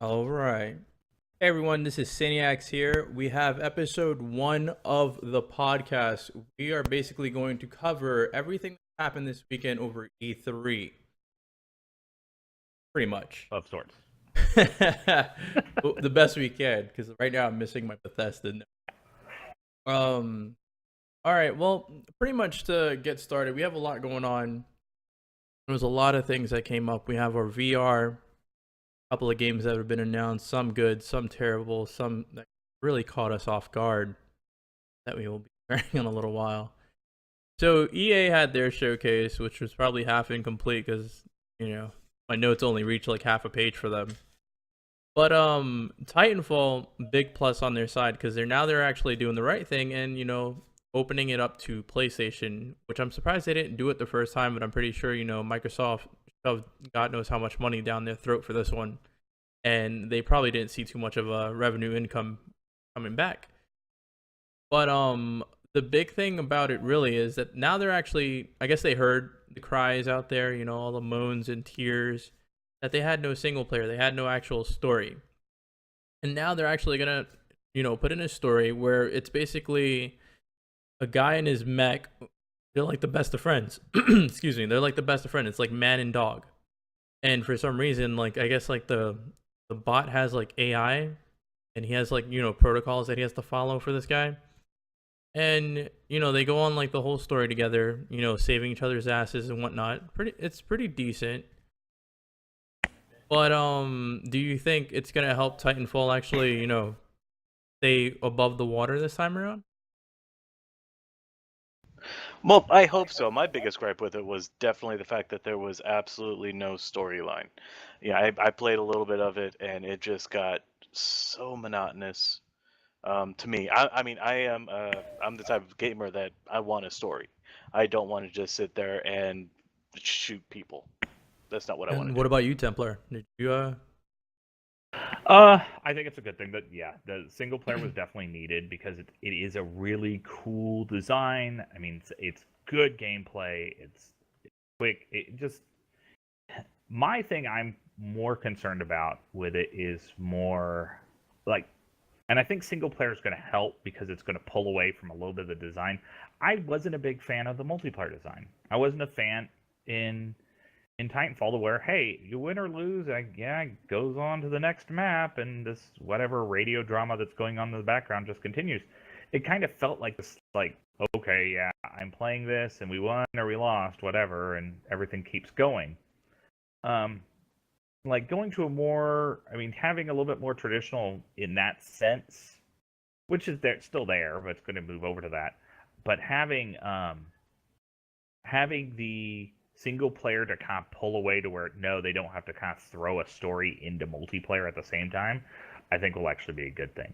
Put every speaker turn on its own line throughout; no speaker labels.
All right. Hey everyone, this is Saniacs here. We have episode 1 of the podcast. We are basically going to cover everything that happened this weekend over E3. Pretty much.
Of sorts.
The best we can, because right now I'm missing my Bethesda note. All right, well, pretty much to get started, we have a lot going on. There was a lot of things that came up. We have our VR, couple of games that have been announced, some good, some terrible, some that really caught us off guard that we will be sharing in a little while. So EA had their showcase, which was probably half incomplete because, my notes only reached like half a page for them. But Titanfall, big plus on their side because they're actually doing the right thing and, opening it up to PlayStation, which I'm surprised they didn't do it the first time, but I'm pretty sure, Microsoft shoved God knows how much money down their throat for this one. And they probably didn't see too much of a revenue income coming back. But the big thing about it really is that now they're actually, I guess they heard the cries out there, all the moans and tears, that they had no single player, they had no actual story. And now they're actually gonna, put in a story where it's basically a guy and his mech. They're like the best of friends. Excuse me, they're like the best of friends. It's like man and dog. And for some reason, like I guess like the bot has like AI, and he has like protocols that he has to follow for this guy. And they go on like the whole story together, saving each other's asses and whatnot. It's pretty decent. But do you think it's gonna help Titanfall actually, stay above the water this time around?
Well, I hope so. My biggest gripe with it was definitely the fact that there was absolutely no storyline. Yeah, I played a little bit of it, and it just got so monotonous to me. I'm the type of gamer that I want a story. I don't want to just sit there and shoot people. That's not what I want to
And
do.
what about you, Templar? Did you
I think it's a good thing that the single player was definitely needed because it is a really cool design. I mean, it's good gameplay. It's quick. It just my thing I'm more concerned about with it is more like, and I think single player is going to help because it's going to pull away from a little bit of the design. I wasn't a big fan of the multiplayer design. I wasn't a fan in Titanfall to where, hey, you win or lose, it goes on to the next map, and this whatever radio drama that's going on in the background just continues. It kind of felt like this, like, okay, yeah, I'm playing this, and we won or we lost, whatever, and everything keeps going. Like going to having a little bit more traditional in that sense, which is still there, but it's going to move over to that. But having the single player to kind of pull away to where they don't have to kind of throw a story into multiplayer at the same time, I think will actually be a good thing.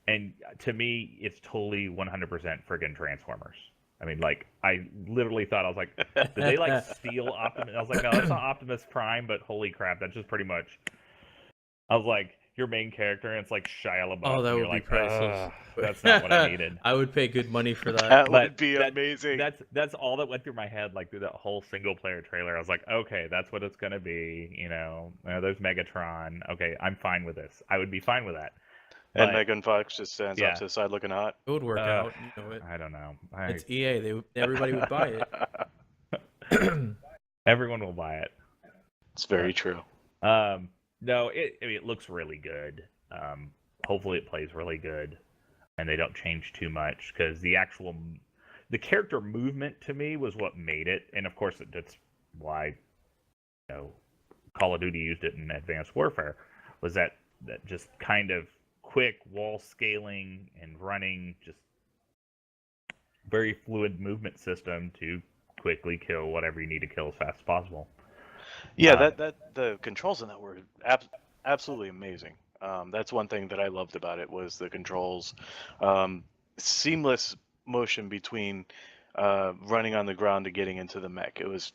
And to me, it's totally 100% friggin' Transformers. I mean, like, I literally thought, I was like, did they like steal Optimus? I was like, no, that's not Optimus Prime, but holy crap, that's just pretty much. I was like, your main character, and it's like Shia LaBeouf.
Oh, that
and
would
you're
be
like,
priceless.
That's not what I needed.
I would pay good money for that.
That would be amazing.
That's all that went through my head, like through that whole single player trailer. I was like, okay, that's what it's gonna be. There's Megatron. Okay, I'm fine with this. I would be fine with that.
And Megan Fox just stands off to the side looking hot.
It would work out. You know it.
I don't know.
It's EA. Everybody would buy it.
Everyone will buy it.
It's very true.
No, it looks really good. Hopefully it plays really good, and they don't change too much because the character movement to me was what made it, and of course that's why Call of Duty used it in Advanced Warfare, was that just kind of quick wall scaling and running, just very fluid movement system to quickly kill whatever you need to kill as fast as possible.
Yeah, that the controls in that were absolutely amazing. That's one thing that I loved about it was the controls, seamless motion between running on the ground to getting into the mech. It was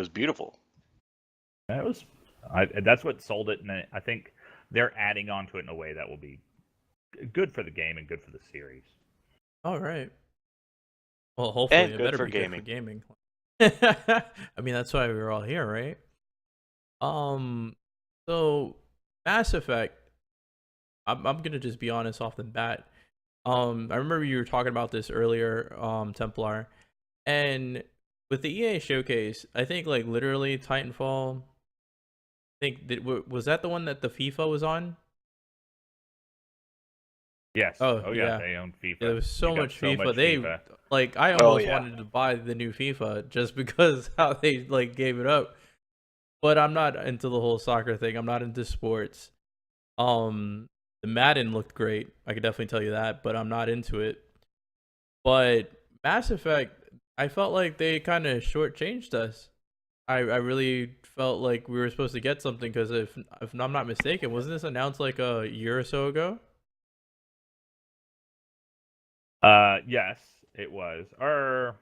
beautiful.
That's what sold it, and I think they're adding on to it in a way that will be good for the game and good for the series.
All right. Well, hopefully
And
it
good
better
for
be
gaming.
good for gaming. I mean, that's why we were all here, right? So Mass Effect, I'm gonna just be honest off the bat. I remember you were talking about this earlier, Templar, and with the EA showcase, I think like literally Titanfall. I think was that the one that the FIFA was on?
Yes.
Oh
Oh yeah,
yeah,
they own FIFA.
there was
You
so
got
much
so
FIFA.
much
They
FIFA.
like I
Oh
almost
yeah.
wanted to buy the new FIFA just because how they like gave it up. But I'm not into the whole soccer thing. I'm not into sports. The Madden looked great. I could definitely tell you that, but I'm not into it. But Mass Effect, I felt like they kind of shortchanged us. I really felt like we were supposed to get something because if I'm not mistaken, wasn't this announced like a year or so ago?
Yes, it was, or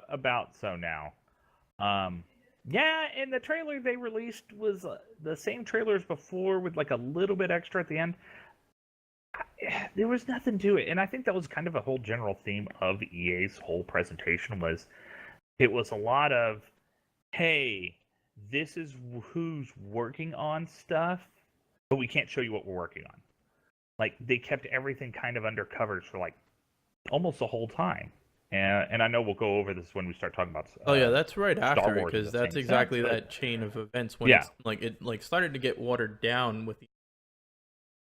about so now. Um, yeah, and the trailer they released was the same trailer as before with like a little bit extra at the end. There was nothing to it, and I think that was kind of a whole general theme of EA's whole presentation was it was a lot of, hey, this is who's working on stuff, but we can't show you what we're working on. Like they kept everything kind of under covers for like almost the whole time. And I know we'll go over this when we start talking about
Oh yeah, that's right
Star
after it
Wars in
because
the
that's
same
exactly
sense, but
that chain of events when
yeah,
it's like it like started to get watered down with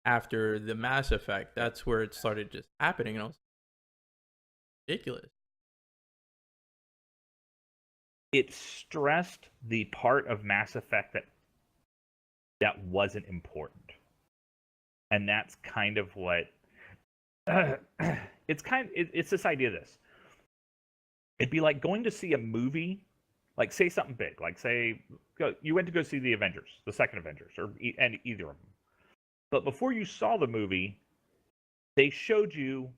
after the Mass Effect. That's where it started just happening, and it was ridiculous.
it stressed the part of Mass Effect that wasn't important, and that's kind of what it's this idea of this. It'd be like going to see a movie, like say something big, like say you went to go see the Avengers, the second Avengers, and either of them. But before you saw the movie, they showed you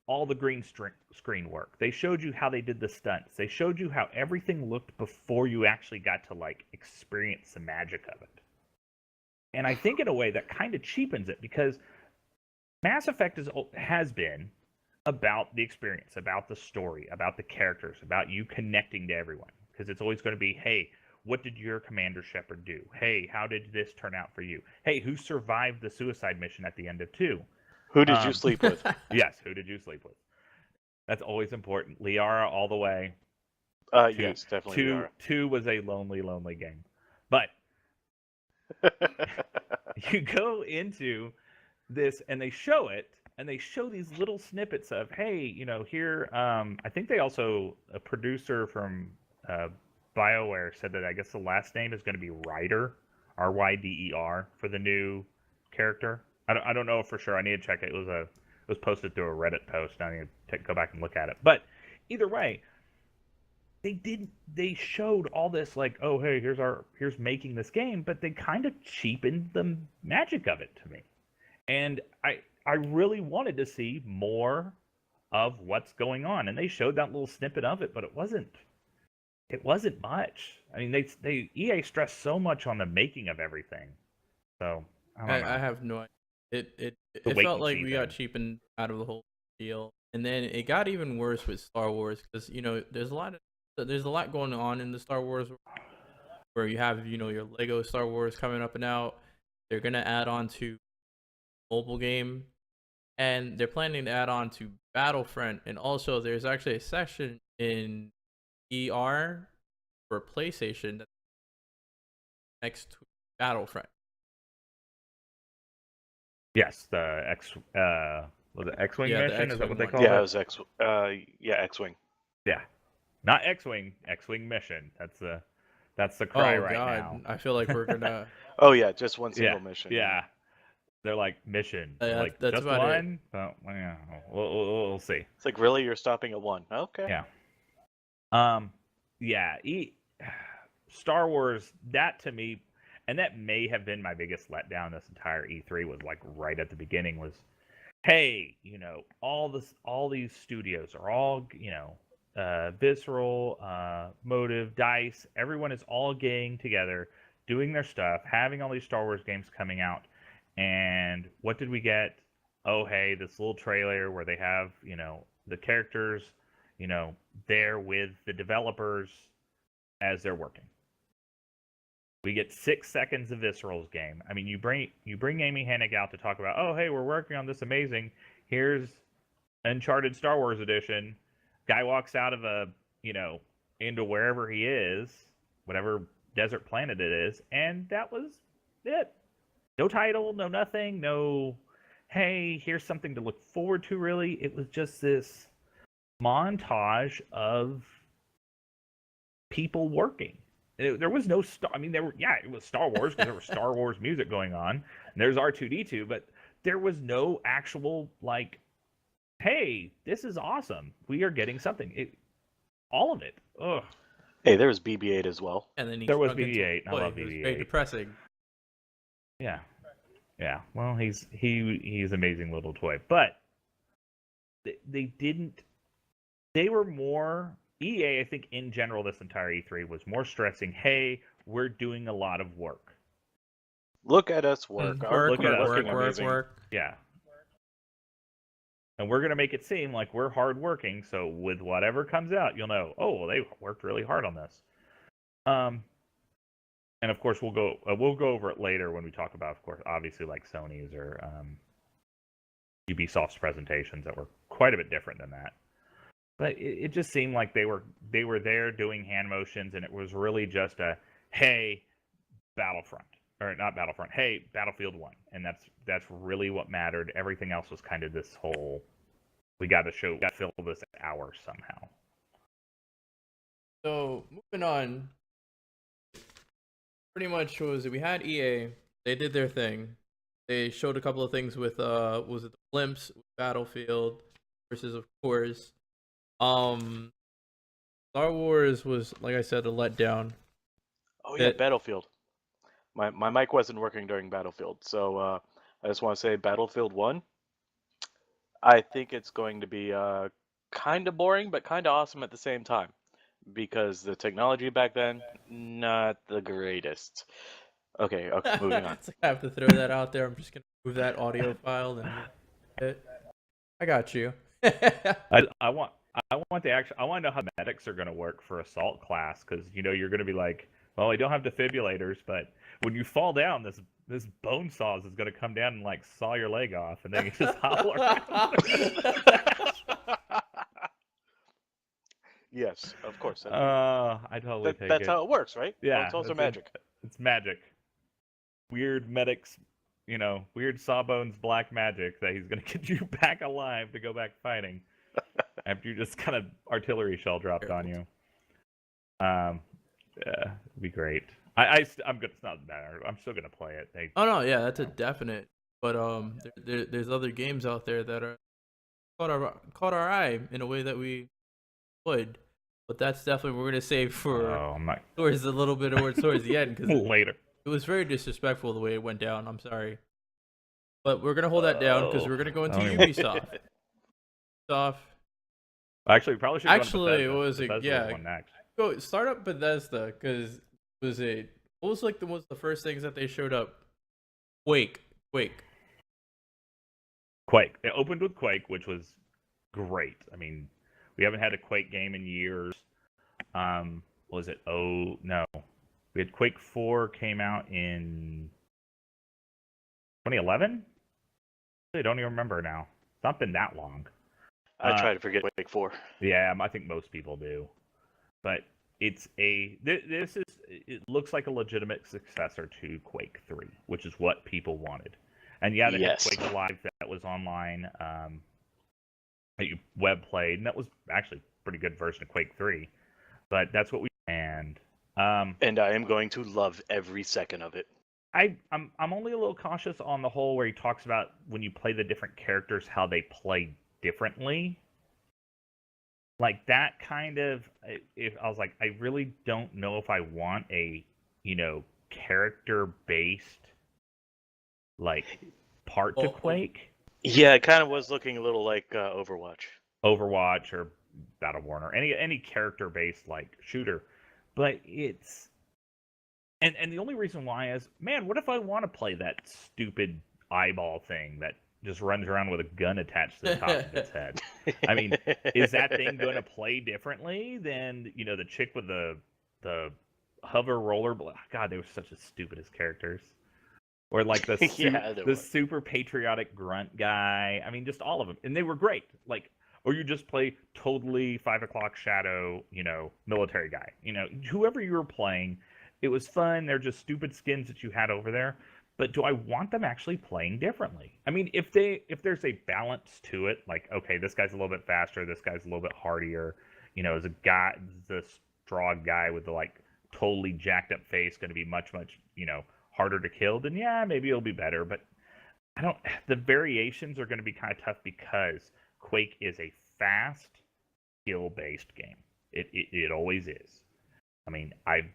all the green screen work. They showed you how they did the stunts. They showed you how everything looked before you actually got to like experience the magic of it. And I think in a way that kind of cheapens it because Mass Effect has been about the experience, about the story, about the characters, about you connecting to everyone. Because it's always going to be, hey, what did your Commander Shepard do? Hey, how did this turn out for you? Hey, who survived the suicide mission at the end of 2?
Who did you sleep with?
Yes, who did you sleep with? That's always important. Liara all the way.
Yes, definitely Liara.
2 was a lonely, lonely game. But you go into this and they show it and they show these little snippets of, hey, here, I think they also, a producer from BioWare said that I guess the last name is going to be Ryder, Ryder, for the new character. I don't know for sure. I need to check it. It was posted through a Reddit post. I need to go back and look at it. But either way, they showed all this like, oh hey, here's making this game, but they kind of cheapened the magic of it to me. And I really wanted to see more of what's going on, and they showed that little snippet of it, but it wasn't much. I mean, they EA stressed so much on the making of everything, so I don't know.
I have no idea.
The
It
wait
felt
and
like
see
we
thing.
got cheapened out of the whole deal, and then it got even worse with Star Wars because there's a lot going on in the Star Wars where you have your Lego Star Wars coming up and out. They're gonna add on to mobile game, and they're planning to add on to Battlefront, and also there's actually a section in ER for PlayStation that's next to Battlefront.
Yes, the was it X-wing
Yeah, the
mission? Is that
X-Wing
what they
one.
called
Yeah,
it?
it was X-wing.
Yeah, not X-wing. X-wing mission. That's the cry
Oh
right
God,
now.
I feel like we're gonna.
Oh yeah, just one
Yeah,
single mission.
yeah. They're like mission. They're like
That's
just
about it.
one. Oh, well, yeah, we'll see.
It's like, really, you're stopping at one? Okay.
Yeah. Yeah. Star Wars. That to me, and that may have been my biggest letdown this entire E3 was like right at the beginning was, hey, all these studios are all Visceral, Motive, Dice. Everyone is all getting together, doing their stuff, having all these Star Wars games coming out. And what did we get? Oh, hey, this little trailer where they have, the characters, there with the developers as they're working. We get 6 seconds of Visceral's game. I mean, you bring Amy Hennig out to talk about, oh, hey, we're working on this amazing. Here's Uncharted Star Wars edition. Guy walks out of into wherever he is, whatever desert planet it is, and that was it. No title, no nothing, no, hey, here's something to look forward to, really. It was just this montage of people working. There was no star. I mean, it was Star Wars because there was Star Wars music going on. And there's R2-D2, but there was no actual hey, this is awesome. We are getting something. All of it. Ugh.
Hey, there was BB-8 as well.
And then
there was BB-8. I love BB-8.
It was very depressing.
Yeah. Yeah. Well, he's an amazing little toy, but they didn't. They were more. EA, I think, in general, this entire E3 was more stressing, hey, we're doing a lot of work.
Look at us work.
Work.
Yeah. And we're going to make it seem like we're hardworking, so with whatever comes out, you'll know, oh, well, they worked really hard on this. And, of course, we'll go over it later when we talk about, of course, obviously, like Sony's or Ubisoft's presentations that were quite a bit different than that. But it just seemed like they were there doing hand motions, and it was really just a, hey, Battlefront. Or not Battlefront, hey, Battlefield 1. And that's really what mattered. Everything else was kind of this whole, we got to fill this hour somehow.
So, moving on, pretty much we had EA, they did their thing. They showed a couple of things with, was it the blimps, Battlefield, versus, of course, Star Wars was, like I said, a letdown.
Oh yeah, Battlefield. My mic wasn't working during Battlefield, so I just want to say Battlefield 1. I think it's going to be kind of boring, but kind of awesome at the same time, because the technology back then, not the greatest. Okay, moving on.
I have to throw that out there. I'm just gonna move that audio file and I got you.
I want to know how medics are going to work for assault class, because you're going to be like, well, I don't have defibrillators, but when you fall down, this bone saws is going to come down and saw your leg off, and then you just hobble around.
Yes, of course.
I totally take it.
That's how it works, right?
Yeah,
bone saws are magic.
It's magic. Weird medics, weird Sawbones black magic that he's going to get you back alive to go back fighting. After you just kind of artillery shell dropped on you. It'd be great. I'm good. It's not matter. I'm still gonna play it.
Oh no, yeah, that's a definite. But there's other games out there that are caught our eye in a way that we would. But that's definitely we're gonna save for towards a little bit towards the end, because
later.
It was very disrespectful the way it went down. I'm sorry, but we're gonna hold that down because we're gonna go into Ubisoft.
Actually, we probably should.
What was it? Yeah, go start up Bethesda, because what was the first things that they showed up? Quake.
It opened with Quake, which was great. I mean, we haven't had a Quake game in years. Was it? Oh no, we had Quake 4 came out in 2011. I don't even remember now. It's not been that long.
I try to forget Quake 4.
Yeah, I think most people do. But it looks like a legitimate successor to Quake 3, which is what people wanted. And yeah, they had Quake Live that was online, that you web played, and that was actually a pretty good version of Quake 3. But that's what we and I
am going to love every second of it.
I'm only a little cautious on the whole where he talks about when you play the different characters, how they play differently. Like that kind of, if I was like, I really don't know if I want a, character-based, part to Quake.
Yeah, it kind of was looking a little like Overwatch
or Battleborn or any character-based shooter, but it's, and the only reason why is, man, what if I want to play that stupid eyeball thing that just runs around with a gun attached to the top of its head? I mean, is that thing going to play differently than, the chick with the hover roller. God, they were such as stupid as characters. Or like
Yeah, there
the
was.
super patriotic grunt guy. I mean, just all of them, and they were great. Like, or you just play totally 5 o'clock shadow, military guy. Whoever you were playing, it was fun. They're just stupid skins that you had over there. But do I want them actually playing differently? I mean, if there's a balance to it, like okay, this guy's a little bit faster, this guy's a little bit hardier. As a guy, the straw guy with the like totally jacked up face, going to be much harder to kill, then yeah, maybe it'll be better. But I don't. The variations are going to be kind of tough because Quake is a fast, skill-based game. It always is. I mean, I've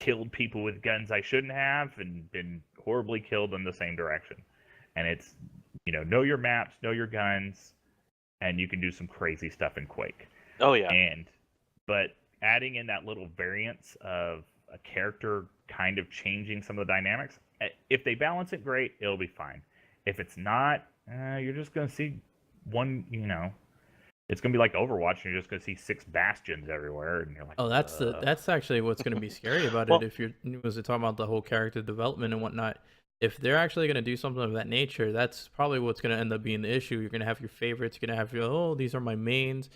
killed people with guns I shouldn't have and been horribly killed in the same direction. And it's know your maps, know your guns, and you can do some crazy stuff in Quake.
Oh yeah.
But adding in that little variance of a character kind of changing some of the dynamics, if they balance it great, it'll be fine. If it's not, you're just going to see one, it's going to be like Overwatch, and you're just going to see 6 bastions everywhere, and you're like,
Oh, that's actually what's going to be scary about
Well-
it. If you're talking about the whole character development and whatnot, if they're actually going to do something of that nature, that's probably what's going to end up being the issue. You're going to have your favorites. You're going to have these are my mains.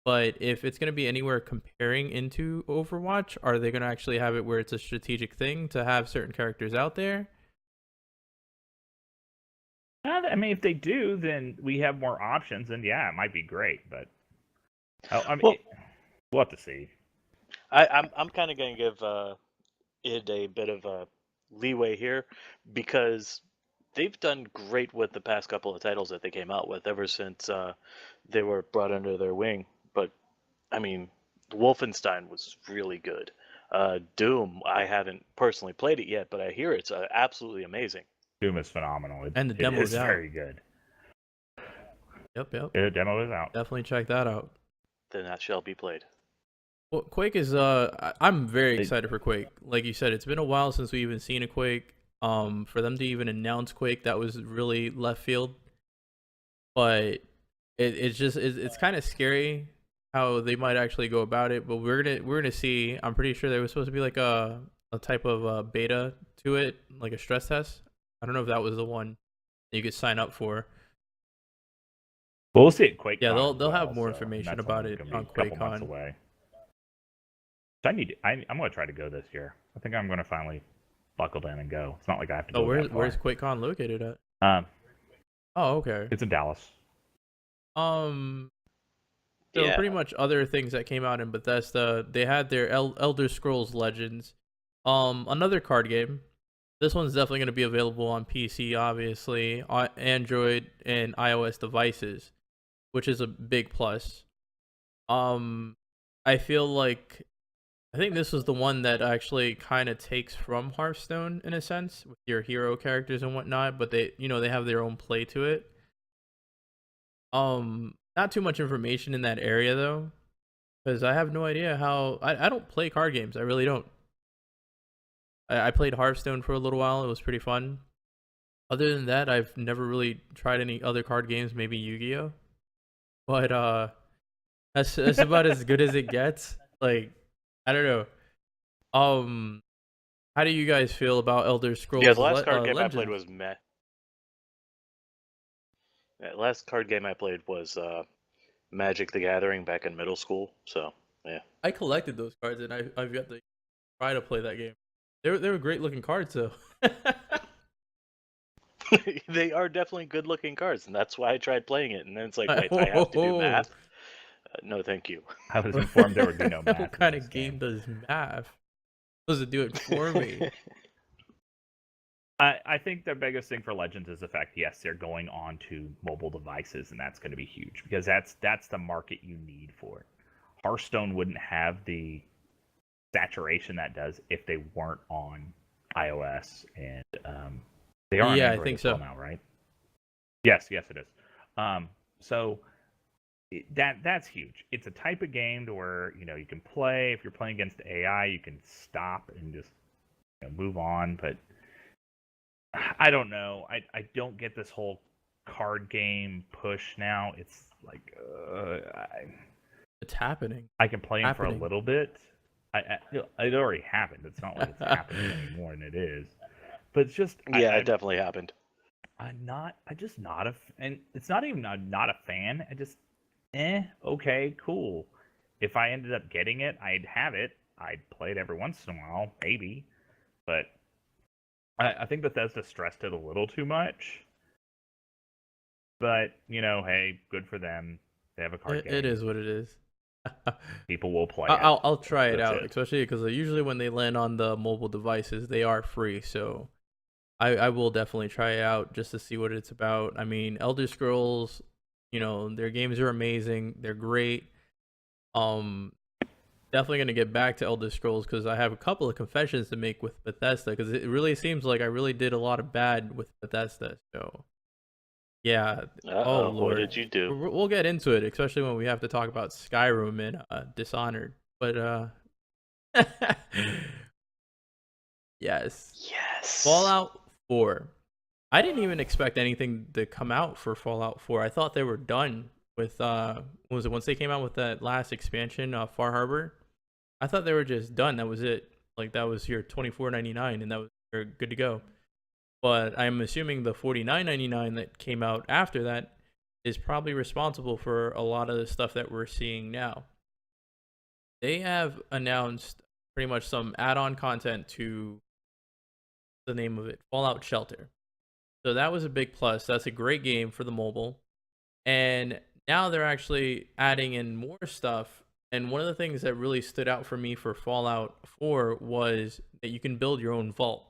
But if it's going to be anywhere comparing into Overwatch, are they going to actually have it where it's a strategic thing to have certain characters out there?
I mean, if they do, then we have more options, and yeah, it might be great. But I mean, we'll have to see.
I'm kind of going to give id a bit of a leeway here because they've done great with the past couple of titles that they came out with ever since they were brought under their wing. But I mean, Wolfenstein was really good. Doom, I haven't personally played it yet, but I hear it's absolutely amazing.
Doom is phenomenal.
And the demo's
is
out.
very good.
Yep.
The demo is out.
Definitely check that out.
Then that shall be played.
Well, Quake is I'm very excited for Quake. Like you said, it's been a while since we even seen a Quake. For them to even announce Quake, that was really left field. But it's kind of scary how they might actually go about it. But we're gonna see. I'm pretty sure there was supposed to be like a type of beta to it, like a stress test. I don't know if that was the one that you could sign up for.
Well, we'll see it Quake.
Yeah, they'll have more information about it on QuakeCon.
Away. So I'm going to try to go this year. I think I'm going to finally buckle down and go. It's not like I have to.
Oh, where's QuakeCon located at? Oh, okay.
It's in Dallas.
So
Yeah.
pretty much other things that came out in Bethesda, they had their Elder Scrolls Legends, another card game. This one's definitely going to be available on PC, obviously, on Android and iOS devices, which is a big plus. I feel like I think this was the one that actually kind of takes from Hearthstone in a sense with your hero characters and whatnot, but they have their own play to it. Not too much information in that area though, because I have no idea how. I don't play card games. I really don't. I played Hearthstone for a little while. It was pretty fun. Other than that, I've never really tried any other card games. Maybe Yu-Gi-Oh, but that's about as good as it gets. Like, I don't know. How do you guys feel about Elder Scrolls?
Yeah, the last card game
Legends?
I played was meh. The last card game I played was Magic the Gathering back in middle school. So yeah.
I collected those cards, and I've got to try to play that game. They were great looking cards, though.
They are definitely good looking cards, and that's why I tried playing it. And then it's like, wait, I have to do math? No, thank you.
I was informed there would be no math.
What kind of game does math? Supposed to do it for me.
I think the biggest thing for Legends is the fact, yes, they're going on to mobile devices, and that's going to be huge because that's the market you need for it. Hearthstone wouldn't have the saturation that does if they weren't on iOS, and they are on Android
I think
as well
so
now, right? Yes, it is. So that's huge. It's a type of game to where you can play. If you're playing against AI, you can stop and just move on. But I don't know. I don't get this whole card game push now. It's like
it's happening.
I can play them for a little bit, It already happened. It's not like it's happening any more than it is. But it's just
Yeah, it definitely happened.
I'm just not and it's not even I'm not a fan. I just okay, cool. If I ended up getting it, I'd have it. I'd play it every once in a while, maybe. But I think Bethesda stressed it a little too much. But, hey, good for them. They have a card game.
It is what it is.
People will play it.
I'll try it
That's
out, especially because usually when they land on the mobile devices, they are free. So I will definitely try it out just to see what it's about. I mean, Elder Scrolls, their games are amazing. They're great. Definitely gonna get back to Elder Scrolls because I have a couple of confessions to make with Bethesda because it really seems like I really did a lot of bad with Bethesda. So yeah. Oh
What
Lord,
did you do?
we'll get into it, especially when we have to talk about Skyrim and Dishonored. But yes,
Yes.
Fallout 4. I didn't even expect anything to come out for Fallout 4. I thought they were done with what was it once they came out with that last expansion, Far Harbor? I thought they were just done. That was it. Like that was your $24.99 and that was you're good to go. But I'm assuming the $49.99 that came out after that is probably responsible for a lot of the stuff that we're seeing now. They have announced pretty much some add-on content to the name of it, Fallout Shelter. So that was a big plus. That's a great game for the mobile. And now they're actually adding in more stuff. And one of the things that really stood out for me for Fallout 4 was that you can build your own vault.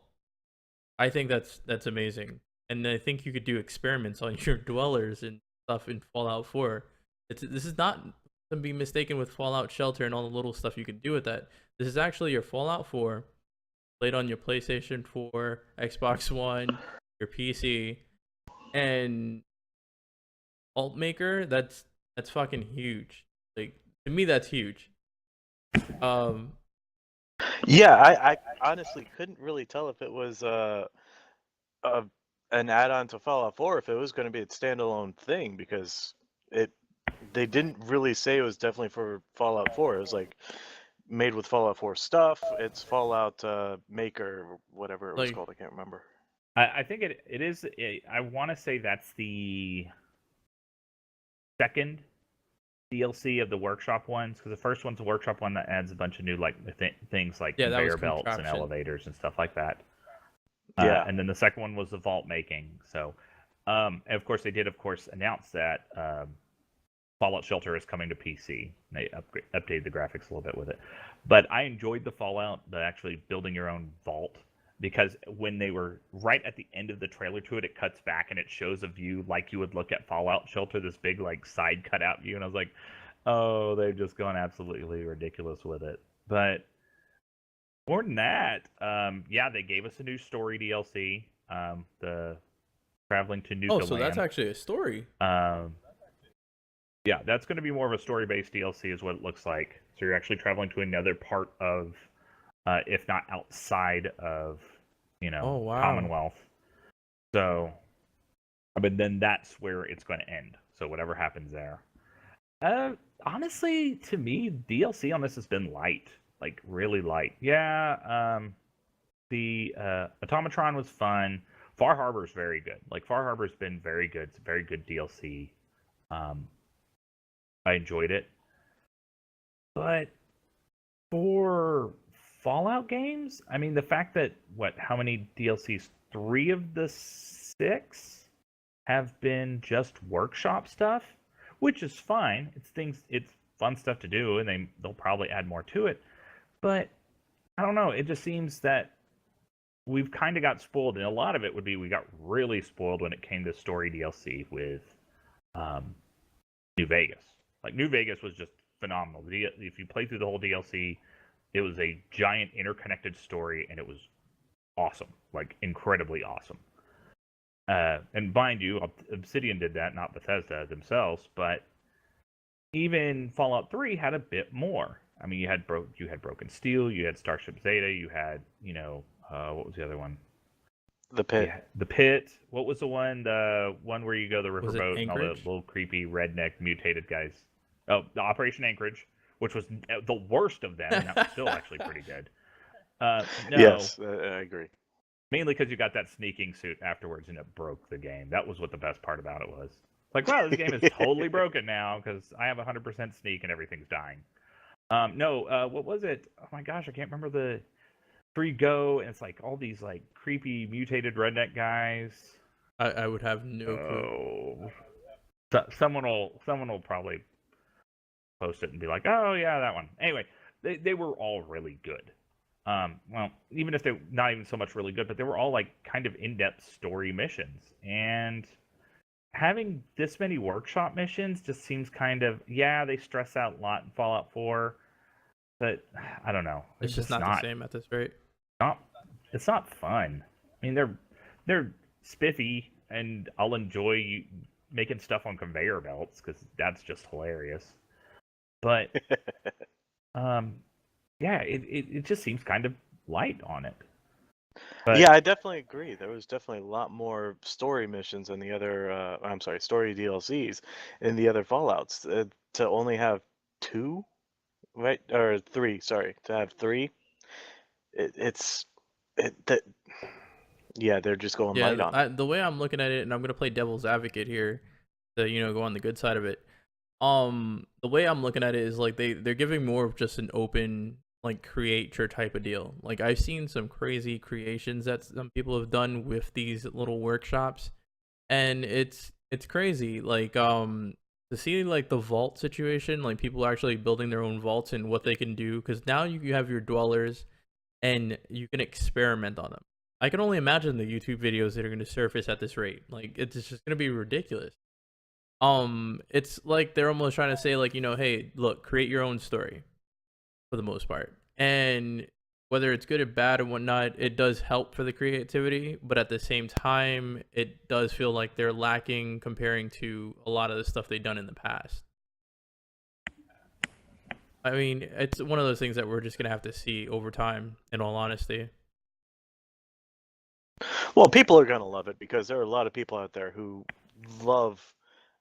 I think that's amazing. And I think you could do experiments on your dwellers and stuff in Fallout 4. This is not to be mistaken with Fallout Shelter and all the little stuff you can do with that. This is actually your Fallout 4 played on your PlayStation 4, Xbox One, your PC, and Altmaker. That's fucking huge. Like to me, that's huge.
Yeah, I honestly couldn't really tell if it was an add-on to Fallout 4, if it was going to be a standalone thing, because they didn't really say it was definitely for Fallout 4. It was like made with Fallout 4 stuff. It's Fallout Maker, or whatever it was called. I can't remember.
I think it is. I want to say that's the second DLC of the workshop ones, because the first one's a workshop one that adds a bunch of new things like conveyor belts and elevators and stuff like that.
Yeah.
And then the second one was the vault making. So, and of course they did, announce that Fallout Shelter is coming to PC. They updated the graphics a little bit with it. But I enjoyed the Fallout, the actually building your own vault, because when they were right at the end of the trailer to it, it cuts back and it shows a view like you would look at Fallout Shelter, this big like side cutout view, and I was like, oh, they've just gone absolutely ridiculous with it. But more than that, yeah, they gave us a new story DLC, the Traveling to Nuka Land.
Oh, so that's actually a story.
Yeah, that's going to be more of a story-based DLC is what it looks like. So you're actually traveling to another part of, if not outside of, Commonwealth. So, but then that's where it's going to end. So whatever happens there. Honestly, to me, DLC on this has been light. Like, really light. Yeah, the Automatron was fun. Far Harbor's very good. Like, Far Harbor's been very good. It's a very good DLC. I enjoyed it. But for Fallout games, I mean, the fact that, how many DLCs? 3 of the 6 have been just workshop stuff, which is fine. It's fun stuff to do, and they'll probably add more to it. But I don't know. It just seems that we've kind of got spoiled, and a lot of it would be we got really spoiled when it came to story DLC with New Vegas. Like, New Vegas was just phenomenal. If you play through the whole DLC, it was a giant interconnected story, and it was awesome. Like, incredibly awesome. And mind you, Obsidian did that, not Bethesda themselves, but even Fallout 3 had a bit more. I mean, you had Broken Steel, you had Starship Zeta, you had, what was the other one?
The Pit.
Yeah, the Pit. What was the one? The one where you go the riverboat and all the
Anchorage?
little creepy redneck mutated guys. Oh, the Operation Anchorage, which was the worst of them, and that was still actually pretty good. No,
Yes, I agree.
mainly because you got that sneaking suit afterwards, and it broke the game. That was what the best part about it was. Like, wow, this game is totally broken now because I have 100% sneak and everything's dying. No, what was it? Oh my gosh, I can't remember the free go, and it's like all these like creepy mutated redneck guys.
I would have no clue.
Oh, someone will probably post it and be like, oh yeah, that one. Anyway, they were all really good. Well, even if they're not even so much really good, but they were all like kind of in-depth story missions. And having this many workshop missions just seems kind of, yeah, they stress out a lot in Fallout 4, but I don't know.
It's just not the same at this rate.
It's not fun. I mean, they're spiffy, and I'll enjoy making stuff on conveyor belts because that's just hilarious. But yeah, it just seems kind of light on it. But,
yeah, I definitely agree. There was definitely a lot more story missions in the other, story DLCs in the other Fallouts. To only have 2, right? Or 3, sorry. To have 3, yeah, they're just going light on it.
The way I'm looking at it, and I'm gonna play devil's advocate here, to go on the good side of it. The way I'm looking at it is like they're giving more of just an open, like, create your type of deal. Like, I've seen some crazy creations that some people have done with these little workshops, and it's crazy. Like, to see like the vault situation, like people actually building their own vaults and what they can do, because now you have your dwellers and you can experiment on them. I can only imagine the YouTube videos that are going to surface at this rate. Like, it's just going to be ridiculous. It's like they're almost trying to say, like, hey, look, create your own story for the most part. And whether it's good or bad and whatnot, it does help for the creativity, but at the same time, it does feel like they're lacking comparing to a lot of the stuff they've done in the past. I mean, it's one of those things that we're just going to have to see over time, in all honesty.
Well, people are going to love it because there are a lot of people out there who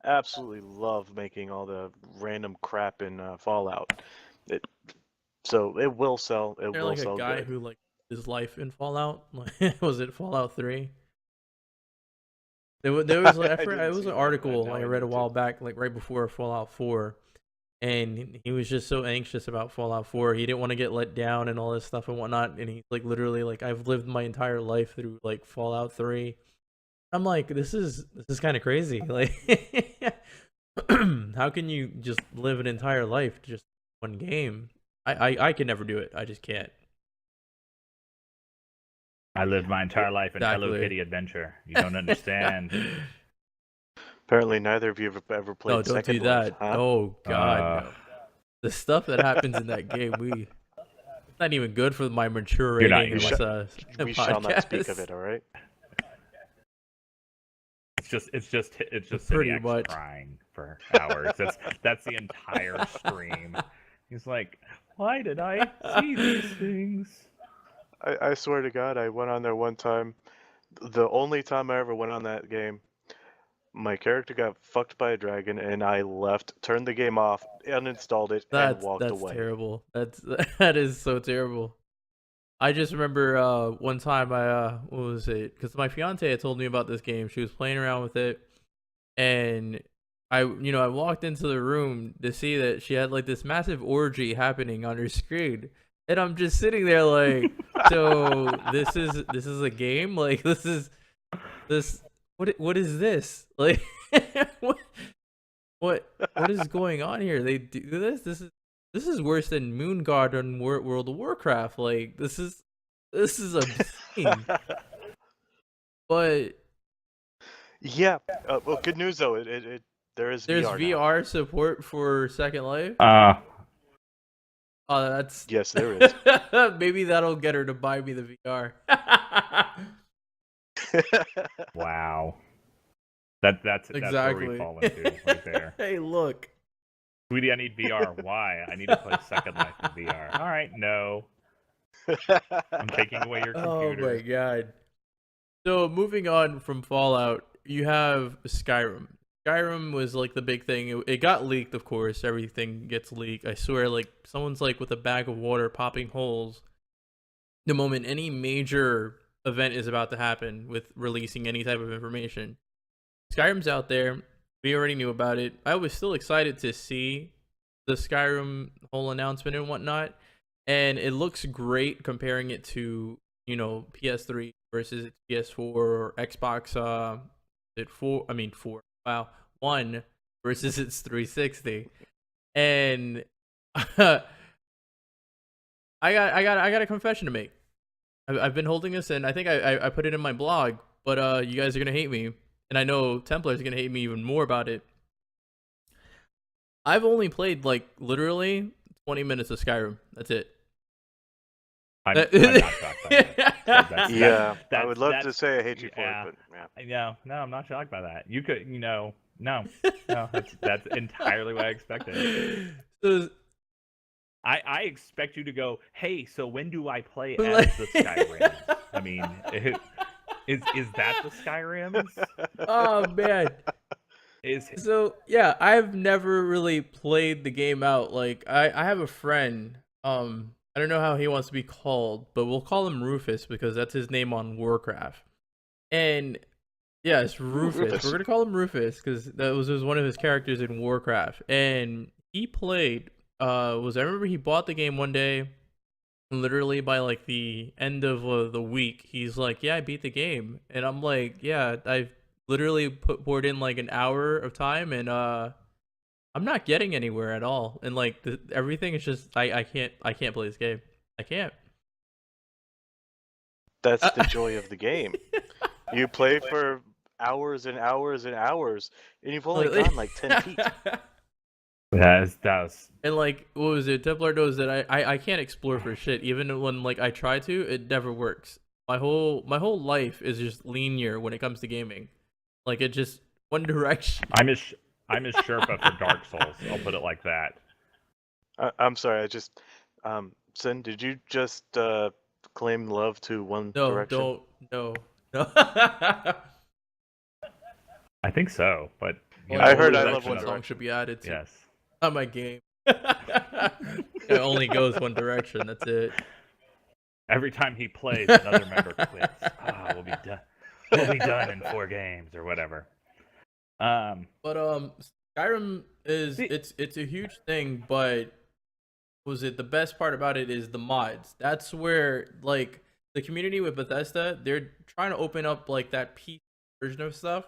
absolutely love making all the random crap in Fallout. So it will sell. It will sell.
Like a guy
good.
who, like, his life in Fallout. Like, was it Fallout 3? There was like, it was an article I read a while back, like right before Fallout 4, and he was just so anxious about Fallout 4. He didn't want to get let down and all this stuff and whatnot. And he's like, literally, like, I've lived my entire life through like Fallout 3. I'm like, this is kind of crazy. Like, how can you just live an entire life just one game? I can never do it. I just can't.
I lived my entire life in Hello Kitty Adventure. You don't understand.
Apparently, neither of you have ever played.
No, don't do that.
Huh?
Oh God, no. The stuff that happens in that game, it's not even good for my mature rating.
We shall not speak of it. All right.
It's just
pretty
City
much
crying for hours. That's the entire stream. He's like, why did I see these things?
I swear to God, I went on there one time. The only time I ever went on that game, my character got fucked by a dragon, and I left, turned the game off, uninstalled it, and walked away.
That's terrible. That is so terrible. I just remember one time what was it? Because my fiance had told me about this game. She was playing around with it, and I walked into the room to see that she had like this massive orgy happening on her screen, and I'm just sitting there like, so this is a game? Like, what is this? Like, what is going on here? They do this? This is worse than Moonguard on World of Warcraft. Like, this is obscene. But
yeah, well, good news though. There's
VR support for Second Life.
Oh,
that's
yes, there is.
Maybe that'll get her to buy me the VR.
wow. That's
exactly
where we fall into right there.
Hey, look.
Sweetie, I need VR. Why? I need to play Second Life in VR. All right, no. I'm taking away your computer.
Oh my god. So moving on from Fallout, you have Skyrim. Skyrim was like the big thing. It got leaked, of course. Everything gets leaked. I swear, like someone's like with a bag of water popping holes the moment any major event is about to happen with releasing any type of information. Skyrim's out there. We already knew about it. I was still excited to see the Skyrim whole announcement and whatnot, and it looks great comparing it to PS3 versus its PS4 or Xbox. It four. I mean four. Wow, one versus its 360, and I got a confession to make. I've been holding this in. I think I put it in my blog, but you guys are gonna hate me, and I know Templar is gonna hate me even more about it. I've only played like literally 20 minutes of Skyrim. That's it.
I'm not shocked by that.
Yeah, I would love to say I hate you for it, but yeah.
No, I'm not shocked by that. You could, no, that's entirely what I expected.
So,
I expect you to go, hey, so when do I play as the Skyrims? I mean, is that the Skyrims?
oh man. So yeah, I've never really played the game out. Like I have a friend. I don't know how he wants to be called, but we'll call him Rufus because that's his name on Warcraft. And yeah, it's Rufus. We're gonna call him Rufus because that was one of his characters in Warcraft. And he played. I remember he bought the game one day. Literally by like the end of the week, he's like, "Yeah, I beat the game," and I'm like, "Yeah, I've literally poured in like an hour of time, and I'm not getting anywhere at all. And like everything is just I can't play this game. I can't."
That's the joy of the game. You play for hours and hours and hours, and you've only gone like 10 feet.
That's
And like, what was it? Templar knows that I can't explore for shit. Even when like I try to, it never works. My whole life is just linear when it comes to gaming. Like it just one direction.
I'm as Sherpa for Dark Souls. I'll put it like that.
I'm sorry. I just, Sin, did you just claim love to One Direction?
No.
I think so, but
I heard I love
One
One
song
Direction.
should be added to.
Yes.
Not my game. It only goes one direction. That's it.
Every time he plays, another member quits. We'll be done. We'll be done in 4 games or whatever.
But Skyrim is it's a huge thing, but the best part about it is the mods. That's where like the community with Bethesda, they're trying to open up like that PC version of stuff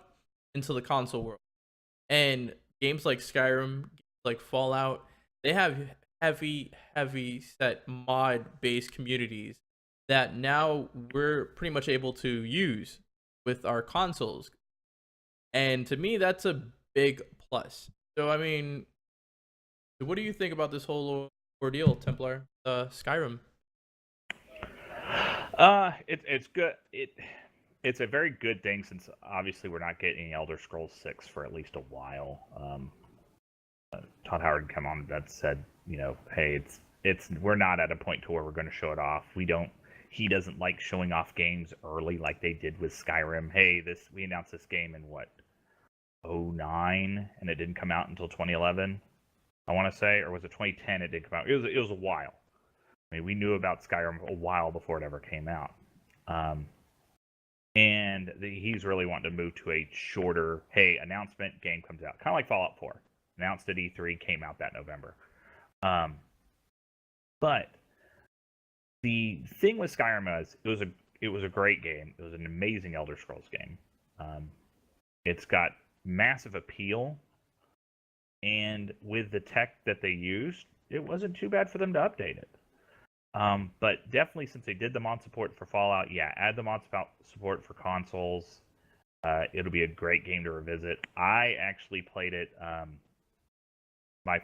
into the console world. And games like Skyrim, like Fallout, they have heavy set mod based communities that now we're pretty much able to use with our consoles. And to me, that's a big plus. So, I mean, what do you think about this whole ordeal, Templar? Skyrim.
It's good. It's a very good thing since obviously we're not getting Elder Scrolls 6 for at least a while. Todd Howard come on that said, hey, we're not at a point to where we're going to show it off. He doesn't like showing off games early like they did with Skyrim. Hey, we announced this game in what, 2009, and it didn't come out until 2011, I want to say, or was it 2010? It did come out. It was a while. I mean, we knew about Skyrim a while before it ever came out. And he's really wanting to move to a shorter, hey, announcement, game comes out, kind of like Fallout 4. Announced at E3, came out that November. But the thing with Skyrim was it was a great game. It was an amazing Elder Scrolls game. It's got massive appeal, and with the tech that they used, it wasn't too bad for them to update it. But definitely, since they did the mod support for Fallout, add the mod support for consoles. It'll be a great game to revisit. I actually played it. My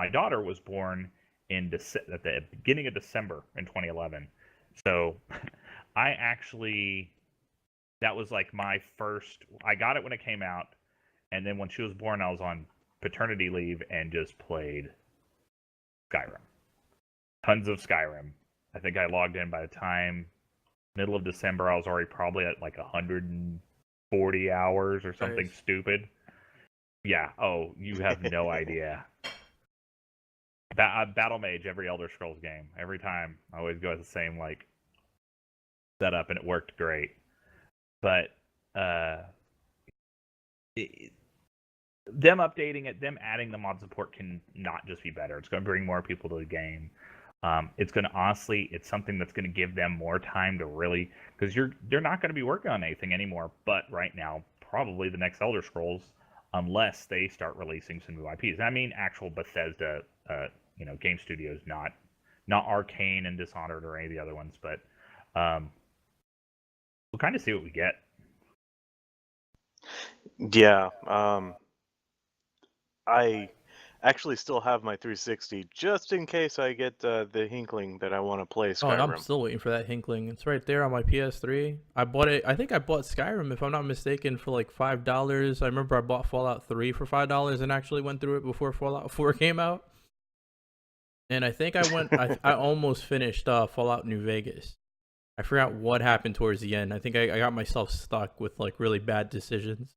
daughter was born at the beginning of December in 2011. So that was like my first. I got it when it came out, and then when she was born, I was on paternity leave and just played Skyrim. Tons of Skyrim. I think I logged in by the time middle of December. I was already probably at like 140 hours or something stupid. Yeah. Oh, you have no idea. Battle Mage, every Elder Scrolls game, every time I always go with the same like setup, and it worked great. But it, them updating it, them adding the mod support can not just be better. It's going to bring more people to the game. It's going to honestly, it's something that's going to give them more time to really, because they're not going to be working on anything anymore. But right now, probably the next Elder Scrolls, unless they start releasing some new IPs. I mean, actual Bethesda, game studios, not Arcane and Dishonored or any of the other ones. But we'll kind of see what we get.
Yeah. I actually still have my 360 just in case I get the Hinkling that I want to play
Oh, and I'm
Skyrim.
still waiting for that Hinkling. It's right there on my PS3. I bought it. I think I bought Skyrim, if I'm not mistaken, for like $5. I remember I bought Fallout 3 for $5 and actually went through it before Fallout 4 came out. And I think I almost finished Fallout New Vegas. I forgot what happened towards the end. I think I got myself stuck with like really bad decisions.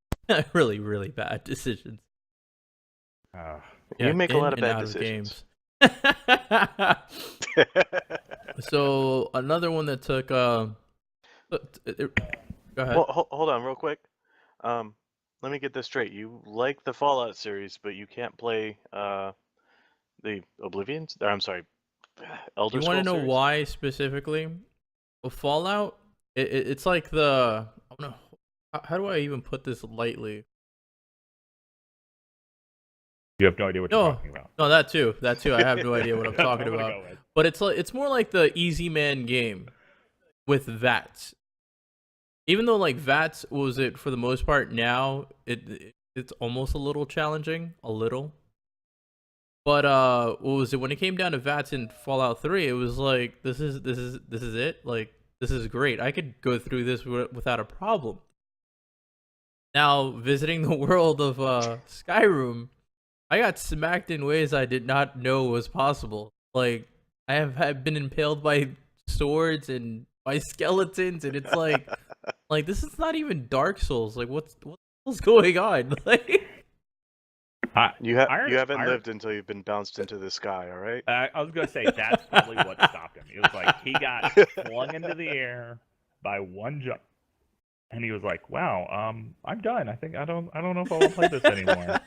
really, really bad decisions.
You make a lot of
in and
bad
out
decisions.
So another one that took go ahead.
Well, hold on real quick. Let me get this straight. You like the Fallout series, but you can't play the Oblivions? I'm sorry, Elder
You
Scrolls
want to know
series?
why specifically? Well, Fallout, it's like the, I don't know, how do I even put this lightly?
You have no idea what you're talking about.
No, that too. I have no idea what I'm talking
That's what
about.
I'm gonna go with.
But it's more like the easy man game with VATS. Even though like VATS was it for the most part, now it's almost a little challenging, a little. But what was it when it came down to VATS in Fallout 3? It was like this is it. Like this is great. I could go through this without a problem. Now visiting the world of Skyrim, I got smacked in ways I did not know was possible. Like I have been impaled by swords and by skeletons, and it's like this is not even Dark Souls. Like what's going on? Like
You haven't lived until you've been bounced into the sky, all right?
I was gonna say that's probably what stopped him. It was like he got flung into the air by one jump, and he was like, "Wow, I'm done. I think I don't know if I will play this anymore.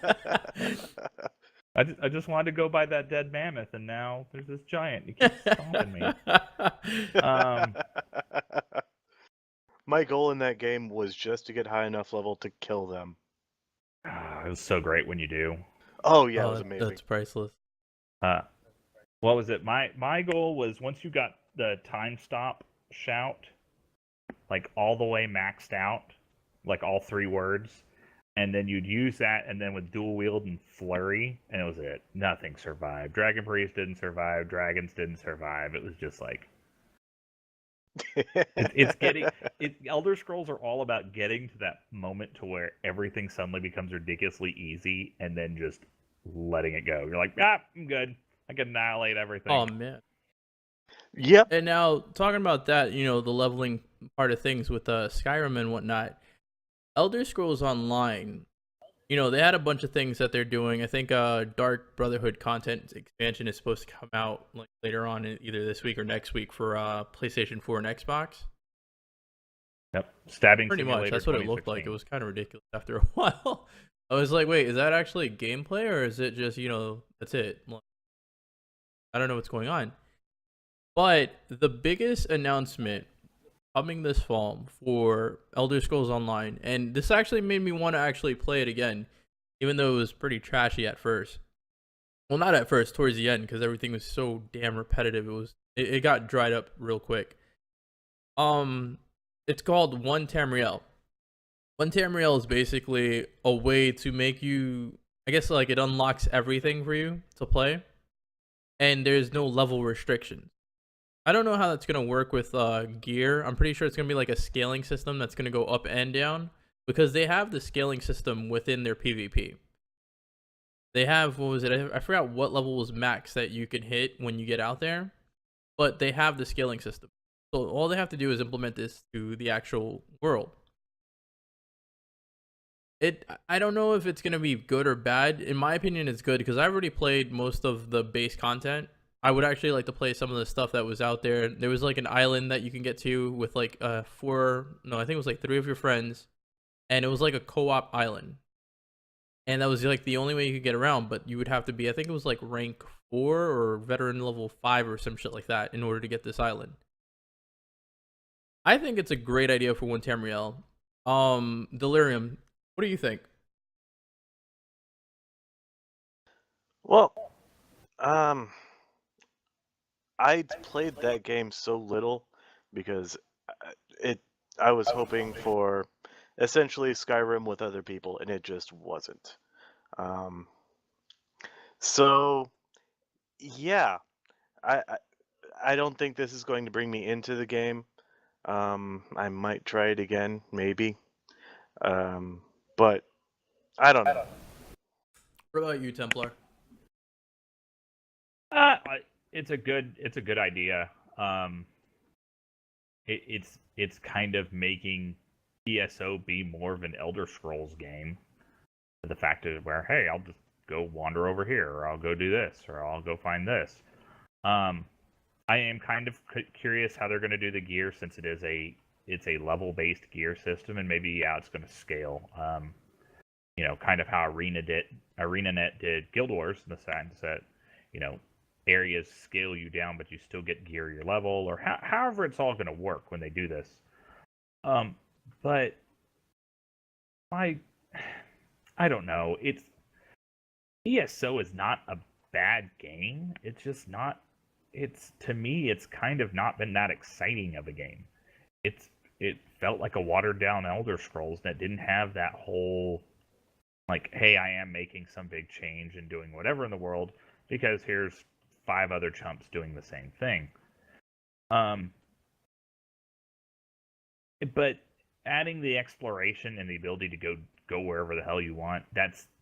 I just wanted to go by that dead mammoth, and now there's this giant. He keeps stomping me."
My goal in that game was just to get high enough level to kill them.
It was so great when you do.
Oh yeah, it was amazing.
That's priceless.
What was it? My goal was once you got the time stop shout, like all the way maxed out, like all 3 words, and then you'd use that, and then with dual wield and flurry, and it was it. Nothing survived. Dragon Priest didn't survive. Dragons didn't survive. It was just like it's getting Elder Scrolls are all about getting to that moment to where everything suddenly becomes ridiculously easy, and then just letting it go. You're like, I'm good. I can annihilate everything.
Oh man.
Yep.
And now talking about that, the leveling part of things with Skyrim and whatnot, Elder Scrolls Online, they had a bunch of things that they're doing. I think Dark Brotherhood content expansion is supposed to come out like later on, either this week or next week for PlayStation 4 and Xbox.
Yep, stabbing
pretty
simulator.
Much. That's what it looked like. It was kind of ridiculous after a while. I was like, wait, is that actually gameplay or is it just that's it? I don't know what's going on. But the biggest announcement coming this fall for Elder Scrolls Online, and this actually made me want to actually play it again, even though it was pretty trashy at first. Well, not at first, towards the end, because everything was so damn repetitive. It got dried up real quick. It's called One Tamriel. One Tamriel is basically a way to make you, I guess, like it unlocks everything for you to play, and there's no level restrictions. I don't know how that's going to work with gear. I'm pretty sure it's going to be like a scaling system that's going to go up and down, because they have the scaling system within their PvP. They have, what was it? I forgot what level was max that you can hit when you get out there, but they have the scaling system. So all they have to do is implement this to the actual world. I don't know if it's gonna be good or bad. In my opinion, it's good because I already played most of the base content. I would actually like to play some of the stuff that was out there. There was like an island that you can get to with like I think it was like 3 of your friends, and it was like a co-op island. And that was like the only way you could get around, but you would have to be, I think it was like rank 4 or veteran level 5 or some shit like that in order to get this island. I think it's a great idea for one Tamriel. Delirium, what do you think?
Well, I played that game so little because it. I was hoping for essentially Skyrim with other people, and it just wasn't. Um, so yeah, I I don't think this is going to bring me into the game. I might try it again, maybe. But I don't know.
What about you, Templar?
It's a good idea. It's kind of making ESO be more of an Elder Scrolls game. The fact is, where hey, I'll just go wander over here, or I'll go do this, or I'll go find this. I am kind of curious how they're going to do the gear, since it's a level based gear system, and maybe it's going to scale. Kind of how ArenaNet did Guild Wars, in the sense that areas scale you down, but you still get gear your level, or however it's all going to work when they do this. But I don't know. ESO is not a bad game. It's just not. To me, it's kind of not been that exciting of a game. It felt like a watered down Elder Scrolls that didn't have that whole like, hey, I am making some big change and doing whatever in the world because here's 5 other chumps doing the same thing. But adding the exploration and the ability to go wherever the hell you want,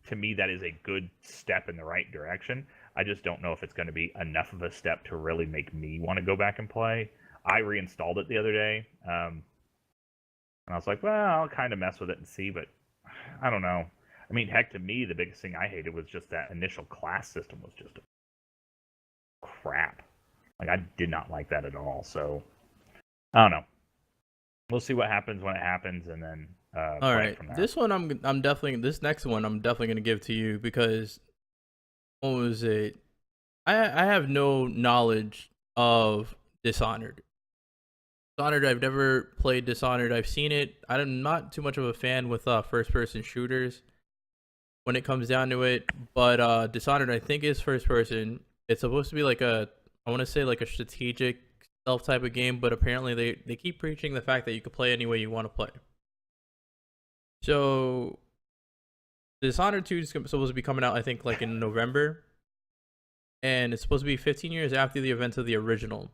to me that is a good step in the right direction. I just don't know if it's going to be enough of a step to really make me want to go back and play. I reinstalled it the other day, and I was like, well, I'll kind of mess with it and see, but I don't know. I mean, heck, to me, the biggest thing I hated was just that initial class system was just crap. Like, I did not like that at all, so I don't know. We'll see what happens when it happens, and then
all right, this one this next one I'm definitely gonna give to you because what was it? I have no knowledge of Dishonored. I've never played Dishonored. I've seen it. I'm not too much of a fan with first person shooters when it comes down to it, but Dishonored I think is first person. It's supposed to be like I want to say like a strategic stealth type of game, but apparently they keep preaching the fact that you can play any way you want to play. So Dishonored 2 is supposed to be coming out, I think, like in November, and it's supposed to be 15 years after the events of the original.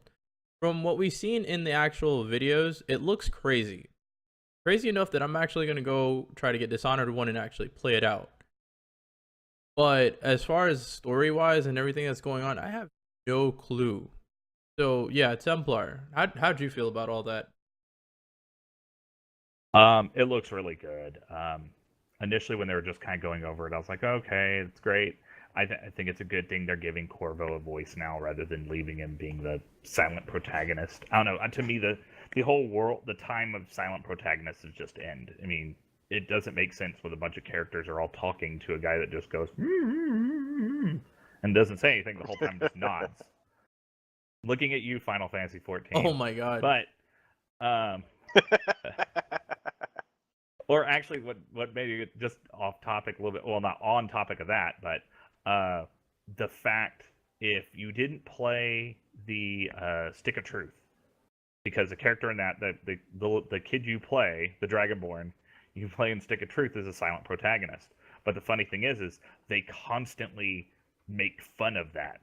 From what we've seen in the actual videos, it looks crazy. Crazy enough that I'm actually going to go try to get Dishonored 1 and actually play it out. But as far as story-wise and everything that's going on, I have no clue. So, yeah, Templar, how'd you feel about all that?
It looks really good. Initially, when they were just kind of going over it, I was like, okay, it's great. I think it's a good thing they're giving Corvo a voice now rather than leaving him being the silent protagonist. I don't know. To me, the whole world, the time of silent protagonists is just end. I mean, it doesn't make sense when a bunch of characters are all talking to a guy that just goes and doesn't say anything the whole time, just nods. Looking at you, Final Fantasy 14.
Oh my god.
But or actually, what maybe just off topic a little bit. Well, not on topic of that, but the fact if you didn't play the Stick of Truth, because the character in that the kid you play, the Dragonborn, you play in Stick of Truth is a silent protagonist. But the funny thing is they constantly make fun of that.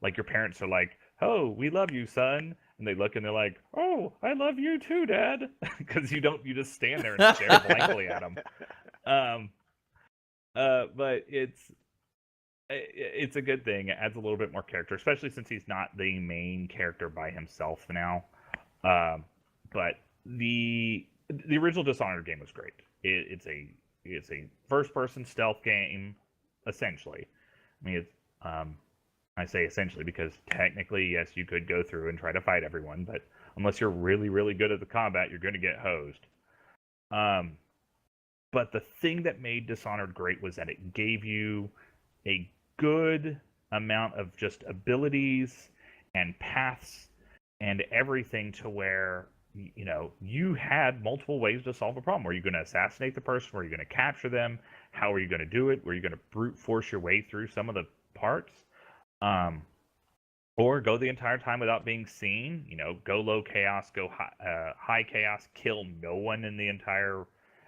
Like your parents are like, "Oh, we love you, son." And they look and they're like, "Oh, I love you too, Dad," because you just stand there and stare blankly at them. But it's a good thing. It adds a little bit more character, especially since he's not the main character by himself now. But the original Dishonored game was great. It's a it's a first-person stealth game, essentially. I mean, it's I say essentially because technically, yes, you could go through and try to fight everyone, but unless you're really, really good at the combat, you're going to get hosed. But the thing that made Dishonored great was that it gave you a good amount of just abilities and paths and everything to where, you know, you had multiple ways to solve a problem. Were you going to assassinate the person? Were you going to capture them? How are you going to do it? Were you going to brute force your way through some of the parts? Or go the entire time without being seen, you know, go low chaos, go high chaos, kill no one in the entire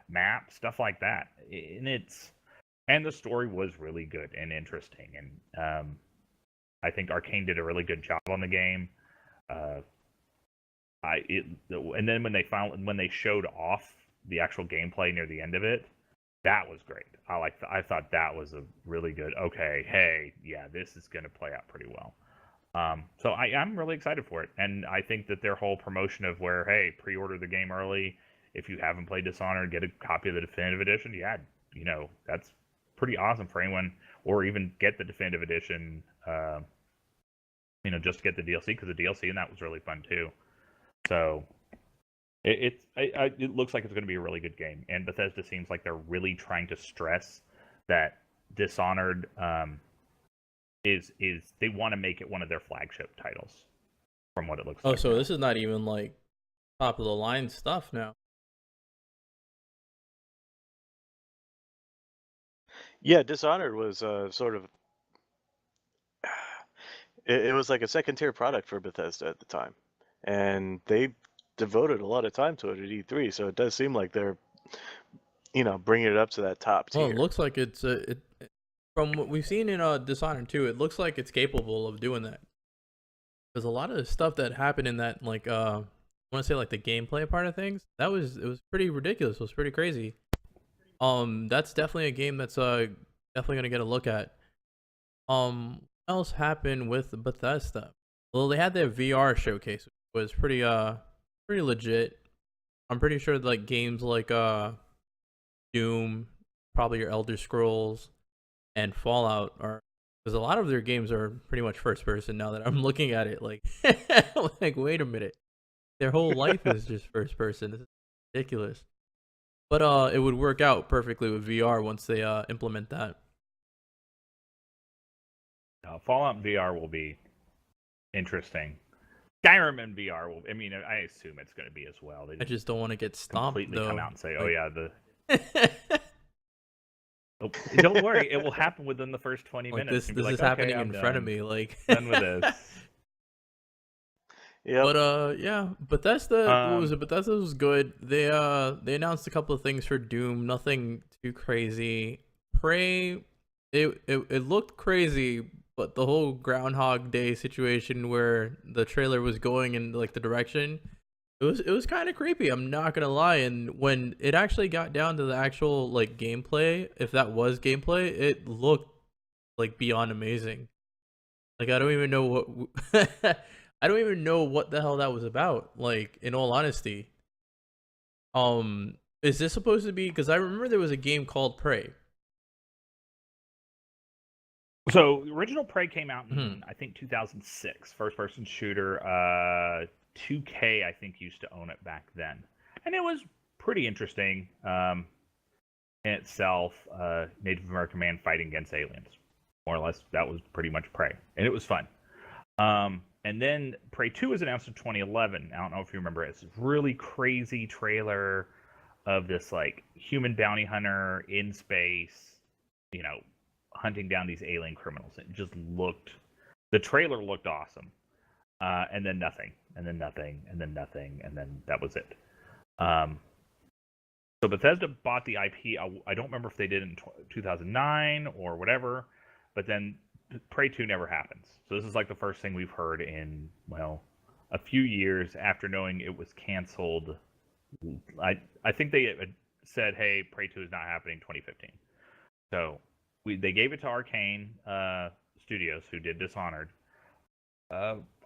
map, stuff like that. And the story was really good and interesting, and I think Arcane did a really good job on the game. And then when they showed off the actual gameplay near the end of it, that was great. I thought that was a really good. Okay, hey, yeah, this is going to play out pretty well. So I'm really excited for it, and I think that their whole promotion of where, hey, pre-order the game early. If you haven't played Dishonored, get a copy of the definitive edition. Yeah, you know, that's pretty awesome for anyone, or even get the definitive edition. You know, just to get the DLC, because the DLC in that was really fun too. So it looks like it's going to be a really good game, and Bethesda seems like they're really trying to stress that Dishonored is they want to make it one of their flagship titles, from what it looks like.
Oh, so this is not even like top of the line stuff now.
Yeah, Dishonored was sort of it was like a second tier product for Bethesda at the time, and they devoted a lot of time to it at E3. So it does seem like they're, you know, bringing it up to that top tier.
Well, it looks like it's from what we've seen in Dishonored 2, it looks like it's capable of doing that. Because a lot of the stuff that happened in that, like, I want to say like the gameplay part of things, it was pretty ridiculous. It was pretty crazy. That's definitely a game that's definitely gonna get a look at. What else happened with Bethesda? Well, they had their VR showcase, which was pretty legit. I'm pretty sure like games like Doom, probably your Elder Scrolls, and Fallout are, because a lot of their games are pretty much first person now that I'm looking at it. Like, like wait a minute, their whole life is just first person. This is ridiculous. But it would work out perfectly with VR once they implement that.
Fallout VR will be interesting. Skyrim in VR will. I mean, I assume it's going to be as well.
I just don't want to get stomped.
Completely
though.
come out and say, "Oh
like...
yeah, the." Oh, don't worry, it will happen within the first 20
like
minutes.
this is happening in front of me. Like
done with this.
Yeah.
But yeah, Bethesda. What was it? Bethesda was good. They announced a couple of things for Doom. Nothing too crazy. Prey. It looked crazy, but the whole Groundhog Day situation where the trailer was going in like the direction, it was kind of creepy. I'm not gonna lie. And when it actually got down to the actual like gameplay, if that was gameplay, it looked like beyond amazing. Like I don't even know what I don't even know what the hell that was about. Like in all honesty, is this supposed to be? Because I remember there was a game called Prey.
So the original Prey came out in I think 2006, first-person shooter. 2K I think used to own it back then, and it was pretty interesting in itself. Native American man fighting against aliens, more or less. That was pretty much Prey, and it was fun. And then Prey 2 was announced in 2011. I don't know if you remember it. It's a really crazy trailer of this like human bounty hunter in space, you know, hunting down these alien criminals. It just looked, the trailer looked awesome. And then nothing, and then nothing, and then nothing, and then that was it. So Bethesda bought the IP. I don't remember if they did it in 2009 or whatever, but then Prey 2 never happens. So this is like the first thing we've heard in, well, a few years after knowing it was canceled. I think they said, hey, Prey 2 is not happening in 2015. So they gave it to Arcane Studios, who did Dishonored.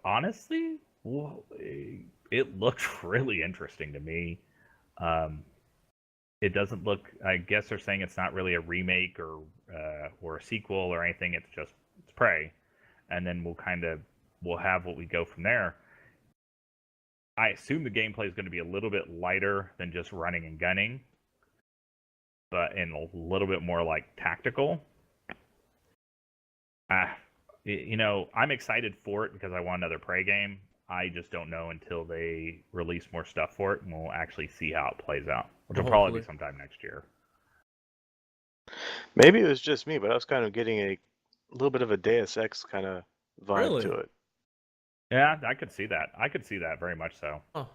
Honestly, well, it looked really interesting to me. it doesn't look. I guess they're saying it's not really a remake or a sequel or anything. It's Prey, and then we'll have what we go from there. I assume the gameplay is going to be a little bit lighter than just running and gunning, and a little bit more like tactical. I'm excited for it because I want another Prey game. I just don't know until they release more stuff for it, and we'll actually see how it plays out, which will probably be sometime next year.
Maybe it was just me, but I was kind of getting a little bit of a Deus Ex kind of vibe to it.
Yeah, I could see that. I could see that very much so.
Oh.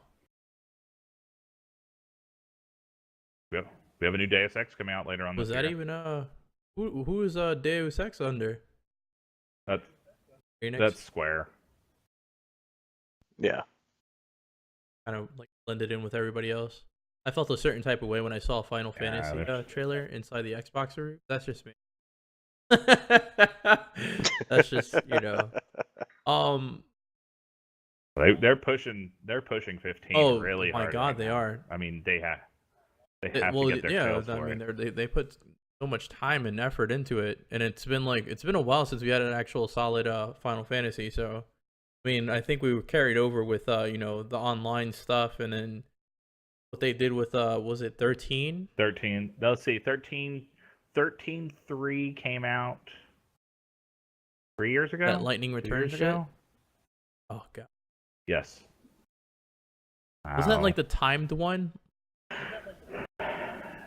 We have a new Deus Ex coming out later on this year.
Was that even who is Deus Ex under?
That's Square.
Yeah.
Kind of like blended in with everybody else. I felt a certain type of way when I saw Final Fantasy trailer inside the Xbox room. That's just me. That's just,
They're pushing 15 really hard.
Oh my god, they are.
I mean, they have to get their sales for it.
They put so much time and effort into it, and it's been a while since we had an actual solid Final Fantasy. So, I mean, I think we were carried over with the online stuff, and then what they did with was it 13?
13. Let's see, 13.3 came out 3 years ago.
That Lightning Returns shit. Oh god.
Yes.
Wasn't that like the timed one?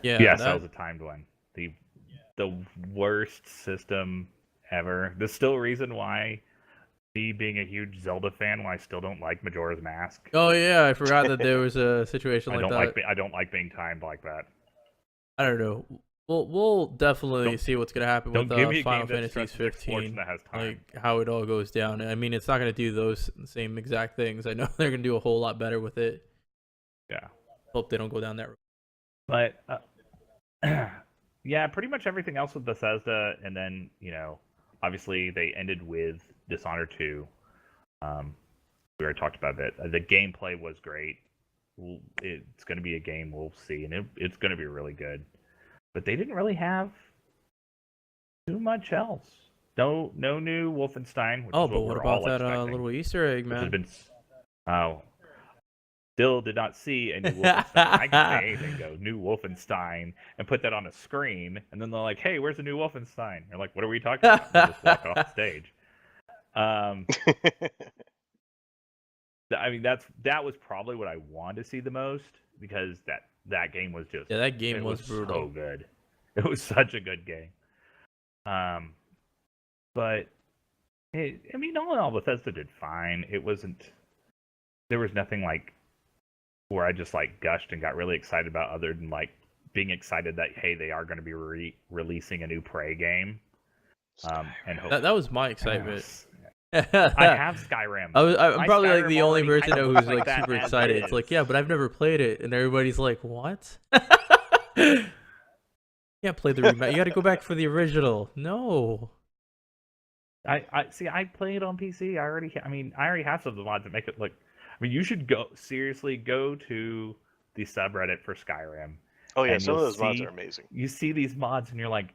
Yeah.
Yes, that was a timed one. The worst system ever. There's still a reason why, me being a huge Zelda fan, why I still don't like Majora's Mask.
Oh yeah, I forgot that there was a situation like that.
I don't like being timed like that.
I don't know. We'll definitely see what's gonna happen with Final Fantasy 15. Like how it all goes down. I mean, it's not gonna do those same exact things. I know they're gonna do a whole lot better with it.
Yeah.
Hope they don't go down that road.
But yeah, pretty much everything else with Bethesda, and then obviously they ended with Dishonored 2. We already talked about it. The gameplay was great. It's going to be a game we'll see, and it's going to be really good. But they didn't really have too much else. No new Wolfenstein. Which is
but what about that little Easter egg, man?
Still did not see a new Wolfenstein. I can say anything, go new Wolfenstein, and put that on a screen, and then they're like, "Hey, where's the new Wolfenstein?" You're like, "What are we talking about?" And just walk off stage. I mean, that was probably what I wanted to see the most, because that game was just
that game was brutal.
So good. It was such a good game. But I mean, all in all, Bethesda did fine. There was nothing like where I just like gushed and got really excited about, other than like being excited that, hey, they are going to be releasing a new Prey game. And
that was my excitement.
I have Skyrim.
I'm probably like the only person who's like super excited. It's like, yeah, but I've never played it, and everybody's like, what? You can't play the remake. You got to go back for the original. No.
I see. I play it on PC. I already have some of the mods that make it look. I mean, you should go to the subreddit for Skyrim.
Oh yeah, some of those mods are amazing.
You see these mods, and you're like,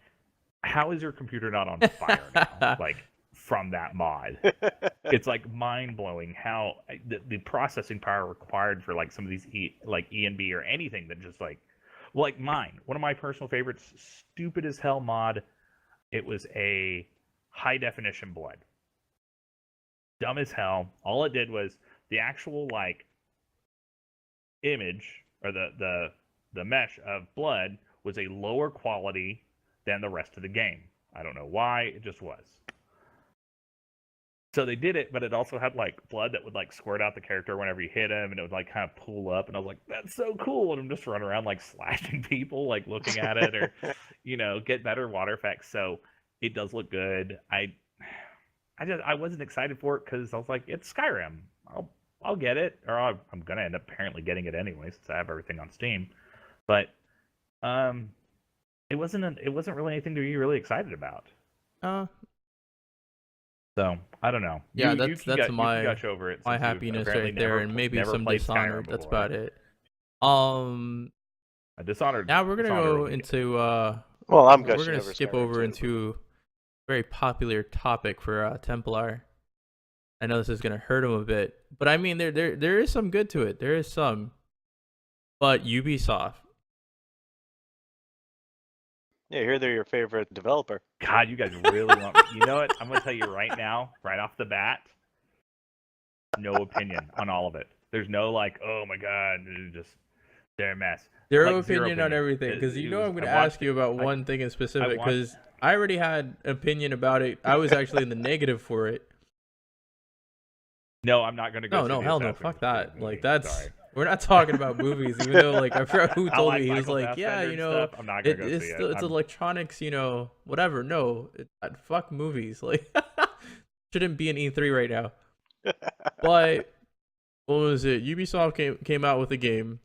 how is your computer not on fire now? Like, from that mod. It's like mind-blowing how the processing power required for like some of these E and B or anything that just like mine. One of my personal favorites, stupid as hell mod. It was a high definition blood. Dumb as hell. All it did was the actual like image or the mesh of blood was a lower quality than the rest of the game. I don't know why, it just was. So they did it, but it also had like blood that would like squirt out the character whenever you hit him, and it would like kind of pull up, and I was like, that's so cool. And I'm just running around like slashing people, like looking at it, or get better water effects. So it does look good. I wasn't excited for it because I was like, it's Skyrim. I'll get it, or I'm gonna end up apparently getting it anyway since I have everything on Steam. But it wasn't really anything to be really excited about. So I don't know.
Yeah, that's my
gush over it
my happiness right there, and maybe some Dishonored. That's about it.
Dishonored.
Now we're gonna
Dishonored
go
will be good.
into
Well, I'm
we're
gushing
gonna
over
skip
Skyrim
over
too,
into a very popular topic for Templar. I know this is gonna hurt him a bit, but I mean there is some good to it. There is some, but Ubisoft.
Yeah, I hear they're your favorite developer.
God, you guys really want me. You know what? I'm going to tell you right now, right off the bat, no opinion on all of it. There's no like, oh my God, just they're a mess.
Zero
Like, zero
opinion on everything, because you know I'm gonna ask you about one thing in specific, because I already had opinion about it. I was actually in the negative for it.
No, I'm not going to go.
No, hell no,
Assassin's
fuck
Creed
that.
movie.
Like that's
Sorry.
We're not talking about movies, even though like I forgot who
I
told
like
me. He was
Michael
like, yeah,
Fassbender
you
and
know,
stuff. I'm not going to go
it's
see
still,
it.
it's electronics, you know, whatever. No, fuck movies. Like shouldn't be an E3 right now. But what was it? Ubisoft came out with a game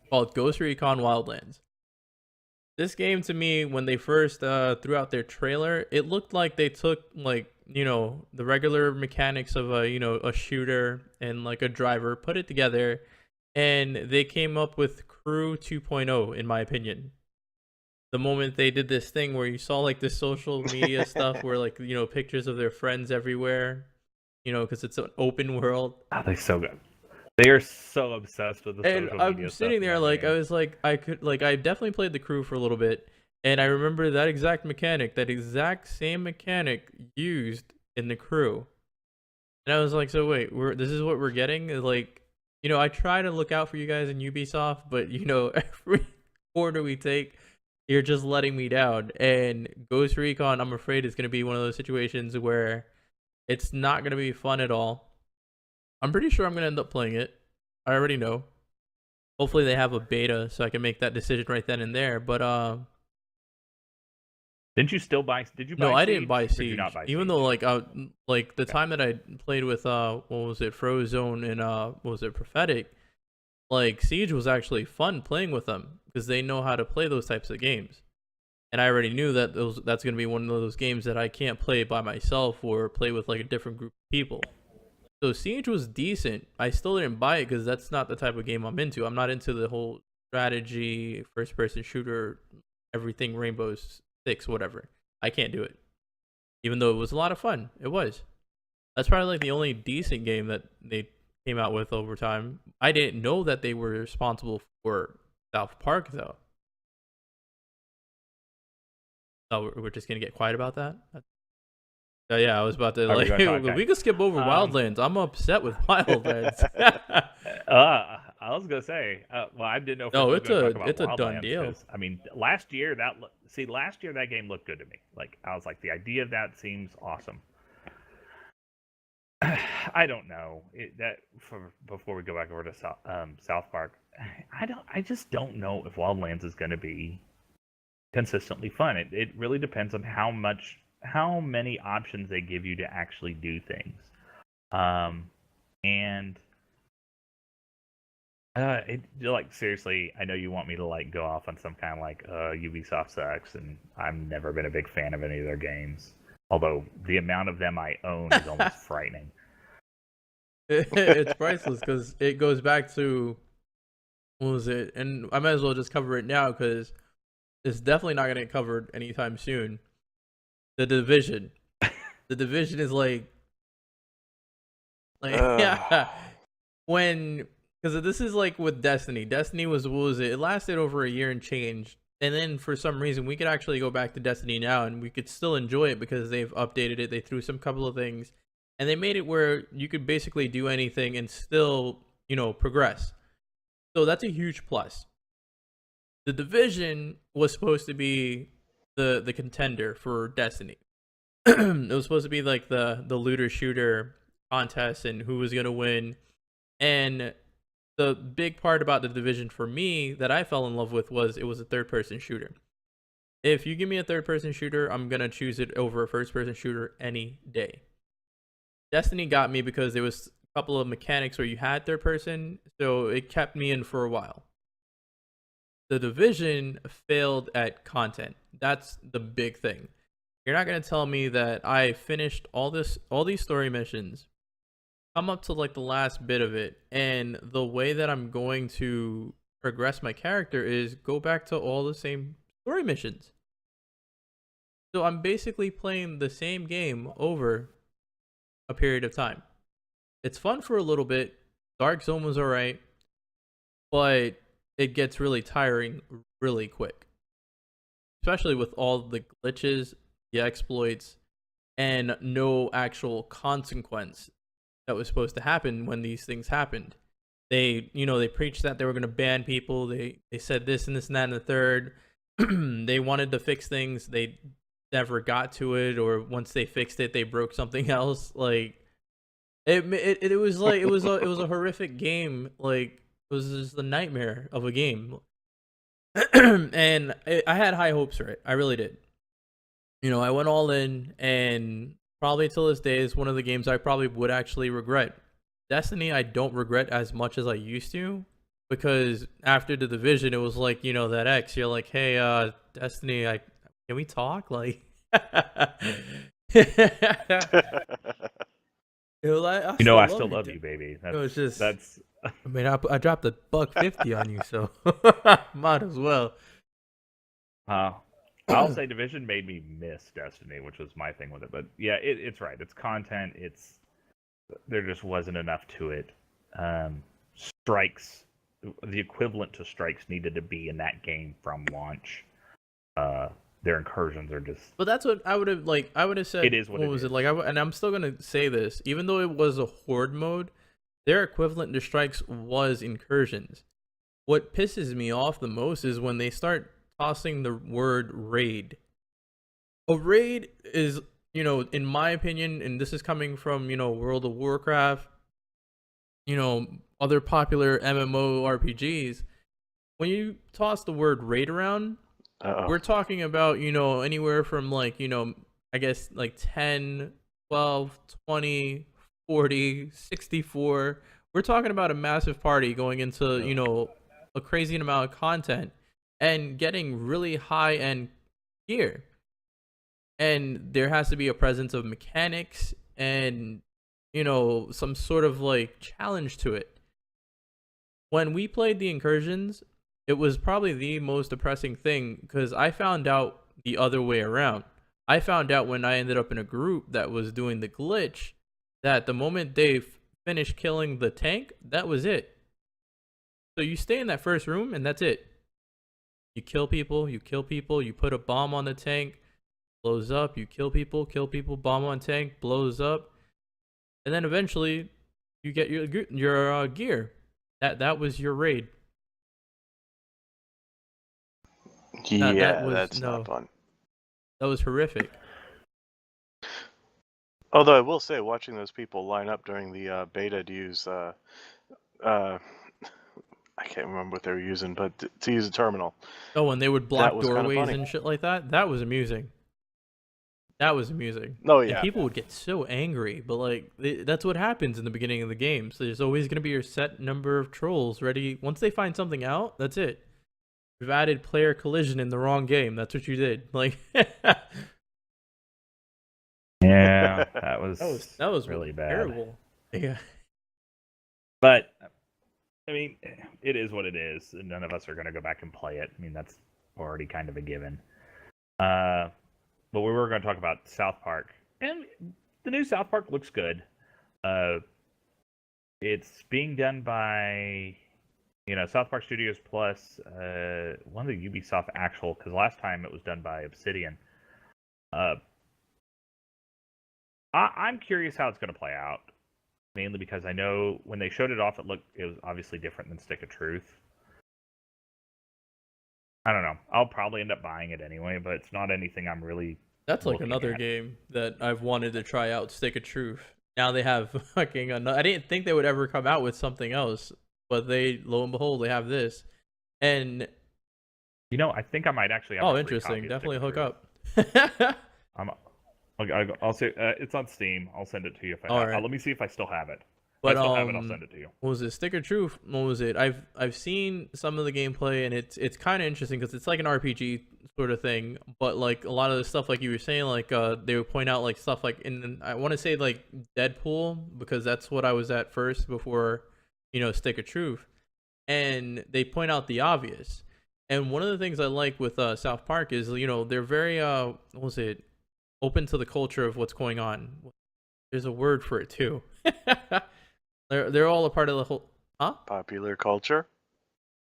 called Ghost Recon Wildlands. This game, to me, when they first threw out their trailer, it looked like they took like, you know, the regular mechanics of a, you know, a shooter and like a driver, put it together, and they came up with Crew 2.0, in my opinion. The moment they did this thing where you saw like the social media stuff where like, you know, pictures of their friends everywhere, you know, because it's an open world.
Oh, they're so good. They are so obsessed with the
And
social media
I'm
stuff
sitting
in
there
that
like
game.
I was like I definitely played the Crew for a little bit, and I remember that exact mechanic, that exact same mechanic used in the Crew. And I was like, so wait, this is what we're getting? Like, you know, I try to look out for you guys in Ubisoft, but you know, every order we take, you're just letting me down. And Ghost Recon, I'm afraid, is going to be one of those situations where it's not going to be fun at all. I'm pretty sure I'm going to end up playing it. I already know. Hopefully they have a beta so I can make that decision right then and there. But
Didn't you still buy? Did you buy?
no, I
Siege,
didn't buy
or did you
Siege.
not buy
Even
Siege?
though like the time that I played with what was it, Frozone and what was it, Prophetic, like Siege was actually fun playing with them because they know how to play those types of games. And I already knew that that's going to be one of those games that I can't play by myself or play with like a different group of people. So Siege was decent. I still didn't buy it because that's not the type of game I'm into. I'm not into the whole strategy, first-person shooter, everything Rainbow Six, whatever. I can't do it. Even though it was a lot of fun. It was. That's probably like the only decent game that they came out with over time. I didn't know that they were responsible for South Park, though. Oh, we're just going to get quiet about that? Yeah, I was about to like. We could skip over Wildlands. I'm upset with Wildlands.
I was gonna say. Well, I didn't know. If
No,
we were
it's
gonna talk about
a done
Wildlands,
deal.
'cause, I mean, last year that game looked good to me. Like I was like, the idea of that seems awesome. I don't know before we go back over to South Park. I just don't know if Wildlands is going to be consistently fun. It really depends on how many options they give you to actually do things. And like seriously, I know you want me to like go off on some kind of like Ubisoft sucks, and I've never been a big fan of any of their games. Although the amount of them I own is almost frightening.
It's priceless because it goes back to, what was it? And I might as well just cover it now because it's definitely not going to get covered anytime soon. The Division. The Division is like yeah. Because this is like with Destiny. Destiny what was it? It lasted over a year and change. And then for some reason, we could actually go back to Destiny now and we could still enjoy it because they've updated it. They threw some couple of things and they made it where you could basically do anything and still, you know, progress. So that's a huge plus. The Division was supposed to be the contender for Destiny. It was supposed to be like the looter shooter contest and who was going to win. And the big part about the Division for me that I fell in love with was it was a third-person shooter. If you give me a third-person shooter, I'm going to choose it over a first-person shooter any day. Destiny got me because there was a couple of mechanics where you had third-person, so it kept me in for a while. The Division failed at content. That's the big thing. You're not going to tell me that I finished all these story missions, come up to like the last bit of it, and the way that I'm going to progress my character is go back to all the same story missions. So I'm basically playing the same game over a period of time. It's fun for a little bit. Dark Zone was alright, but it gets really tiring really quick. Especially with all the glitches, the exploits, and no actual consequence that was supposed to happen when these things happened. They preached that they were going to ban people. They said this and this and that and the third. They wanted to fix things. They never got to it, or once they fixed it, they broke something else. Like it was like it was a horrific game. Like it was just a nightmare of a game. And I had high hopes for it. I really did. I went all in, and probably till this day is one of the games I probably would actually regret. Destiny, I don't regret as much as I used to, because after the Division, it was like, that X, you're like, hey, Destiny, can we talk? Like,
I still love you, baby. That's.
I mean, I dropped $150 on you, so might as well.
I'll say Division made me miss Destiny, which was my thing with it. But yeah, it's right. It's content. There just wasn't enough to it. Strikes, the equivalent to strikes, needed to be in that game from launch. Their incursions are just.
But that's what I would have like. I would have said.
It is what
was
it
it like? And I'm still gonna say this, even though it was a horde mode, their equivalent to strikes was incursions. What pisses me off the most is when they start tossing the word raid. A raid is, in my opinion, and this is coming from, World of Warcraft, other popular MMORPGs, when you toss the word raid around, we're talking about, anywhere from like, I guess like 10, 12, 20, 40, 64. We're talking about a massive party going into, a crazy amount of content and getting really high-end gear. And there has to be a presence of mechanics and, some sort of like challenge to it. When we played the incursions, it was probably the most depressing thing, because I found out the other way around. I found out when I ended up in a group that was doing the glitch that the moment they finished killing the tank, that was it. So you stay in that first room and that's it. You kill people, you put a bomb on the tank, blows up, you kill people, bomb on tank, blows up. And then eventually you get your gear. That was your raid.
Yeah, that's not fun.
That was horrific.
Although I will say, watching those people line up during the beta to use, I can't remember what they were using, but to use a terminal.
Oh, and they would block doorways and shit like that? That was amusing. Oh, yeah. And people would get so angry, but like, that's what happens in the beginning of the game. So there's always going to be your set number of trolls ready. Once they find something out, that's it. You've added player collision in the wrong game. That's what you did. Like,
yeah, that was
really
bad.
Terrible. Yeah.
But I mean, it is what it is. None of us are going to go back and play it. I mean, that's already kind of a given. But we were going to talk about South Park, and the new South Park looks good. It's being done by, South Park Studios plus one of the Ubisoft actual, because last time it was done by Obsidian. I'm curious how it's going to play out, mainly because I know when they showed it off, it was obviously different than Stick of Truth. I don't know. I'll probably end up buying it anyway, but it's not anything I'm really.
That's like another game that I've wanted to try out, Stick of Truth. Now they have fucking another. I didn't think they would ever come out with something else, but lo and behold, they have this. And
I think I might actually have a free
interesting.
copy
Definitely hook up.
I'll say it's on Steam. I'll send it to you if I
have.
Right.
Let
me see if I still have it.
But
if I still have it, I'll send it to you.
What was it? Stick of Truth? What was it? I've seen some of the gameplay, and it's kind of interesting because it's like an RPG sort of thing. But like a lot of the stuff, like you were saying, like they would point out like stuff like I want to say like Deadpool, because that's what I was at first before Stick of Truth. and they point out the obvious. And one of the things I like with South Park is, they're very what was it, open to the culture of what's going on. There's a word for it too. they're all a part of the whole, huh?
Popular culture.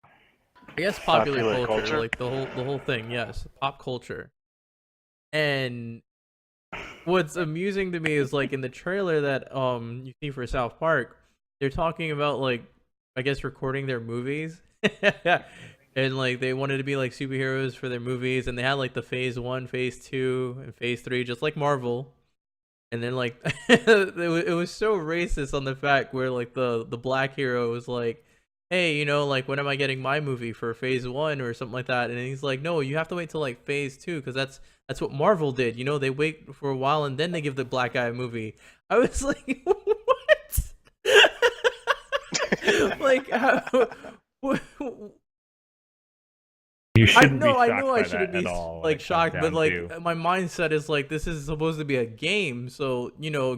I guess popular culture, like the whole thing. Yes, pop culture. And what's amusing to me is, like, in the trailer that you see for South Park, they're talking about, like, I guess recording their movies. And like they wanted to be like superheroes for their movies, and they had like the phase 1, phase 2, and phase 3, just like Marvel. And then like it was so racist on the fact where like the black hero was like, hey, like, when am I getting my movie for phase 1 or something like that? And he's like, no, you have to wait till like phase 2, because that's what Marvel did. They wait for a while and then they give the black guy a movie. I was like, what? Like, how?
You shouldn't be
I
shocked
know
by
I
that
shouldn't be
at all when
like
it comes
shocked, but
down
like
to-
my mindset is like, this is supposed to be a game, so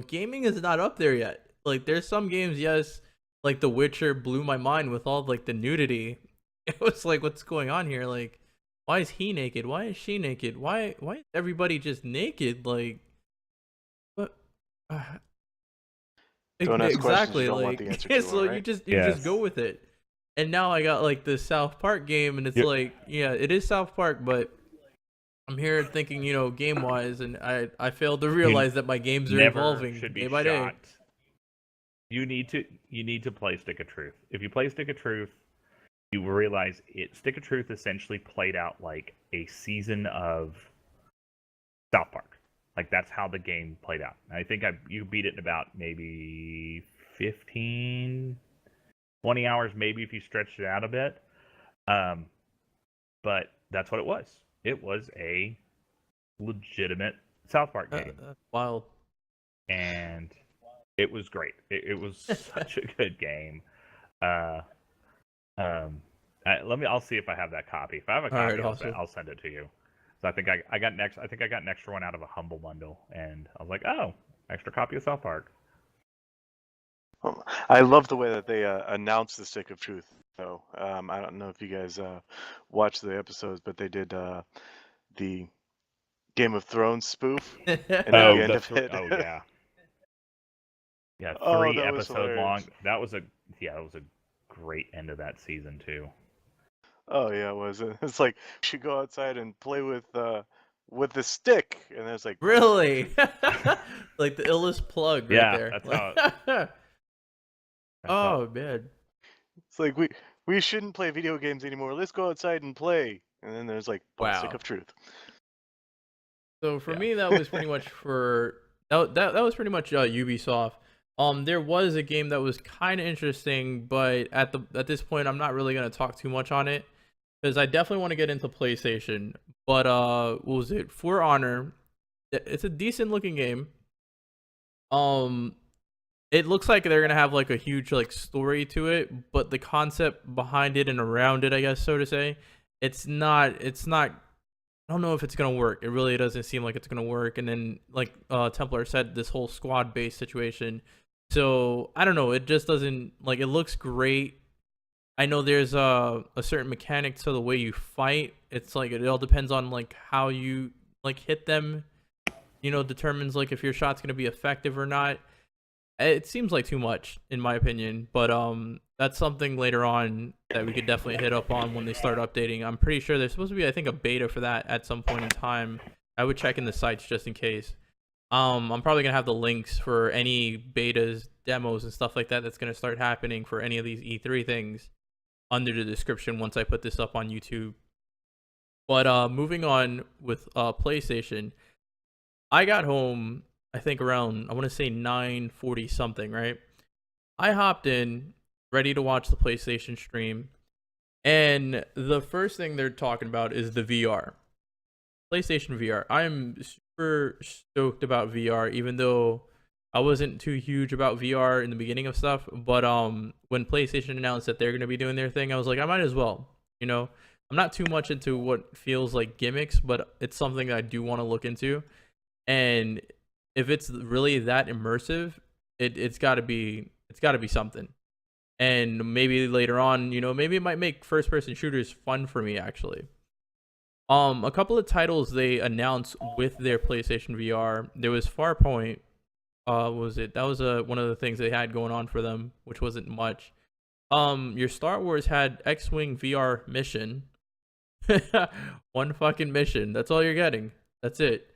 gaming is not up there yet. Like, there's some games, yes, like The Witcher blew my mind with all like the nudity. It was like, what's going on here? Like, why is he naked? Why is she naked? Why is everybody just naked? Like, what?
Don't ask questions you
Exactly,
don't want
like,
the answer
yeah,
to,
so you
alright?
just
Yes.
go with it. And now I got like this South Park game, and it's
Yep.
like, yeah, it is South Park, but I'm here thinking, game wise, and I failed to realize that my games are
Never
evolving
should be
day by day.
shocked. You need to play Stick of Truth. If you play Stick of Truth, you will realize Stick of Truth essentially played out like a season of South Park. Like, that's how the game played out. I think you beat it in about maybe 15, 20 hours, maybe, if you stretched it out a bit. But that's what it was. It was a legitimate South Park game.
That's wild.
And it was great. It was such a good game. I'll see if I have that copy. If I have a copy,
Alright, awesome.
I'll send it to you. So I think I got an extra one out of a Humble Bundle, and I was like, oh, extra copy of South Park.
I love the way that they announced the Stick of Truth, though. I don't know if you guys watched the episodes, but they did the Game of Thrones spoof. And at the end of it.
Oh yeah. Yeah,
Oh,
3
that was
episode long.
hilarious.
That was a great end of that season too.
Oh yeah, it was. It's like, you should go outside and play with the stick, and there's like,
Really? Like the illest plug right
Yeah,
there.
that's
Like- Oh man.
it's like, we shouldn't play video games anymore. Let's go outside and play. And then there's like, Stick
Wow.
of Truth.
So for
Yeah.
me, that was pretty much that was pretty much Ubisoft. There was a game that was kind of interesting, but at this point, I'm not really gonna talk too much on it, because I definitely want to get into PlayStation. But what was it? For Honor, it's a decent looking game. It looks like they're gonna have like a huge like story to it, but the concept behind it and around it, I guess, so to say, it's not. I don't know if it's gonna work. It really doesn't seem like it's gonna work. And then, like Templar said, this whole squad-based situation. So I don't know. It just doesn't, like, it looks great. I know there's a certain mechanic to the way you fight. It's like it all depends on like how you like hit them. Determines like if your shot's gonna be effective or not. It seems like too much, in my opinion, but that's something later on that we could definitely hit up on when they start updating. I'm pretty sure there's supposed to be, I think, a beta for that at some point in time. I would check in the sites just in case. I'm probably gonna have the links for any betas, demos, and stuff like that that's gonna start happening for any of these E3 things under the description once I put this up on YouTube. But moving on with PlayStation, I got home, I think around, I want to say 9:40 something, right? I hopped in, ready to watch the PlayStation stream, and the first thing they're talking about is the VR. PlayStation VR. I'm super stoked about VR, even though I wasn't too huge about VR in the beginning of stuff. But when PlayStation announced that they're going to be doing their thing, I was like, I might as well. I'm not too much into what feels like gimmicks, but it's something that I do want to look into. And if it's really that immersive, it's got to be something. and maybe later on, maybe it might make first-person shooters fun for me actually. A couple of titles they announced with their PlayStation VR. There was Farpoint. What was it? That was one of the things they had going on for them, which wasn't much. Your Star Wars had X-Wing VR mission. One fucking mission. That's all you're getting. That's it.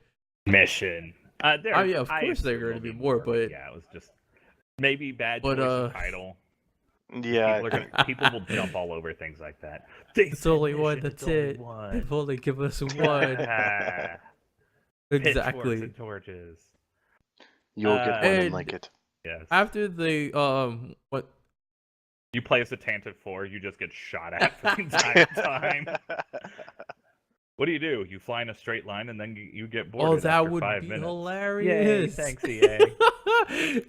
Mission.
Oh yeah, of course they're going to be more, but
yeah, it was just maybe bad choice of title.
Yeah,
people will jump all over things like that.
It's only one. That's it. They've only given us one. Exactly.
And torches.
You'll get one and like it.
Yes.
After the what?
You play as a Tantive 4, you just get shot at for the entire time. What do? You fly in a straight line and then you get bored.
Oh, that
after
would
5
be
minutes.
hilarious!
Yay, thanks, EA.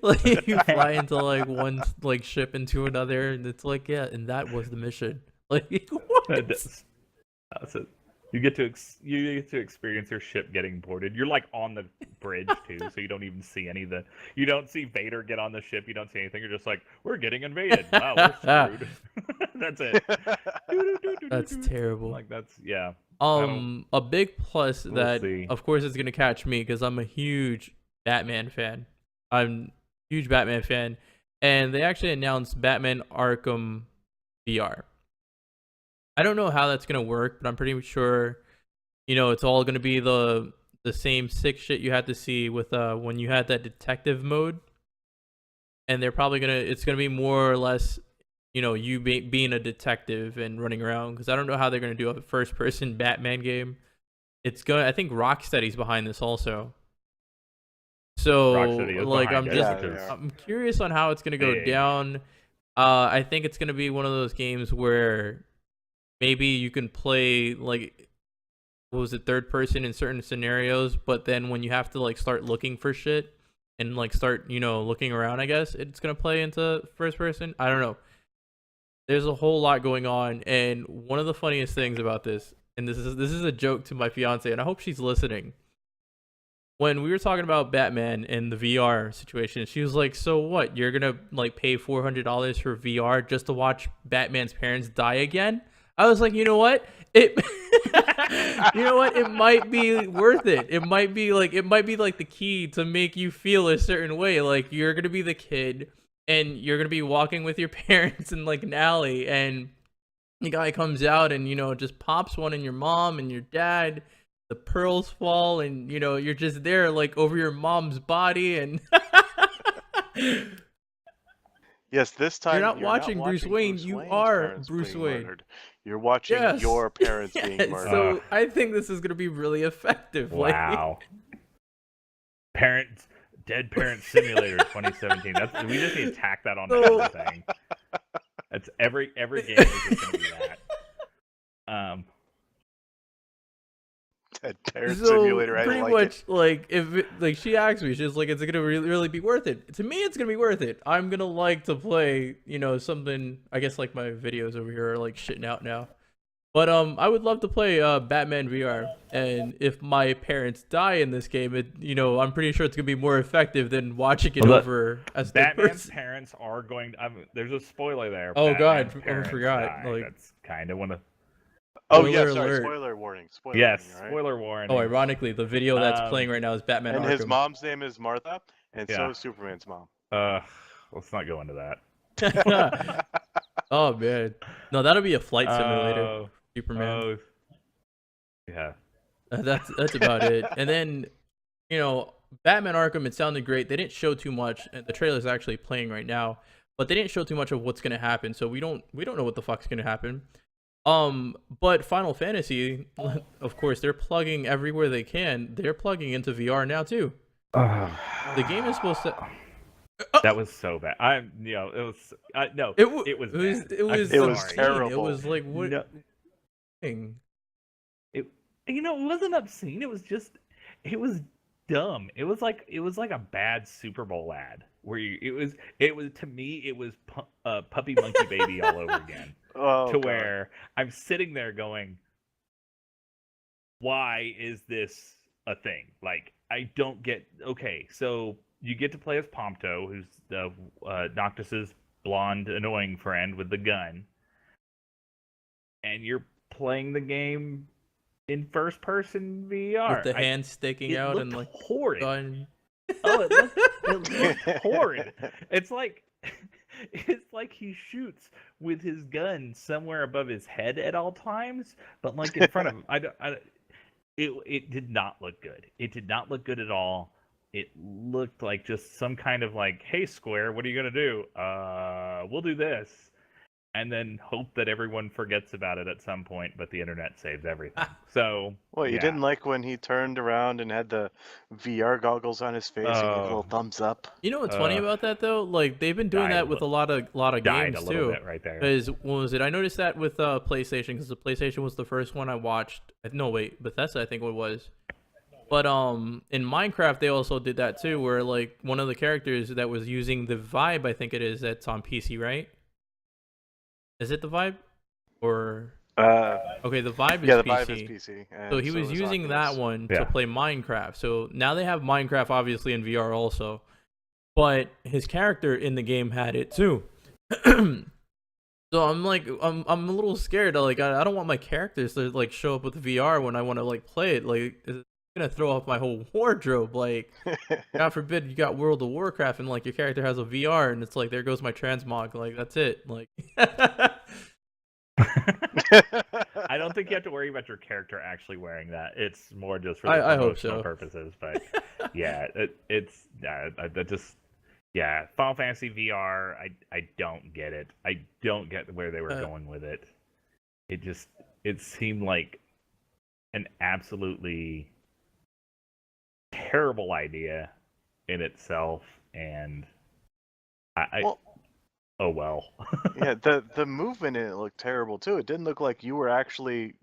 Like you fly into like one like ship into another, and it's like and that was the mission. Like what?
So you get to experience your ship getting boarded. You're like on the bridge too, so you don't even see any of the. You don't see Vader get on the ship. You don't see anything. You're just like, we're getting invaded. Wow, we're screwed. That's it.
That's terrible.
Like that's yeah.
A big plus that of course is gonna catch me because I'm a huge Batman fan. I'm a huge Batman fan, and they actually announced Batman Arkham VR. I don't know how that's gonna work, but I'm pretty sure, it's all gonna be the same sick shit you had to see with when you had that detective mode, and they're probably it's gonna be more or less, you being a detective and running around, because I don't know how they're gonna do a first-person Batman game. I think Rocksteady's behind this also. So like I'm curious on how it's gonna go down. I think it's gonna be one of those games where maybe you can play like, what was it, third person in certain scenarios, but then when you have to like start looking for shit and like start, looking around, I guess it's gonna play into first person. I don't know. There's a whole lot going on, and one of the funniest things about this, and this is a joke to my fiance, and I hope she's listening. When we were talking about Batman and the VR situation, she was like, "So what? You're gonna like pay $400 for VR just to watch Batman's parents die again?" I was like, you know what? It might be worth it. It might be like the key to make you feel a certain way. Like you're gonna be the kid and you're gonna be walking with your parents in like an alley, and the guy comes out and just pops one in your mom and your dad. The pearls fall, and you're just there like over your mom's body, and
yes, this time
you're not watching Bruce Wayne. You are Bruce Wayne.
Murdered. You're watching your parents being murdered.
So I think this is going to be really effective.
Wow. Dead Parents Simulator 2017. We just need to tack that on everything. That's every game is just going to be that.
Dead Parents Simulator.
Pretty much, like if she asked me, she's like, "It's gonna really be worth it." To me, it's gonna be worth it. I'm gonna like to play, something. I guess like my videos over here are like shitting out now, but I would love to play Batman VR. And if my parents die in this game, I'm pretty sure it's gonna be more effective than watching it over as
Batman's parents are going. There's a spoiler there.
Oh God, I forgot.
Like that's kind of one of.
Oh yeah, sorry. Spoiler warning.
Spoiler warning.
Oh, ironically, the video that's playing right now is Batman
and
Arkham.
His mom's name is Martha, and so is Superman's mom.
Let's not go into that.
Oh man, no, that'll be a flight simulator. Superman.
Yeah.
That's about it. And then, Batman Arkham. It sounded great. They didn't show too much. The trailer's actually playing right now, but they didn't show too much of what's gonna happen. So we don't know what the fuck's gonna happen. But Final Fantasy, of course, they're plugging everywhere they can. They're plugging into VR now too. The game is supposed to.
That was so bad. It was. No,
it was terrible.
It was like what?
No. It wasn't obscene. It was dumb. It was like a bad Super Bowl ad where it was to me it was Puppy Monkey Baby all over again. Where I'm sitting there going, why is this a thing? Like I don't get. Okay, so you get to play as Prompto, who's the Noctis's blonde annoying friend with the gun, and you're playing the game in first person VR.
With the hand sticking
it
out
looked
and like
horrid.
gun.
Oh, it looked horrid. It's like he shoots with his gun somewhere above his head at all times, but like in front of him. It did not look good. It did not look good at all. It looked like just some kind of like, hey Square, what are you gonna do? We'll do this. And then hope that everyone forgets about it at some point, but the internet saves everything. So,
Well, you
yeah.
didn't like when he turned around and had the VR goggles on his face and gave a little thumbs up.
You know what's funny about that though? Like they've been doing that with a lot of
Died
games
a little
too.
bit right there.
Because what was it? I noticed that with PlayStation, because the PlayStation was the first one I watched. No, wait, Bethesda I think it was. But in Minecraft they also did that too, where like one of the characters that was using the Vibe, I think it is, that's on PC, right? Is it the Vibe? Or okay, the Vibe is
yeah, the
PC.
Vive is PC.
So he was using that one to play Minecraft. So now they have Minecraft obviously in VR also, but his character in the game had it too. So I'm like, I'm a little scared. Like I don't want my characters to like show up with VR when I want to like play it. Like it's gonna throw off my whole wardrobe. Like God forbid you got World of Warcraft and like your character has a VR and it's like there goes my transmog. Like that's it. Like.
I don't think you have to worry about your character actually wearing that. It's more just for
I hope
promotional
so.
purposes. But yeah, Final Fantasy VR. I don't get it. I don't get where they were going with it. It seemed like an absolutely terrible idea in itself, and oh well.
Yeah, the movement in it looked terrible too. It didn't look like you were actually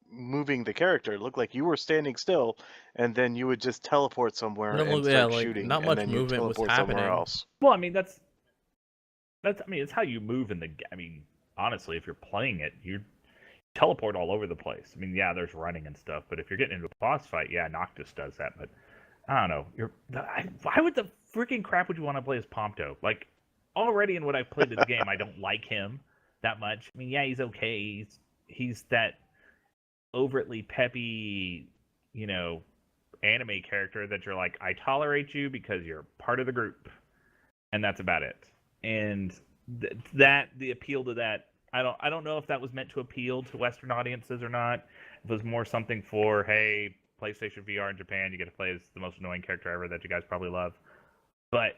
moving the character. It looked like you were standing still, and then you would just teleport somewhere and start shooting,
not
and
much
then you
movement was
teleport
happening.
somewhere else.
Well, I mean that's it's how you move in the. I mean, honestly, if you're playing it, you teleport all over the place. I mean, yeah, there's running and stuff, but if you're getting into a boss fight, yeah, Noctis does that. But I don't know. Why would the freaking crap would you want to play as Prompto? Like, already in what I've played in the game, I don't like him that much. I mean, yeah, he's okay. He's that overtly peppy, anime character that you're like, I tolerate you because you're part of the group, and that's about it. And the appeal to that, I don't know if that was meant to appeal to Western audiences or not. If it was more something for, hey, PlayStation VR in Japan, you get to play as the most annoying character ever that you guys probably love. But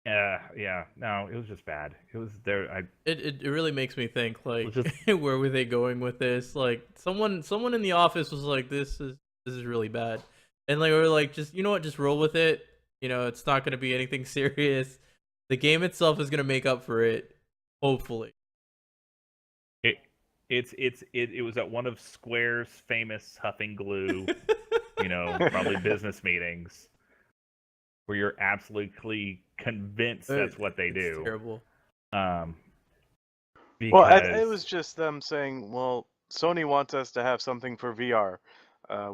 no, it was just bad. It was there.
It really makes me think like, where were they going with this? Like someone in the office was like, this is really bad, and like we were like, just just roll with it. It's not going to be anything serious. The game itself is going to make up for it, hopefully.
It was at one of Square's famous huffing glue, probably business meetings, where you're absolutely convinced that's what they do.
Terrible.
Well, it was just them saying, well, Sony wants us to have something for VR.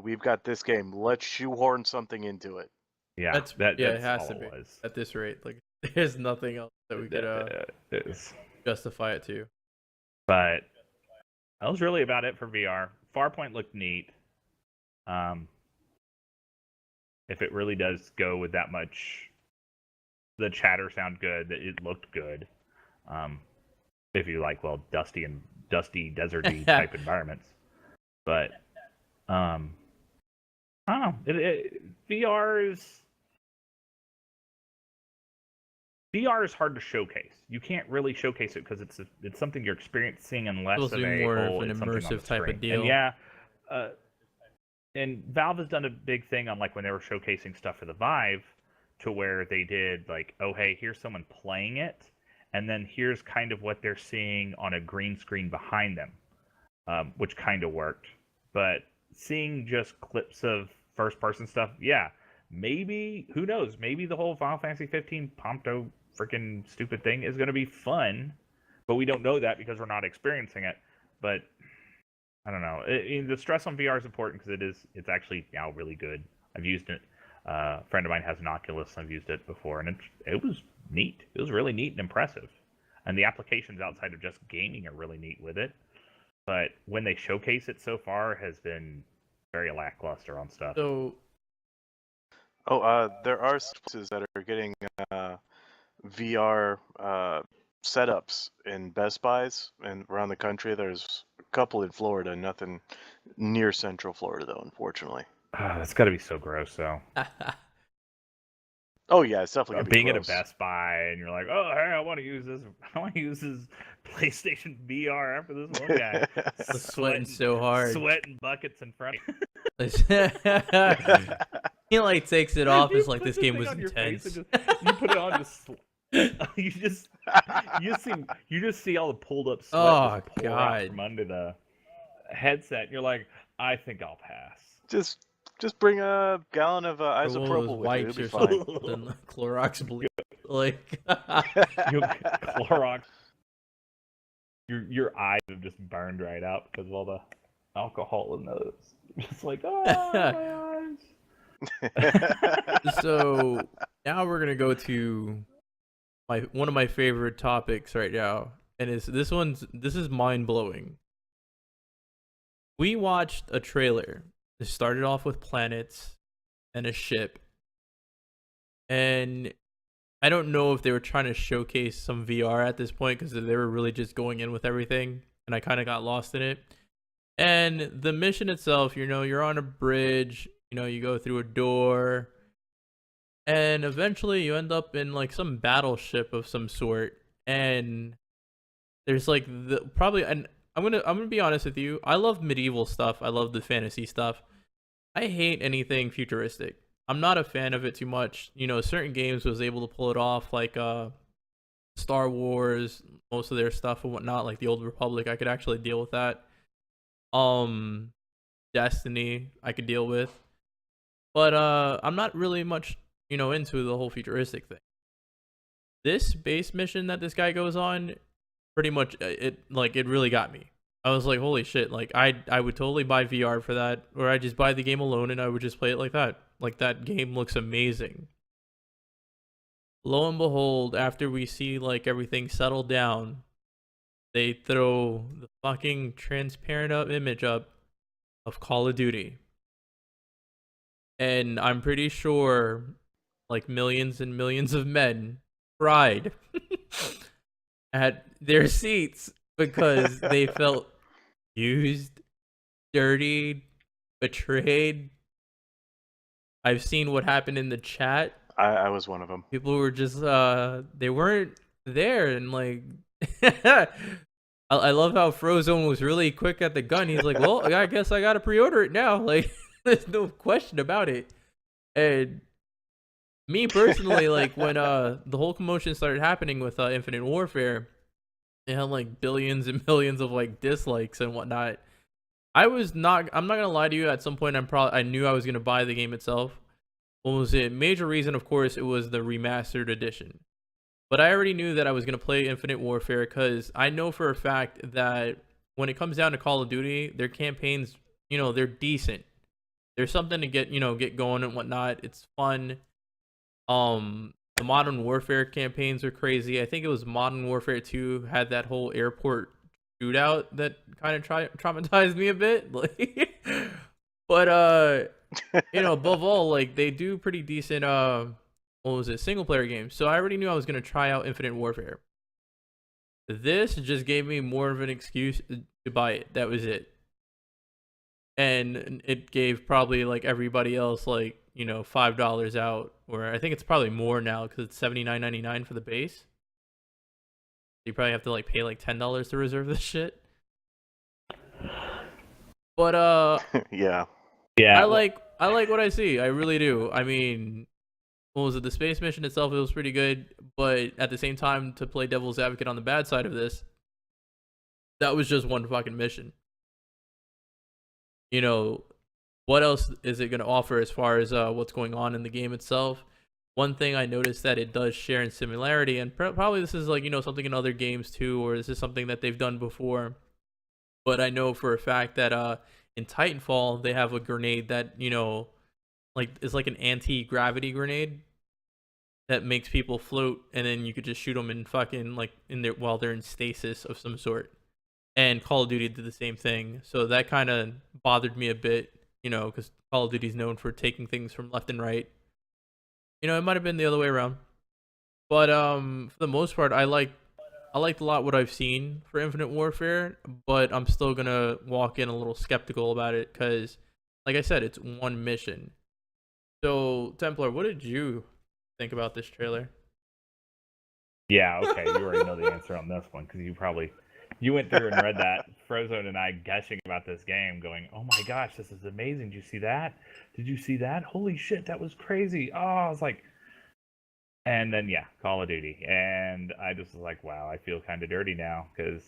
We've got this game. Let's shoehorn something into it.
Yeah,
it has to be. At this rate, like there's nothing else that we could justify it to.
But that was really about it for VR. Farpoint looked neat. If it really does go with that much, the chatter sound good. It looked good. If you like, dusty, deserty type environments. But I don't know. VR is hard to showcase. You can't really showcase it because it's something you're experiencing unless
it's more of an immersive type of deal.
And and Valve has done a big thing on like when they were showcasing stuff for the Vive, to where they did like, oh hey, here's someone playing it, and then here's kind of what they're seeing on a green screen behind them, which kind of worked. But seeing just clips of first-person stuff, yeah, maybe, who knows? Maybe the whole Final Fantasy 15 Prompto freaking stupid thing is going to be fun, but we don't know that because we're not experiencing it. But I don't know. The stress on VR is important because it's actually now really good. I've used it A friend of mine has an Oculus, and I've used it before, and it was neat. It was really neat and impressive. And the applications outside of just gaming are really neat with it. But when they showcase it so far has been very lackluster on stuff.
So
there are places that are getting VR setups in Best Buys and around the country. There's a couple in Florida, nothing near Central Florida though, unfortunately.
That's got to be so gross, though.
Oh yeah, it's definitely gonna be
Being
gross.
at a Best Buy and you're like, oh, hey, I want to use this. I want to use this PlayStation VR after this one guy
sweating so hard.
sweating buckets in front.
He like takes it off.
You
It's like
put
this
the
game
thing
was
on your face
intense.
and you put it on you just see all the pulled up sweat
Oh,
just pour out
God.
from under the headset. And you're like, I think I'll pass.
Just bring a gallon of
Or one of
isopropyl
those
with you.
wipes
It'll
or
be fine.
something. Then Clorox bleach. Like
You Clorox. Your eyes have just burned right out because of all the alcohol in those. Just like, oh, my eyes.
So now we're gonna go to one of my favorite topics right now, and this is mind blowing. We watched a trailer. It started off with planets and a ship, and I don't know if they were trying to showcase some VR at this point because they were really just going in with everything, and I kind of got lost in it. And the mission itself, you're on a bridge, you go through a door, and eventually you end up in like some battleship of some sort, and there's like and I'm gonna be honest with you, I love medieval stuff, I love the fantasy stuff. I hate anything futuristic. I'm not a fan of it too much. Certain games was able to pull it off, like Star Wars, most of their stuff and whatnot, like the Old Republic. I could actually deal with that. Destiny, I could deal with, but I'm not really much, into the whole futuristic thing. This base mission that this guy goes on, pretty much, it really got me. I was like, holy shit! Like I would totally buy VR for that, or I just buy the game alone and I would just play it like that. Like that game looks amazing. Lo and behold, after we see like everything settle down, they throw the fucking transparent image up of Call of Duty. And I'm pretty sure like millions and millions of men cried at their seats because they felt used, dirtied, betrayed. I've seen what happened in the chat.
I was one of them.
People were just they weren't there, and like I love how Frozone was really quick at the gun. He's like, well, I guess I gotta pre-order it now. Like there's no question about it. And me personally, like when the whole commotion started happening with Infinite Warfare, it had like billions and millions of like dislikes and whatnot. I'm not gonna lie to you, at some point I knew I was gonna buy the game itself. What was it? Major reason, of course, it was the remastered edition. But I already knew that I was gonna play Infinite Warfare because I know for a fact that when it comes down to Call of Duty, their campaigns, they're decent. There's something to get going and whatnot. It's fun. The Modern Warfare campaigns are crazy. I think it was Modern Warfare 2 had that whole airport shootout that kind of traumatized me a bit. Like, but above all, like they do pretty decent single player games. So I already knew I was gonna try out Infinite Warfare. This just gave me more of an excuse to buy it. That was it. And it gave probably like everybody else like $5 out, or I think it's probably more now because it's $79.99 for the base. You probably have to like pay like $10 to reserve this shit. But
Yeah.
Yeah.
I like what I see. I really do. I mean, what was it? The space mission itself, it was pretty good, but at the same time, to play devil's advocate on the bad side of this, that was just one fucking mission. What else is it going to offer as far as what's going on in the game itself? One thing I noticed that it does share in similarity, and probably this is like, something in other games too, or this is something that they've done before. But I know for a fact that in Titanfall, they have a grenade that, like it's like an anti-gravity grenade that makes people float, and then you could just shoot them in fucking like in their while they're in stasis of some sort. And Call of Duty did the same thing, so that kind of bothered me a bit, because Call of Duty's known for taking things from left and right. It might have been the other way around, but for the most part, I liked a lot what I've seen for Infinite Warfare, but I'm still gonna walk in a little skeptical about it because, like I said, it's one mission. So Templar, what did you think about this trailer?
Yeah, okay, you already know the answer on this one because you went through and read that. Frozone and I gushing about this game, going, "Oh my gosh, this is amazing! Did you see that? Did you see that? Holy shit, that was crazy!" Oh, I was like, and then yeah, Call of Duty, and I just was like, "Wow, I feel kind of dirty now because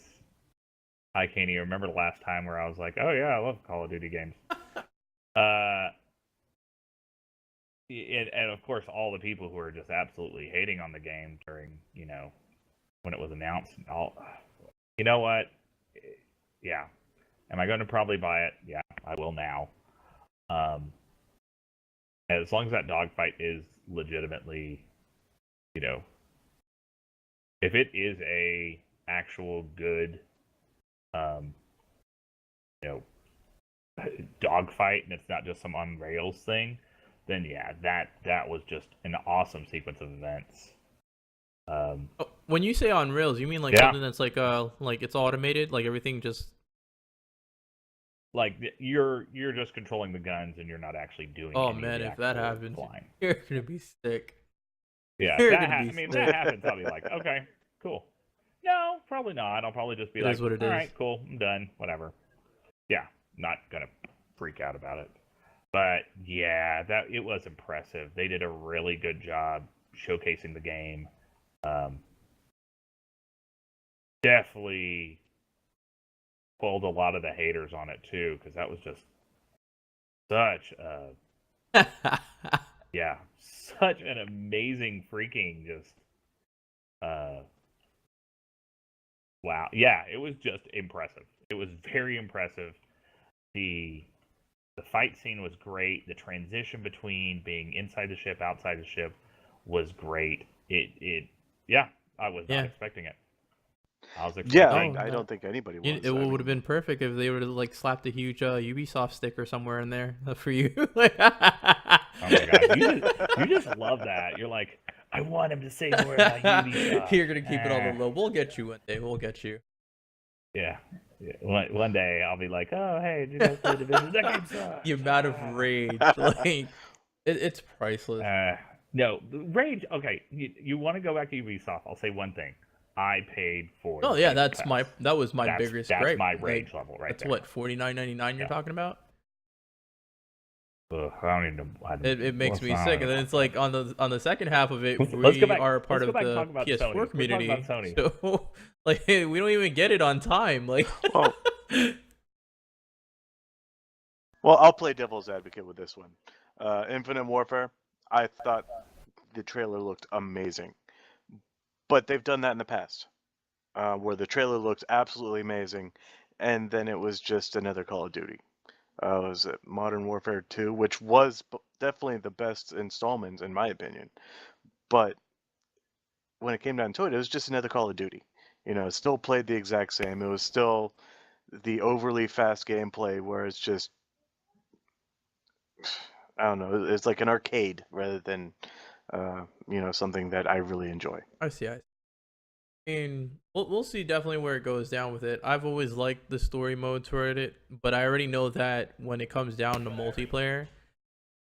I can't even remember the last time where I was like, oh yeah, I love Call of Duty games." And of course, all the people who are just absolutely hating on the game during, when it was announced, you know what? Yeah. Am I going to probably buy it? Yeah, I will now. As long as that dogfight is legitimately, if it is a actual good, dogfight and it's not just some on rails thing, then yeah, that was just an awesome sequence of events.
When you say on rails, you mean like something that's like it's automated, like everything just
like you're just controlling the guns and you're not actually doing.
Oh man, if that happens,
flying.
You're gonna be sick.
Yeah, that happens. I'll be like, okay, cool. No, probably not. I'll probably just be like, all right, cool, I'm done, whatever. Yeah, not gonna freak out about it. But yeah, it was impressive. They did a really good job showcasing the game. Definitely pulled a lot of the haters on it too, because that was just such such an amazing freaking just wow. Yeah, it was just impressive. It was very impressive. The fight scene was great. The transition between being inside the ship, outside the ship was great. I was not expecting it. I was expecting.
I don't think anybody was.
It would have been perfect if they would have like slapped a huge Ubisoft sticker somewhere in there for you.
Oh my god, you just love that. You're like, I want him to say more about Ubisoft.
You're gonna keep it on the low. We'll get you one day. We'll get you.
Yeah. One day I'll be like, oh hey, did you guys play Division? That game sucks.
The amount of rage, like it's priceless.
No, rage. Okay, you want to go back to Ubisoft? I'll say one thing. I paid for.
Oh yeah, that was my biggest gripe.
That's my rage level right
that's
there.
That's what $49.99 you're talking about.
Ugh, I don't even know.
It makes me sick, and then it's like on the second half of it,
we
are a part of the PS4
Sony.
community, so like we don't even get it on time. Like,
well, I'll play devil's advocate with this one. Infinite Warfare, I thought the trailer looked amazing, but they've done that in the past, where the trailer looked absolutely amazing, and then it was just another Call of Duty. Was it Modern Warfare 2, which was definitely the best installment in my opinion. But when it came down to it, it was just another Call of Duty. It still played the exact same. It was still the overly fast gameplay where it's just, I don't know, it's like an arcade rather than, something that I really enjoy.
I see. And we'll see definitely where it goes down with it. I've always liked the story mode toward it, but I already know that when it comes down to multiplayer,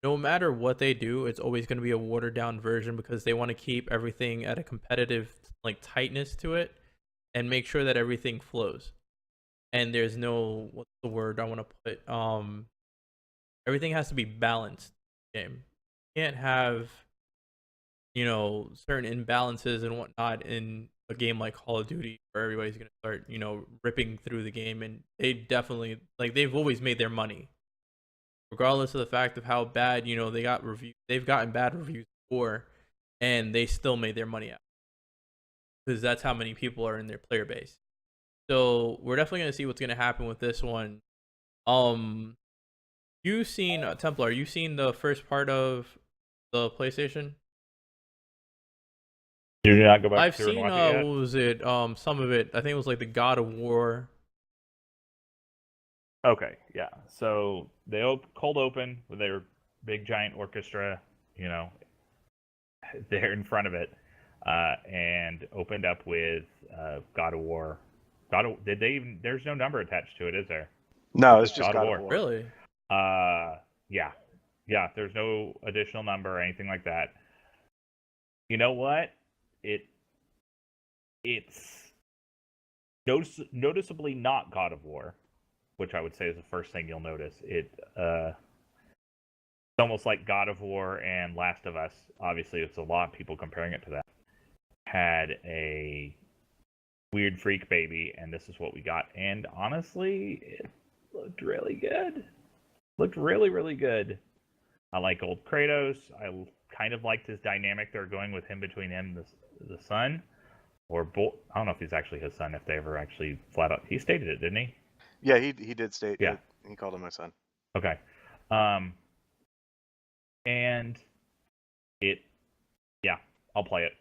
no matter what they do, it's always going to be a watered down version because they want to keep everything at a competitive like tightness to it and make sure that everything flows. And there's no, what's the word I want to put? Everything has to be balanced in the game. You can't have, certain imbalances and whatnot in a game like Call of Duty where everybody's going to start, ripping through the game. And they definitely, like, they've always made their money. Regardless of the fact of how bad, they've gotten bad reviews before, and they still made their money out. Because that's how many people are in their player base. So we're definitely going to see what's going to happen with this one. You seen Templar? You seen the first part of the PlayStation?
You did not go back
I've
through and
seen
watch it yet?
what was it? Some of it. I think it was like the God of War.
Okay, yeah. So they cold open with their big giant orchestra, you know, there in front of it, and opened up with God of War. Did they even? There's no number attached to it, is there?
No,
It's
it's
just
just
God of
God of
War.
War.
Really?
Yeah, yeah. There's no additional number or anything like that. You know what? It's noticeably not God of War, which I would say is the first thing you'll notice. It's almost like God of War and Last of Us. Obviously, it's a lot of people comparing it to that. Had a weird freak baby, and this is what we got. And honestly, it looked really good. Looked really, really good. I like old Kratos. I kind of liked his dynamic they're going with him between him and the son. Or I don't know if he's actually his son, if they ever actually flat out. He stated it, didn't he?
Yeah, he did state.
Yeah.
It. He called him my son.
Okay. And yeah, I'll play it.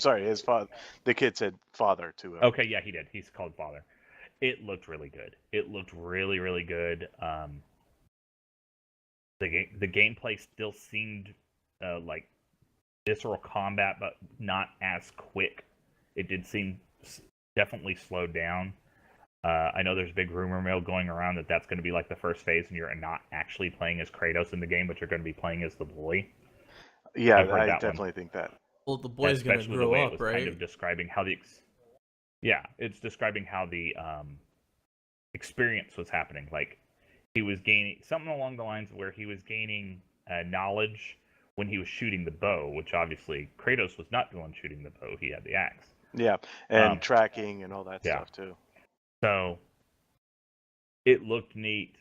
Sorry, his father. The kid said father to him.
Okay, yeah, he did. He's called father. It looked really good. It looked really, really good. The gameplay still seemed like visceral combat, but not as quick. It did seem definitely slowed down. I know there's big rumor mill going around that that's going to be like the first phase, and you're not actually playing as Kratos in the game, but you're going to be playing as the boy.
Yeah,
I've heard
I
that
definitely think that.
Well, the boy's gonna
especially
grow
the way
up,
it was
right?
kind of describing how it's describing how the experience was happening. Like he was gaining something along the lines of where he was gaining knowledge when he was shooting the bow, which obviously Kratos was not doing shooting the bow. He had the axe.
Yeah, and tracking and all that
yeah.
stuff too.
So it looked neat.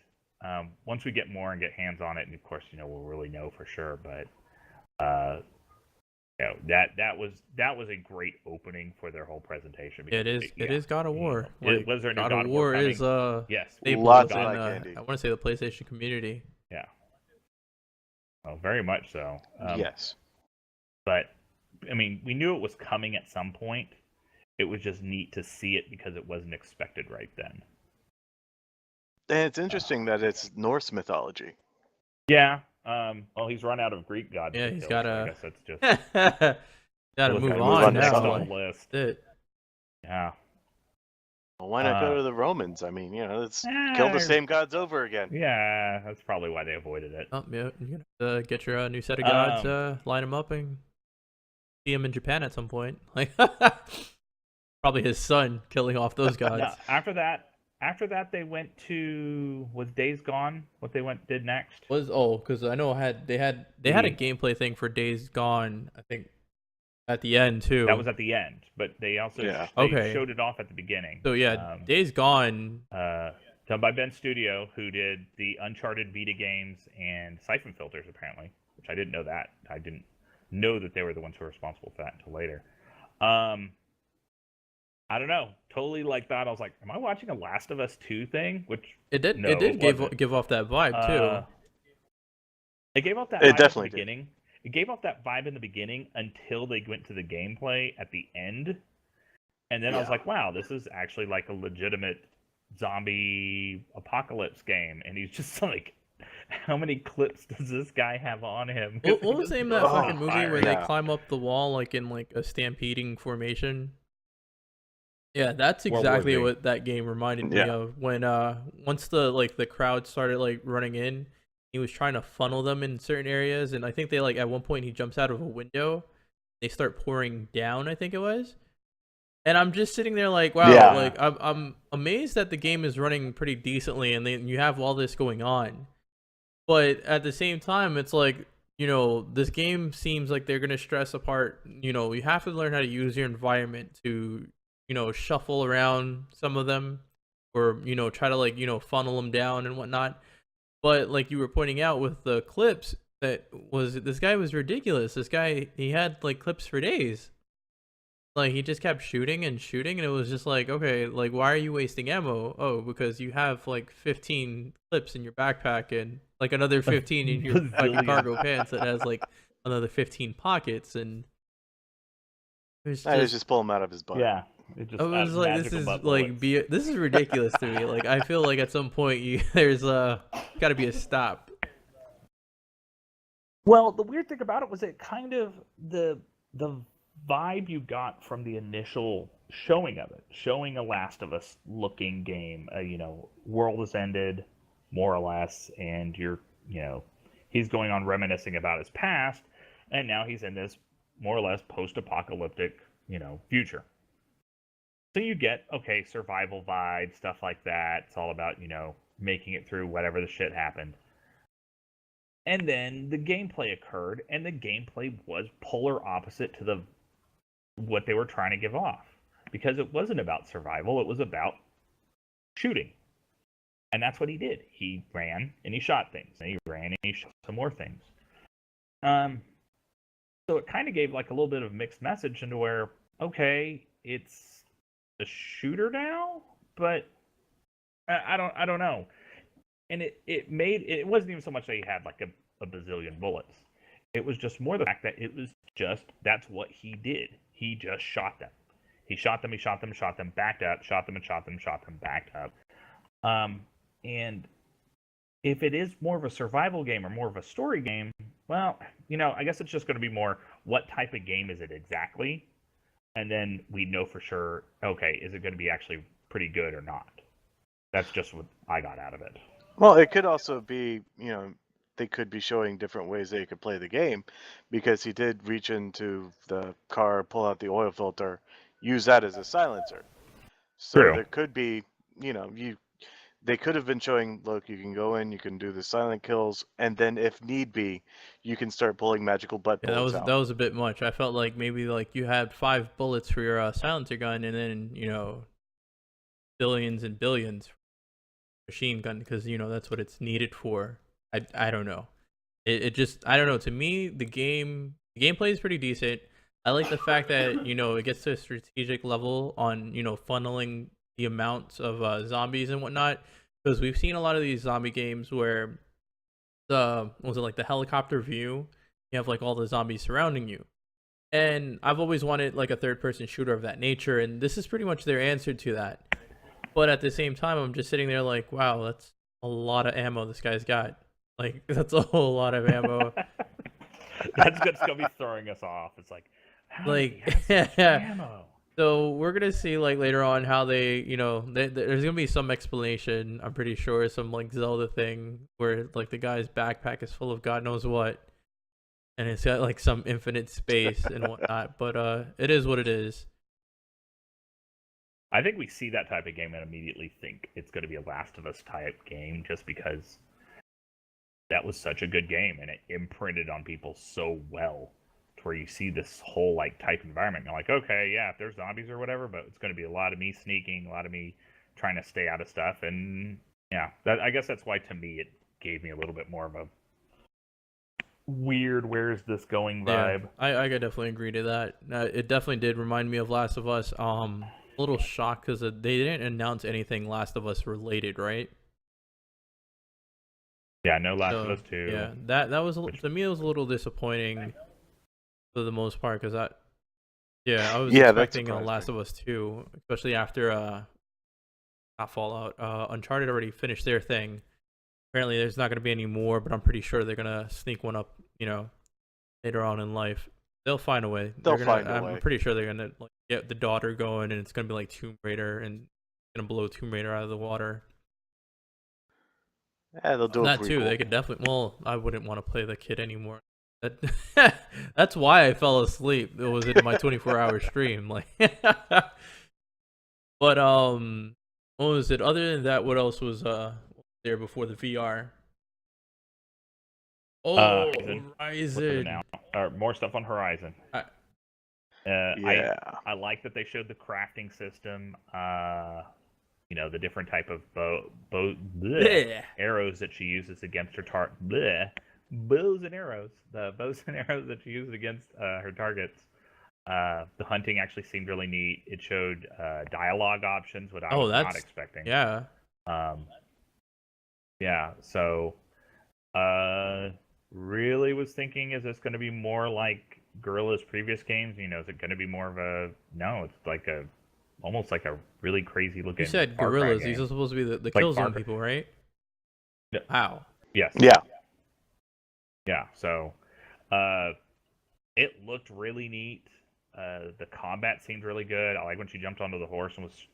Once we get more and get hands on it, and of course, we'll really know for sure. But that was a great opening for their whole presentation.
It is. It is God of War.
Like, was there a new
God of War
coming?
is
yes,
lots
in,
of eye candy.
I want to say the PlayStation community.
Yeah. Well, very much so.
Yes.
But I mean, we knew it was coming at some point. It was just neat to see it because it wasn't expected right then.
And it's interesting that it's Norse mythology.
Yeah. Well, he's run out of Greek gods.
Yeah, he's got
so I
to.
guess that's just
Gotta move
move on
on
to
now.
something.
on the list.
That's it.
Yeah.
Well, why not go to the Romans? I mean, let's kill the same gods over again.
Yeah, that's probably why they avoided it.
Oh, yeah, you're gonna get your new set of gods, line them up, and see him in Japan at some point. Like, probably his son killing off those gods.
No, after that, they went to Days Gone. What they did next
because I know they had a gameplay thing for Days Gone. I think at the end too.
That was at the end, but they also showed it off at the beginning.
So yeah, Days Gone.
Done by Ben Studio, who did the Uncharted Vita games and Siphon Filters, apparently, which I didn't know that. I didn't know that they were the ones who were responsible for that until later. I don't know. Totally like that. I was like, am I watching a Last of Us 2 thing? Which
it did give off that vibe too.
It gave off that
vibe
at the
did.
beginning. It gave off that vibe in the beginning until they went to the gameplay at the end. And then I was like, wow, this is actually like a legitimate zombie apocalypse game. And he's just like, how many clips does this guy have on him?
What was the name of that fucking movie where they
Yeah.
climb up the wall like in like a stampeding formation? Yeah, that's
World War
exactly
Z.
what that game reminded me of. When once the crowd started like running in, he was trying to funnel them in certain areas, and I think they like at one point he jumps out of a window, they start pouring down, I think it was. And I'm just sitting there like, wow,
Yeah.
like I'm amazed that the game is running pretty decently, and then you have all this going on. But at the same time, it's like, this game seems like they're gonna stress apart. You have to learn how to use your environment to, shuffle around some of them, or try to like funnel them down and whatnot. But like you were pointing out with the clips, this guy was ridiculous. This guy, he had like clips for days. Like, he just kept shooting and shooting, and it was just like, okay, like, why are you wasting ammo? Oh, because you have like 15 clips in your backpack and like another 15 in your fucking
Bazillion.
cargo pants that has like another 15 pockets, and it was
I was
just,
just pull him out of his butt.
Yeah, it just
I was like, this
magical
is
butt
like,
bullets.
this is ridiculous to me. Like, I feel like at some point there's got to be a stop.
Well, the weird thing about it was it kind of the vibe you got from the initial showing of it, showing a Last of Us looking game. World has ended, more or less, and he's going on reminiscing about his past, and now he's in this more or less post-apocalyptic, future. So you get, okay, survival vibe, stuff like that. It's all about, making it through whatever the shit happened. And then the gameplay occurred, and the gameplay was polar opposite to what they were trying to give off. Because it wasn't about survival, it was about shooting. And that's what he did. He ran and he shot things. And he ran and he shot some more things. So it kind of gave like a little bit of a mixed message into where, okay, it's a shooter now, but I don't know. And it wasn't even so much that he had like a bazillion bullets. It was just more the fact that it was just, that's what he did. He just shot them. He shot them, backed up, shot them, backed up. And if it is more of a survival game or more of a story game, well, I guess it's just going to be more, what type of game is it exactly? And then we know for sure, okay, is it going to be actually pretty good or not? That's just what I got out of it.
Well, it could also be, they could be showing different ways they could play the game, because he did reach into the car, pull out the oil filter, use that as a silencer. So
True.
there could be, they could have been showing, look, you can go in, you can do the silent kills, and then if need be, you can start pulling magical butt
Yeah,
bullets out.
that was a bit much. I felt like maybe like you had 5 bullets for your silencer gun, and then billions and billions machine gun, because that's what it's needed for. I don't know. It just, I don't know. To me, the gameplay is pretty decent. I like the fact that it gets to a strategic level on funneling the amounts of zombies and whatnot, because we've seen a lot of these zombie games where was it like the helicopter view? You have like all the zombies surrounding you. And I've always wanted like a third person shooter of that nature, and this is pretty much their answer to that. But at the same time, I'm just sitting there like, wow, that's a lot of ammo this guy's got. Like, that's a whole lot of ammo.
That's going to be throwing us off. It's like, how
Like,
does he have such ammo?
So we're gonna see like later on how they, there's gonna be some explanation. I'm pretty sure some like Zelda thing where like the guy's backpack is full of God knows what, and it's got like some infinite space and whatnot. But it is what it is.
I think we see that type of game and immediately think it's going to be a Last of Us type game, just because that was such a good game and it imprinted on people so well, to where you see this whole like type environment. And you're like, okay, yeah, if there's zombies or whatever, but it's going to be a lot of me sneaking, a lot of me trying to stay out of stuff, and yeah, I guess that's why to me it gave me a little bit more of a weird, where's this going vibe.
Yeah, I could definitely agree to that. It definitely did remind me of Last of Us. A little shocked because they didn't announce anything Last of Us related, right?
Yeah, no Last of Us 2.
Yeah, that was to me, it was a little disappointing for the most part, because I was expecting a Last of Us 2, especially after not Fallout. Uncharted already finished their thing. Apparently, there's not going to be any more, but I'm pretty sure they're gonna sneak one up, later on in life. They'll find a way. I'm pretty sure they're gonna like get the daughter going, and it's gonna be like Tomb Raider, and gonna blow Tomb Raider out of the water.
Yeah, they'll do
that too. They could definitely. Well, I wouldn't want to play the kid anymore. That's why I fell asleep. It was in my 24-hour stream. Like, but what was it? Other than that, what else was there before the VR? Oh, Horizon.
More stuff on Horizon.
Yeah.
I like that they showed the crafting system. The different type of arrows that she uses against her bows and arrows. The bows and arrows that she uses against her targets. The hunting actually seemed really neat. It showed dialogue options, which I
Oh,
was not
that's
expecting.
yeah.
Yeah. So, really was thinking, is this going to be more like Guerrilla's previous games? You know, is it going to be more of a? No, it's like almost like a really crazy looking.
You said
Far Cry
gorillas.
game.
These are supposed to be the
Like
Killzone
Far Cry.
people, right?
Yeah.
Wow.
Yes.
Yeah.
Yeah. So, it looked really neat. The combat seemed really good. I like when she jumped onto the horse and was,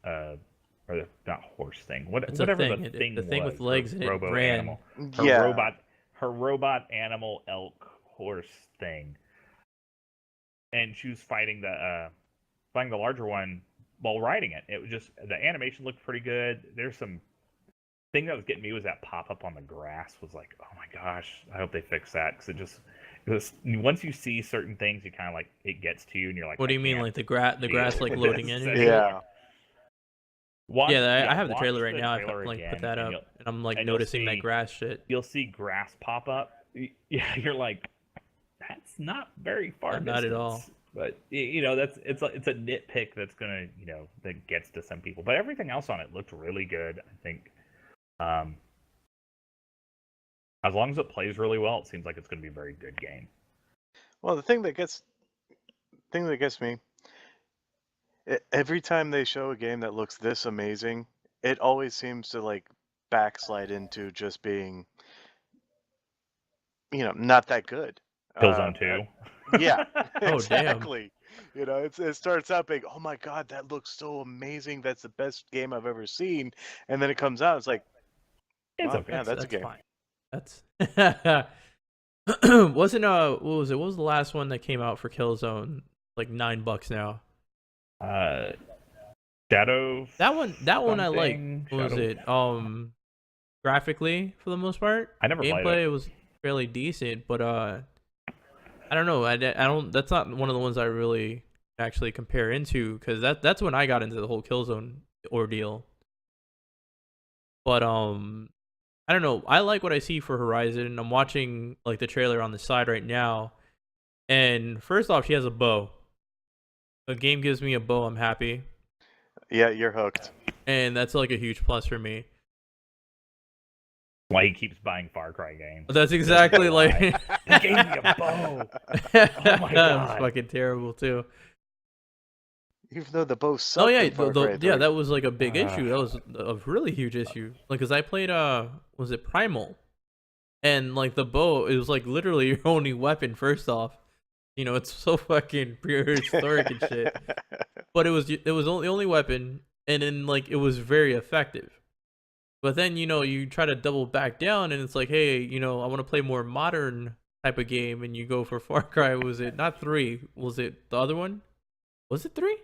or the, not horse thing,
It's a
whatever
thing.
the thing
The thing
was,
with legs
her
and it
robo
ran.
animal,
Yeah.
her robot animal elk horse thing, and she was fighting the larger one while riding it. It was just the animation looked pretty good. There's some thing that was getting me was that pop up on the grass was like, oh my gosh, I hope they fix that because it was once you see certain things, you kind of like it gets to you and you're like,
What do you mean, like the grass like loading in? And shit?
Yeah.
I have the trailer right now. I like put that up, and I'm like
and
noticing
see,
that grass shit.
You'll see grass pop up. Yeah, you're like, that's not very far.
Not at all.
But you know, it's a nitpick that's gonna that gets to some people. But everything else on it looked really good. I think, as long as it plays really well, it seems like it's gonna be a very good game.
Well, the thing that gets me, every time they show a game that looks this amazing, it always seems to like backslide into just being, not that good.
Killzone 2.
Yeah,
Oh,
exactly. It starts out being, oh my god, that looks so amazing. That's the best game I've ever seen, and then it comes out, it's like,
It's
wow,
okay.
yeah, that's a game.
Fine. That's wasn't what was it? What was the last one that came out for Killzone? Like $9 now.
Shadow.
That one I like.
something?
What was
Shadow-
it? Graphically for the most part.
I never played
Gameplay
it.
was fairly decent, but I don't know. I don't. That's not one of the ones I really actually compare into because that's when I got into the whole Killzone ordeal. But I don't know. I like what I see for Horizon. I'm watching like the trailer on the side right now, and first off, she has a bow. A game gives me a bow, I'm happy,
Yeah, you're hooked.
and that's like a huge plus for me.
Why he keeps buying Far Cry games.
That's exactly like.
He gave me a bow.
That was
God.
fucking terrible too.
Even though the bow sucked.
Oh yeah,
in Far Cry 3.
that was like a big issue. That was a really huge issue. Like, cause I played was it Primal, and like the bow, it was like literally your only weapon. First off, it's so fucking prehistoric and shit. But it was the only weapon, and then like it was very effective. But then you try to double back down, and it's like, hey, I want to play more modern type of game, and you go for Far Cry. Was it not 3? Was it the other one? Was it 3?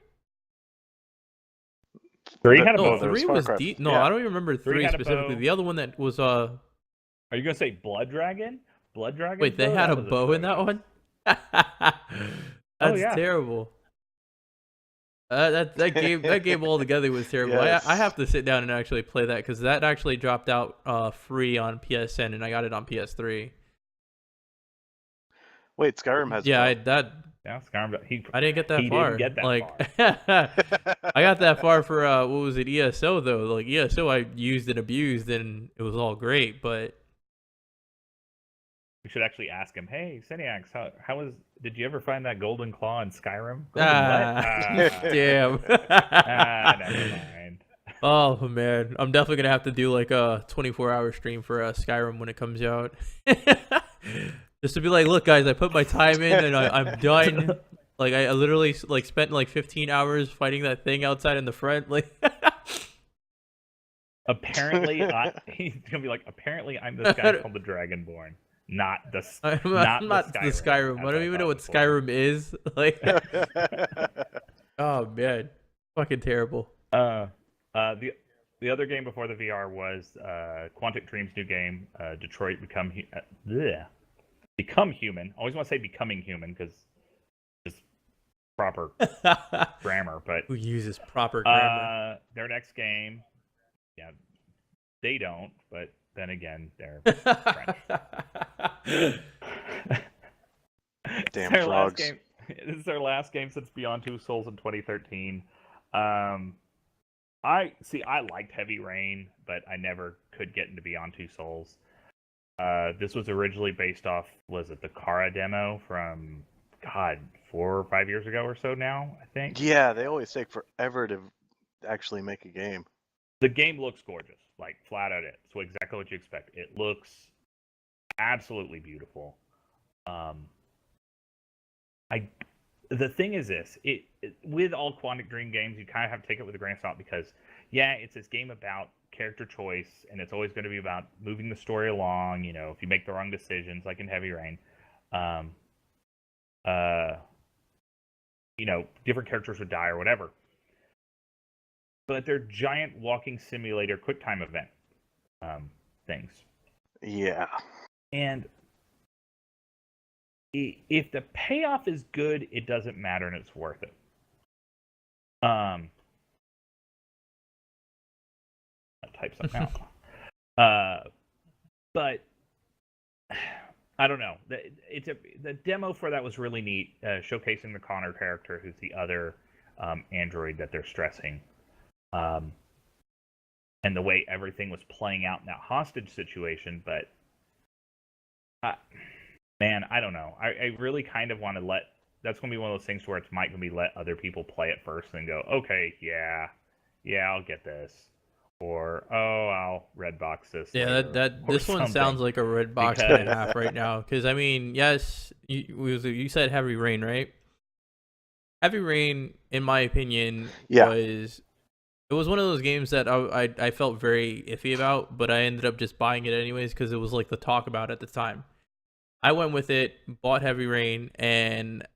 3 had a
No,
bow.
there was
3
Far
was
Cry.
deep. No,
Yeah.
I don't even remember 3
had a
specifically.
bow.
The other one that was
Are you gonna say Blood Dragon? Blood Dragon.
Wait, they had a bow in that one? That's
yeah.
terrible. That game altogether was terrible.
Yes.
I have to sit down and actually play that because that actually dropped out free on PSN, and I got it on PS3.
Wait, Skyrim has.
Yeah,
a bow.
Yeah, Skyrim.
I didn't get that
He
far.
didn't get that
like, I got that far for what was it, ESO though? Like ESO, I used and abused, and it was all great. But
We should actually ask him. Hey, Seniax, how was? Did you ever find that golden claw in Skyrim? Golden
damn.
Never mind.
Oh man, I'm definitely gonna have to do like a 24-hour stream for Skyrim when it comes out. Just to be like, look guys, I put my time in and I'm done. Like I literally like spent like 15 hours fighting that thing outside in the front. Like
Apparently, he's gonna be like. Apparently, I'm this guy called the Dragonborn, not the.
I'm not the Skyrim. I don't even know what Skyrim is. Like, oh man, fucking terrible.
The other game before the VR was Quantic Dream's new game, Detroit Become Human. I always want to say Becoming Human because it's proper grammar. But
who uses proper grammar?
Their next game, yeah, they don't. But then again, they're French.
Damn
their
frogs.
This is their last game since Beyond Two Souls in 2013. I liked Heavy Rain, but I never could get into Beyond Two Souls. This was originally based off, was it the Kara demo from, God, 4 or 5 years ago or so now, I think?
Yeah, they always take forever to actually make a game.
The game looks gorgeous, like flat out it. So exactly what you expect. It looks absolutely beautiful. The thing is this, with all Quantic Dream games, you kind of have to take it with a grain of salt because, yeah, it's this game about character choice, and it's always going to be about moving the story along. You know, if you make the wrong decisions, like in Heavy Rain, you know, different characters would die or whatever. But they're giant walking simulator QuickTime event things.
Yeah.
And if the payoff is good, it doesn't matter and it's worth it. I'll type something out. But I don't know. The demo for that was really neat, showcasing the Connor character, who's the other android that they're stressing. And the way everything was playing out in that hostage situation, but man, I don't know. I really kind of want to that's going to be one of those things where it's might going to be let other people play it first and go, okay, yeah, I'll get this. Or, oh, I'll red box this.
Yeah, this one sounds like a red box and a half right now. Because, I mean, yes, you said Heavy Rain, right? Heavy Rain, in my opinion, was one of those games that I felt very iffy about, but I ended up just buying it anyways because it was like the talk about at the time. I went with it, bought Heavy Rain, and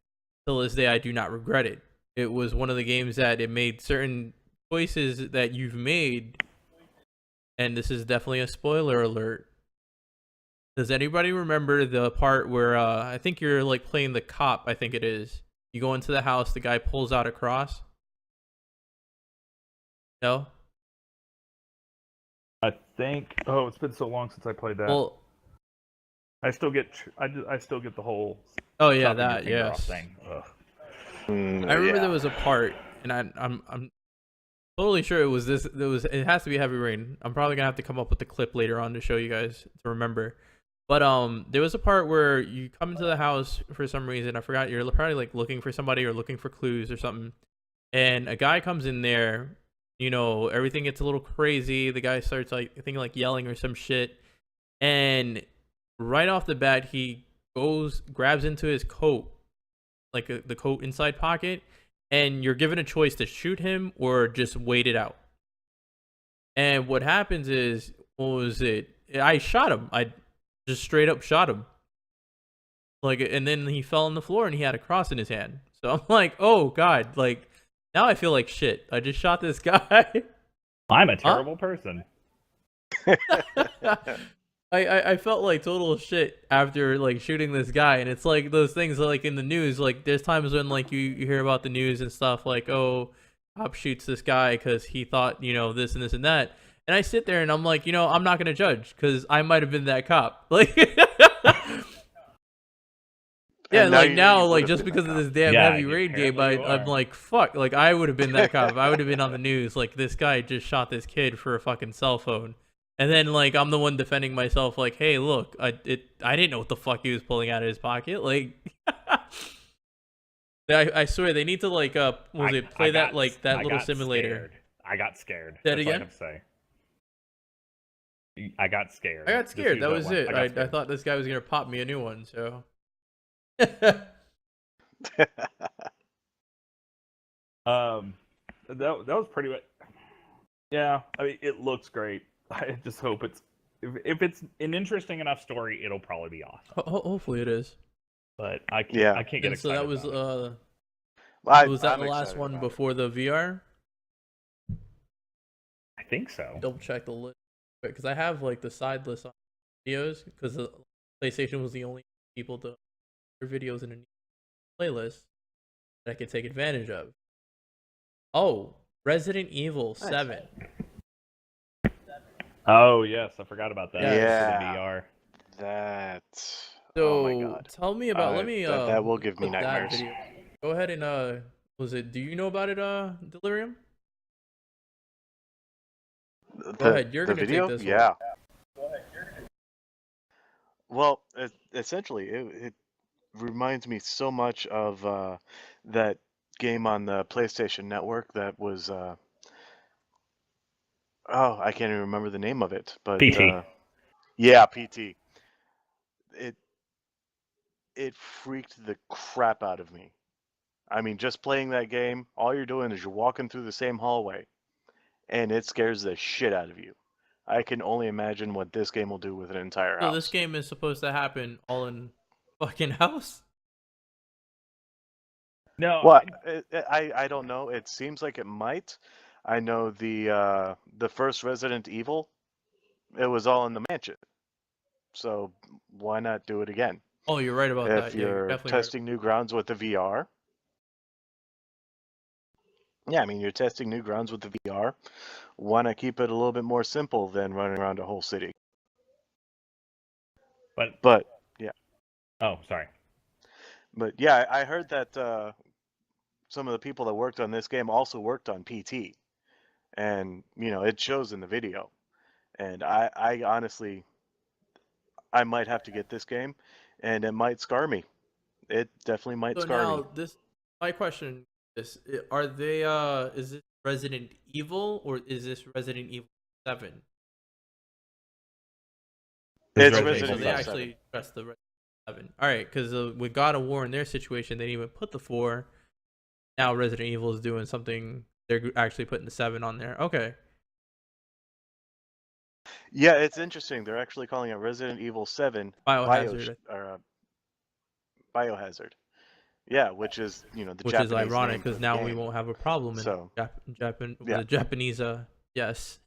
till this day I do not regret it. It was one of the games that it made certain choices that you've made, and this is definitely a spoiler alert. Does anybody remember the part where I think you're like playing the cop, I think it is. You go into the house, the guy pulls out a cross? No?
I think. Oh, it's been so long since I played that.
Well,
I still get the whole.
Oh yeah, that yes.
Thing.
I remember there was a part, and I'm totally sure it was this. It has to be Heavy Rain. I'm probably gonna have to come up with the clip later on to show you guys to remember. But there was a part where you come into the house for some reason. I forgot. You're probably like looking for somebody or looking for clues or something, and a guy comes in there. You know, everything gets a little crazy. The guy starts like I think like yelling or some shit, and right off the bat, he grabs into his coat, like the coat inside pocket, and you're given a choice to shoot him or just wait it out. And what happens is, what was it? I shot him. I just straight up shot him. Like, and then he fell on the floor and he had a cross in his hand. So I'm like, oh God, like now I feel like shit. I just shot this guy.
I'm a terrible person.
I felt like total shit after like shooting this guy, and it's like those things like in the news, like there's times when like you hear about the news and stuff like, oh, cop shoots this guy because he thought, you know, this and this and that, and I sit there and I'm like, you know, I'm not gonna judge because I might have been that cop, like yeah, like now like just because of this damn Heavy Rain game, I'm like, fuck, like I would have been that cop. I would have been on the news like this guy just shot this kid for a fucking cell phone. And then, like, I'm the one defending myself, like, hey, look, I didn't know what the fuck he was pulling out of his pocket. Like, I swear, they need to, like, play that little simulator.
I got scared.
That again?
I got scared.
I got scared. That was it. I thought this guy was going to pop me a new one, so.
That was pretty much. Yeah, I mean, it looks great. I just hope if it's an interesting enough story, it'll probably be awesome.
Hopefully it is.
But I can't get excited.
So that was was that the last one before the VR?
I think so.
Double check the list because I have like the side list on videos because the PlayStation was the only people to their videos in a playlist that I could take advantage of. Oh, Resident Evil 7.
Oh yes, I forgot about that.
Yeah,
VR.
That.
So
oh my God.
Tell me about. Let me.
That will give me nightmares.
go ahead and was it? Do you know about it, Delirium? Go ahead. You're
The
gonna take
video?
this one.
Yeah. Well, essentially, it reminds me so much of that game on the PlayStation Network that was oh, I can't even remember the name of it, but
PT.
yeah, PT. It it freaked the crap out of me. I mean, just playing that game, all you're doing is you're walking through the same hallway, and it scares the shit out of you. I can only imagine what this game will do with an entire
So this
house.
game is supposed to happen all in fucking house.
No,
Well, I don't know. It seems like it might. I know the first Resident Evil, it was all in the mansion. So why not do it again?
Oh, you're right about
If
that. Yeah, you're
you're
definitely right.
testing new grounds with the VR, yeah, I mean you're testing new grounds with the VR. Why not keep it a little bit more simple than running around a whole city?
but
But yeah,
oh, sorry.
but yeah, I heard that some of the people that worked on this game also worked on PT, and it shows in the video. And I honestly, I might have to get this game, and it might scar me. It definitely might
So
scar me.
now this, my question is, are they is this Resident Evil or is this Resident Evil 7?
This is
It's
Okay,
Resident
so
Resident
Evil
they
Evil
7.
7.
actually pressed the Resident Evil 7. All right, because with God of War in their situation, they didn't even put the 4. Now Resident Evil is doing something. They're actually putting the 7 on there. Okay.
Yeah, it's interesting. They're actually calling it Resident Evil 7
Biohazard,
Biohazard. Yeah, which is the
which is
Japanese
ironic
name for
because
the
now we
game.
won't have a problem in
So
Japan with
yeah.
the Japanese. Yes.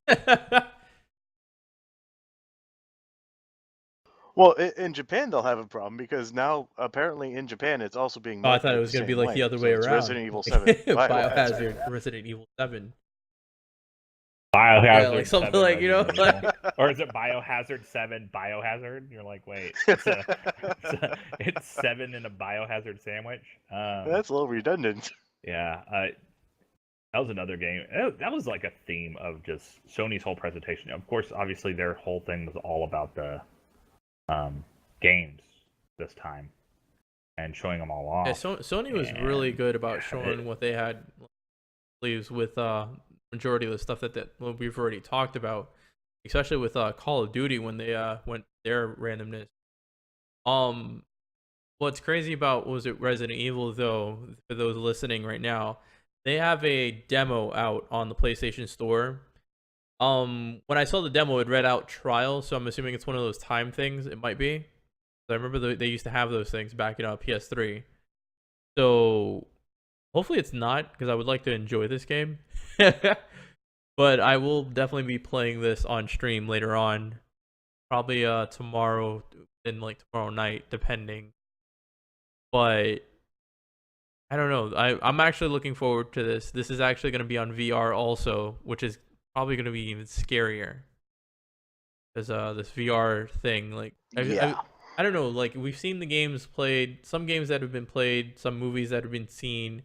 Well, in Japan they'll have a problem because now apparently in Japan it's also being
Oh, I thought it
marketed the
was gonna be
same
like the
way.
other
So
way
it's
around.
Resident Evil
Like,
7 Biohazard.
Biohazard, Resident Evil 7.
Biohazard
Yeah, like something
7
like
Resident
like
Evil. Or is it Biohazard 7 Biohazard? You're like, wait, it's 7 in a Biohazard sandwich.
That's a little redundant.
Yeah, that was another game. That was like a theme of just Sony's whole presentation. Of course, obviously their whole thing was all about the games this time and showing them all off.
Yeah, Sony was really good about showing what they had sleeves with majority of the stuff that we've already talked about, especially with Call of Duty when they went their randomness. What's crazy about was it Resident Evil though, for those listening right now, they have a demo out on the PlayStation Store. When I saw the demo, it read out trial, so I'm assuming it's one of those time things. It might be. I remember they used to have those things back in PS3. So hopefully it's not, because I would like to enjoy this game. But I will definitely be playing this on stream later on, probably tomorrow and like tomorrow night, depending. But I don't know. I'm actually looking forward to this. This is actually going to be on VR also, which is probably going to be even scarier. Because this VR thing, like,
Yeah.
I don't know. Like, we've seen the games played, some games that have been played, some movies that have been seen.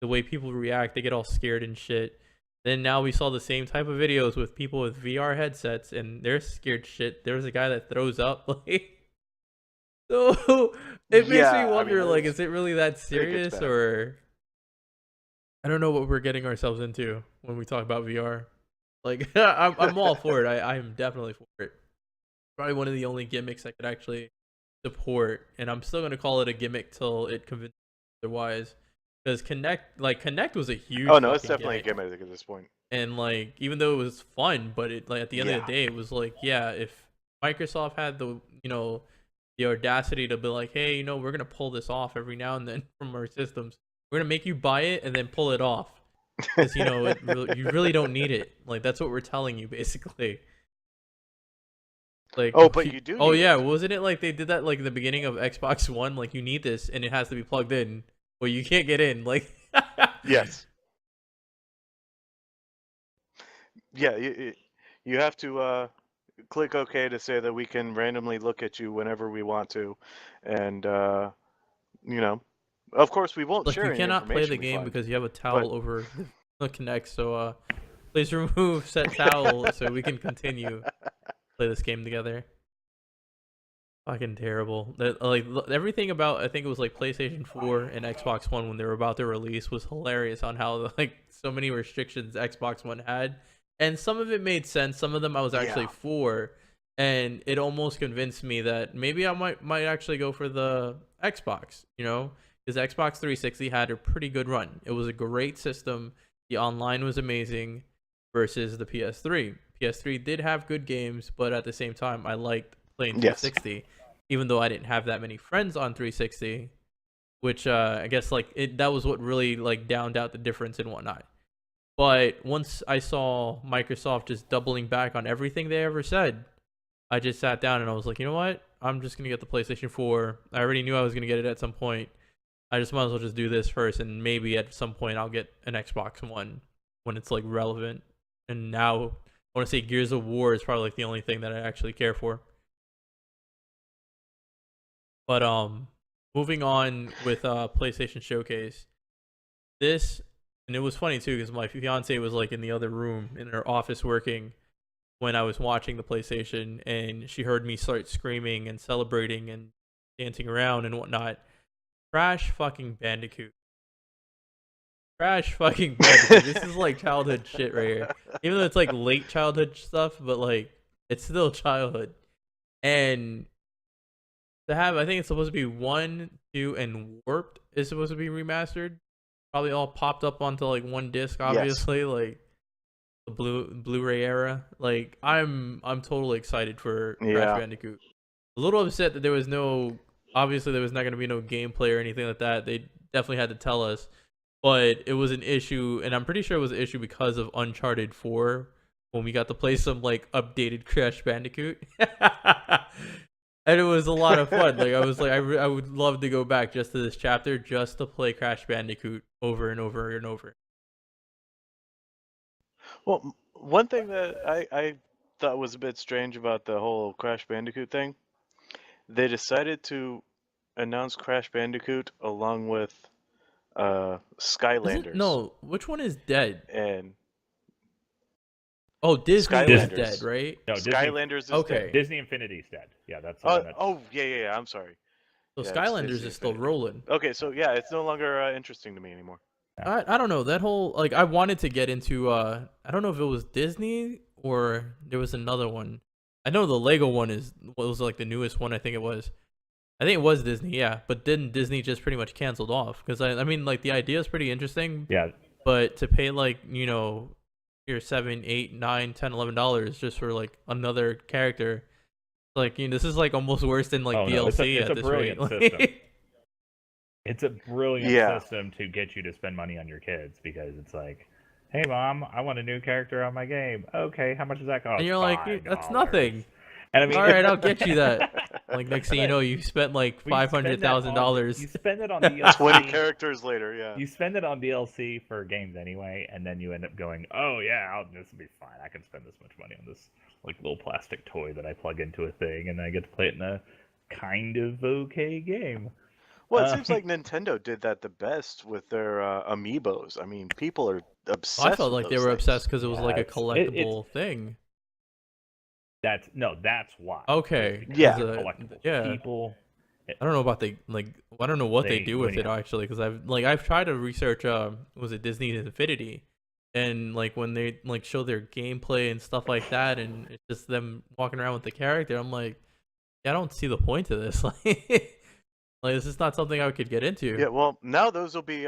The way people react, they get all scared and shit. Then now we saw the same type of videos with people with VR headsets, and they're scared shit. There's a guy that throws up, like. So it makes me wonder, like, is it really that serious, or I don't know what we're getting ourselves into when we talk about VR. Like, I'm all for it. I'm definitely for it. Probably one of the only gimmicks I could actually support, and I'm still gonna call it a gimmick till it convinces me otherwise. Because Connect was a huge.
Oh no, it's definitely
gimmick.
a gimmick at this point.
And like, even though it was fun, but it like at the end of
Yeah.
the day, it was like, yeah, if Microsoft had the the audacity to be like, hey, we're gonna pull this off every now and then from our systems. We're gonna make you buy it and then pull it off because you really don't need it. Like, that's what we're telling you basically. Like,
Oh, but you do.
Oh
need
yeah,
it.
wasn't it like they did that like the beginning of Xbox One? Like, you need this and it has to be plugged in, well, you can't get in. Like,
Yes. Yeah, you have to click OK to say that we can randomly look at you whenever we want to, and Of course, we won't
Like
share
you
any
cannot play
information
the
we
game
find.
because you have a towel over the Kinect. So please remove said towel so we can continue play this game together. Fucking terrible. Like everything about, I think it was like PlayStation 4 and Xbox One when they were about to release was hilarious on how like so many restrictions Xbox One had, and some of it made sense. Some of them I was actually for, and it almost convinced me that maybe I might actually go for the Xbox. You know, because Xbox 360 had a pretty good run. It was a great system. The online was amazing versus the PS3. PS3 did have good games, but at the same time, I liked playing
Yes.
360, even though I didn't have that many friends on 360, which I guess like that was what really like downed out the difference and whatnot. But once I saw Microsoft just doubling back on everything they ever said, I just sat down and I was like, you know what? I'm just gonna get the PlayStation 4. I already knew I was gonna get it at some point. I just might as well just do this first, and maybe at some point I'll get an Xbox One when it's like relevant. And now I want to say Gears of War is probably like the only thing that I actually care for. But moving on with PlayStation Showcase. This, and it was funny too because my fiance was like in the other room in her office working when I was watching the PlayStation, and she heard me start screaming and celebrating and dancing around and whatnot. Crash fucking Bandicoot. Crash fucking Bandicoot. This is like childhood shit right here. Even though it's like late childhood stuff, but like it's still childhood. And to have, I think it's supposed to be 1, 2, and Warped is supposed to be remastered. Probably all popped up onto like one disc, obviously, like the Blu-ray era. Like I'm totally excited for Crash Bandicoot. A little upset that there was no, obviously there was not going to be no gameplay or anything like that. They definitely had to tell us, but it was an issue, and I'm pretty sure it was an issue because of Uncharted 4 when we got to play some like updated Crash Bandicoot. And it was a lot of fun. Like I was like, I would love to go back just to this chapter just to play Crash Bandicoot over and over and over.
Well, one thing that I thought was a bit strange about the whole Crash Bandicoot thing, they decided to announce Crash Bandicoot along with Skylanders.
No, which one is dead?
And
oh, Disney is
Skylanders.
dead, right?
No,
Skylanders is
okay.
dead.
Disney Infinity's dead. Yeah, that's the one that's...
Oh, yeah. I'm sorry.
So
Yeah,
Skylanders
Disney
is still
Infinity.
rolling.
Okay, so yeah, it's no longer interesting to me anymore.
I don't know, that whole like I wanted to get into I don't know if it was Disney or there was another one. I know the Lego one was like the newest one. I think it was Disney, yeah. But then Disney just pretty much canceled off because I mean like the idea is pretty interesting.
Yeah.
But to pay like, you know, your $7, $8, $9, $10, $11 just for like another character, like, you know, this is like almost worse than like DLC
it's
at
a
this
brilliant
rate.
system. It's a brilliant system to get you to spend money on your kids because it's like, hey mom, I want a new character on my game. Okay, how much does that cost?
And you're like, that's nothing.
And I mean,
all right, I'll get you that. Like next thing you know, you spent like $500,000.
You spend it on DLC.
20 characters later, yeah.
You spend it on DLC for games anyway, and then you end up going, oh yeah, this will be fine. I can spend this much money on this like little plastic toy that I plug into a thing, and I get to play it in a kind of okay game.
Well, it seems like Nintendo did that the best with their amiibos. I mean, people are obsessed.
I felt like they were obsessed because it was like a collectible thing.
That's why.
Okay.
Yeah.
Yeah.
People.
I don't know about I don't know what they do with it actually, because I've tried to research was it Disney Infinity, and like when they like show their gameplay and stuff like that, and it's just them walking around with the character, I'm like, yeah, I don't see the point to this. Like this is not something I could get into.
Yeah, well, now those will be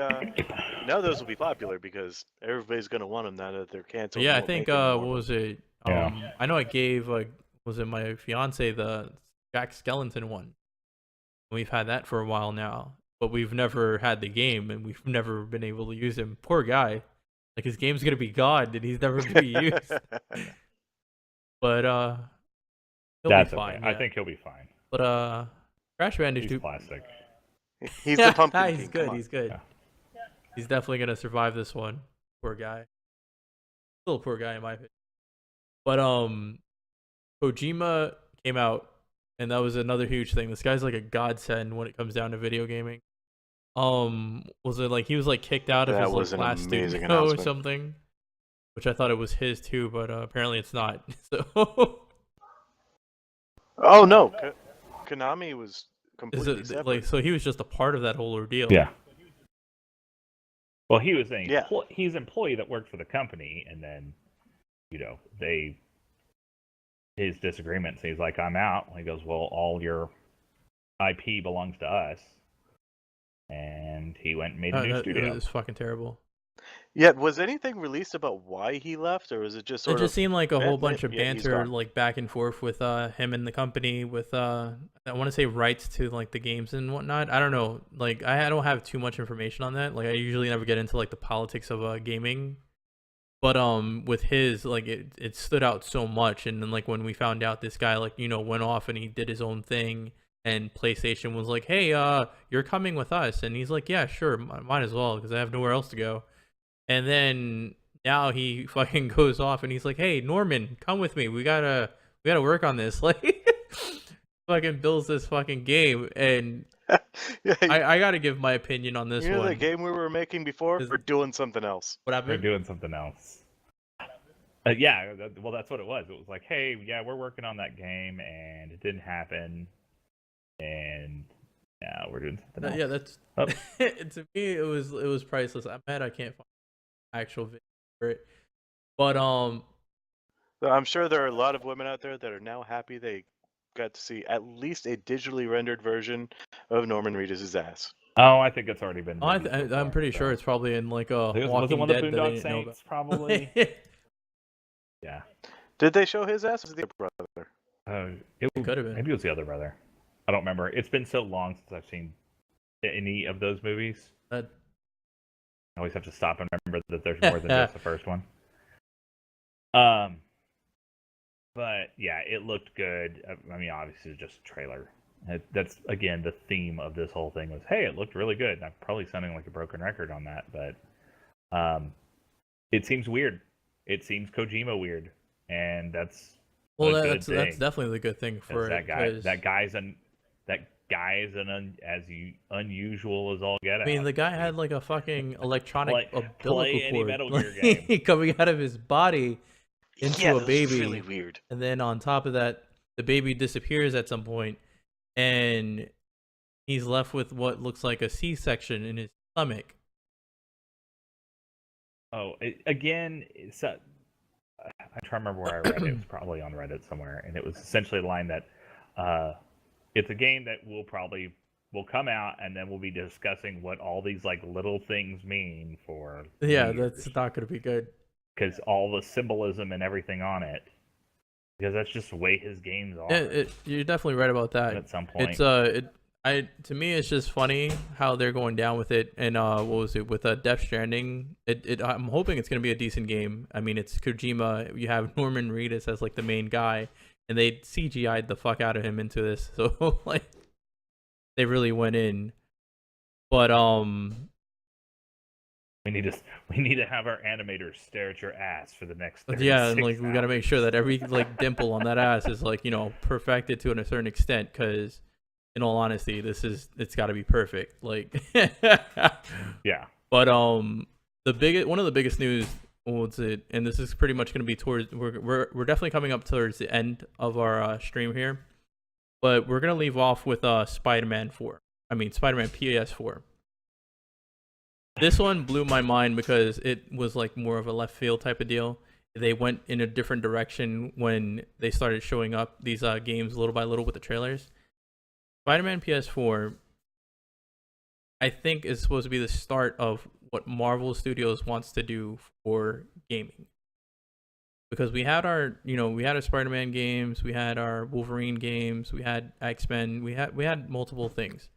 popular because everybody's gonna want them now that they're canceled.
Yeah, I think what was it? I know I gave was it my fiance the Jack Skellington one. We've had that for a while now, but we've never had the game, and we've never been able to use him. Poor guy, like his game's gonna be gone, and he's never gonna be used. But he'll be fine.
Okay. Yeah. I think he'll be fine.
But Crash Bandicoot.
He's plastic.
He's the pumpkin.
He's good. He's good.
Yeah.
He's definitely gonna survive this one. Poor guy. Still a poor guy in my opinion. But Kojima came out, and that was another huge thing. This guy's like a godsend when it comes down to video gaming. Was it like he was like kicked out of
That
his
was
like
an
last
amazing
studio or
announcement.
something? Which I thought it was his too, but apparently it's not. So
Oh no, Konami was
is
completely
it
separate.
like so he was just a part of that whole ordeal?
Yeah. Well, he was
Yeah.
he's an employee that worked for the company, and then, his disagreement. So he's like, I'm out. He goes, well, all your IP belongs to us, and he went and made a new
That
studio.
it was fucking terrible.
Yeah, was anything released about why he left, or was it just
It
sort
just
of
seemed like a whole bunch of
yeah, he's
banter,
gone.
like back and forth with him and the company, with I want to say rights to like the games and whatnot. I don't know, like I don't have too much information on that. Like I usually never get into like the politics of gaming, but with his like it stood out so much. And then like when we found out this guy like went off and he did his own thing, and PlayStation was like, hey, you're coming with us, and he's like, yeah, sure, might as well because I have nowhere else to go. And then now he fucking goes off and he's like, hey, Norman, come with me. We gotta work on this. Like fucking builds this fucking game. And
Yeah,
I gotta give my opinion on this one.
the game we were making before? We're doing something else.
What
They're
happened?
doing something else. Yeah, well, that's what it was. It was like, hey, yeah, we're working on that game, and it didn't happen, and now we're doing something else.
Yeah, that's to me it was priceless. I'm mad I can't find actual video for it. But
So I'm sure there are a lot of women out there that are now happy they got to see at least a digitally rendered version of Norman Reedus' ass.
Oh, I think it's already been.
I'm pretty sure it's probably in like a
was it
Walking
one of the
Dead that they
Boondock
didn't know
Saints?
about.
Probably. Yeah.
Did they show his ass? Or was it the brother?
It
could have been.
Maybe it was the other brother. I don't remember. It's been so long since I've seen any of those movies. I always have to stop and remember that there's more than just the first one. But yeah, it looked good. I mean, obviously, it's just a trailer. That's again the theme of this whole thing was, hey, it looked really good. And I'm probably sounding like a broken record on that, but it seems weird. It seems Kojima weird, and that's
that's definitely the good thing for
that guy. That guy's unusual as all get out.
I mean, the guy had like a fucking electronic
play any Metal Gear game
coming out of his body into a baby.
Was really weird.
And then on top of that, the baby disappears at some point, and he's left with what looks like a C-section in his stomach.
Oh, again, I'm trying to remember where I read it. It was probably on Reddit somewhere, and it was essentially the line that it's a game that will come out, and then we'll be discussing what all these like little things mean for
Yeah,
years.
that's not going to be good.
Because all the symbolism and everything on it, because that's just the way his games are.
You're definitely right about that.
At some point,
to me, it's just funny how they're going down with it. And what was it with Death Stranding? I'm hoping it's gonna be a decent game. I mean, it's Kojima. You have Norman Reedus as like the main guy, and they CGI'd the fuck out of him into this. So like, they really went in. But
we need to have our animators stare at your ass for the next 36
and like
hours.
we gotta make sure that every like dimple on that ass is like perfected to a certain extent, because in all honesty, it's got to be perfect. Like
yeah.
But one of the biggest news was it, and this is pretty much going to be towards we're definitely coming up towards the end of our stream here, but we're gonna leave off with Spider-Man PS4. This one blew my mind because it was like more of a left field type of deal. They went in a different direction when they started showing up these games little by little with the trailers. Spider-Man PS4, I think, is supposed to be the start of what Marvel Studios wants to do for gaming. Because we had our Spider-Man games, we had our Wolverine games, we had X-Men, we had multiple things.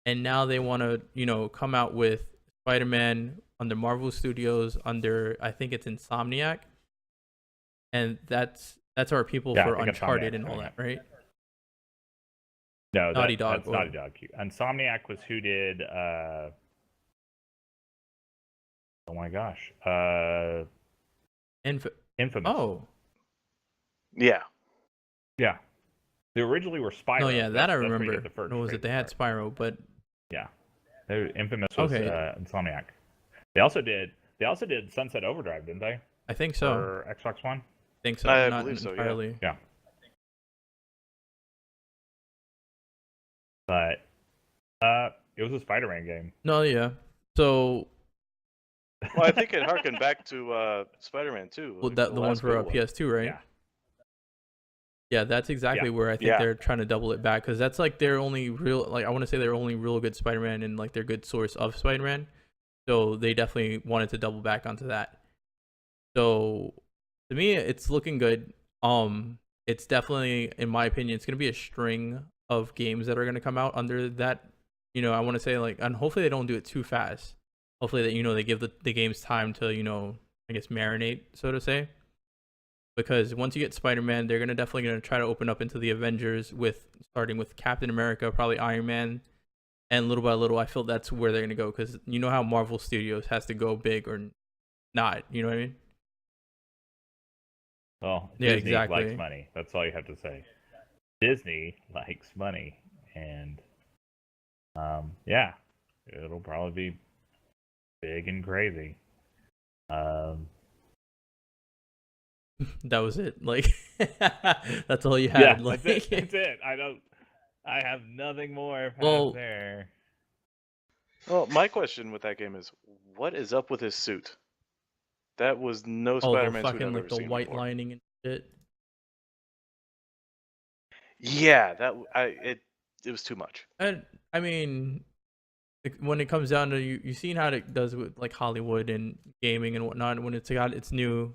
And now they want to, come out with Spider-Man under Marvel Studios, under, I think it's Insomniac. And that's our people for Uncharted and all that, right?
No,
Naughty Dog.
That's Naughty Dog. Insomniac was who did oh my gosh. Infamous.
Oh.
Yeah.
Yeah. They originally were Spyro.
Oh yeah, that I remember.
The first
was it they had Spyro, but
yeah. They're Infamous was
Okay.
Insomniac. They also did Sunset Overdrive, didn't they?
I think so.
For Xbox One.
I think so.
I
Not
believe so, yeah.
entirely.
Yeah. But it was a Spider-Man game.
No, yeah. So
Well, I think it harkened back to Spider-Man 2.
well, the one
last
for
good
PS2, right?
Yeah.
Yeah, that's exactly
Yeah.
where I think
Yeah.
they're trying to double it back because that's like their only real, like I want to say their only real good Spider-Man and like their good source of Spider-Man. So they definitely wanted to double back onto that. So to me, it's looking good. It's definitely, in my opinion, it's gonna be a string of games that are gonna come out under that. You know, I want to say like, and hopefully they don't do it too fast. Hopefully that they give the games time to I guess marinate, so to say. Because once you get Spider-Man, they're definitely gonna try to open up into the Avengers starting with Captain America, probably Iron Man, and little by little, I feel that's where they're gonna go. Because you know how Marvel Studios has to go big or not. You know what I mean?
Well,
Yeah,
Disney
exactly.
likes money. That's all you have to say. Disney likes money, and yeah, it'll probably be big and crazy.
That was it. Like that's all you
Yeah,
had. Like,
that's it. That's it. I have nothing more past
Well-
there.
Well, my question with that game is, what is up with his suit? That was no
oh, the
Spider-Man suit
fucking
I've
like
ever
the
seen
white
before.
lining and shit.
Yeah, it was too much.
And I mean, when it comes down to you seen how it does with like Hollywood and gaming and whatnot. When it's new.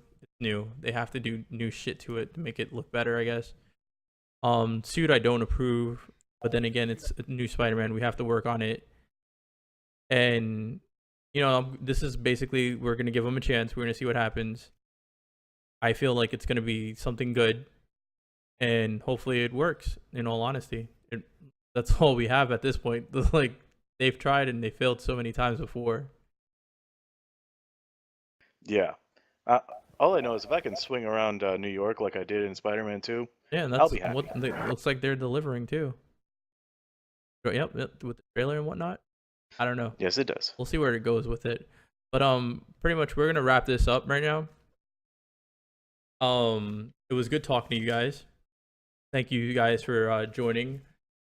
They have to do new shit to it to make it look better, I guess. Suit I don't approve, but then again, it's a new Spider-Man. We have to work on it, and this is basically we're gonna give them a chance. We're gonna see what happens. I feel like it's gonna be something good, and hopefully it works. In all honesty, that's all we have at this point. Like they've tried and they failed so many times before.
Yeah. All I know is if I can swing around New York like I did in Spider-Man 2,
Yeah, and
I'll
that's
be happy.
what it looks like they're delivering too. Yep, with the trailer and whatnot. I don't know.
Yes, it does.
We'll see where it goes with it. But pretty much we're gonna wrap this up right now. It was good talking to you guys. Thank you guys for joining.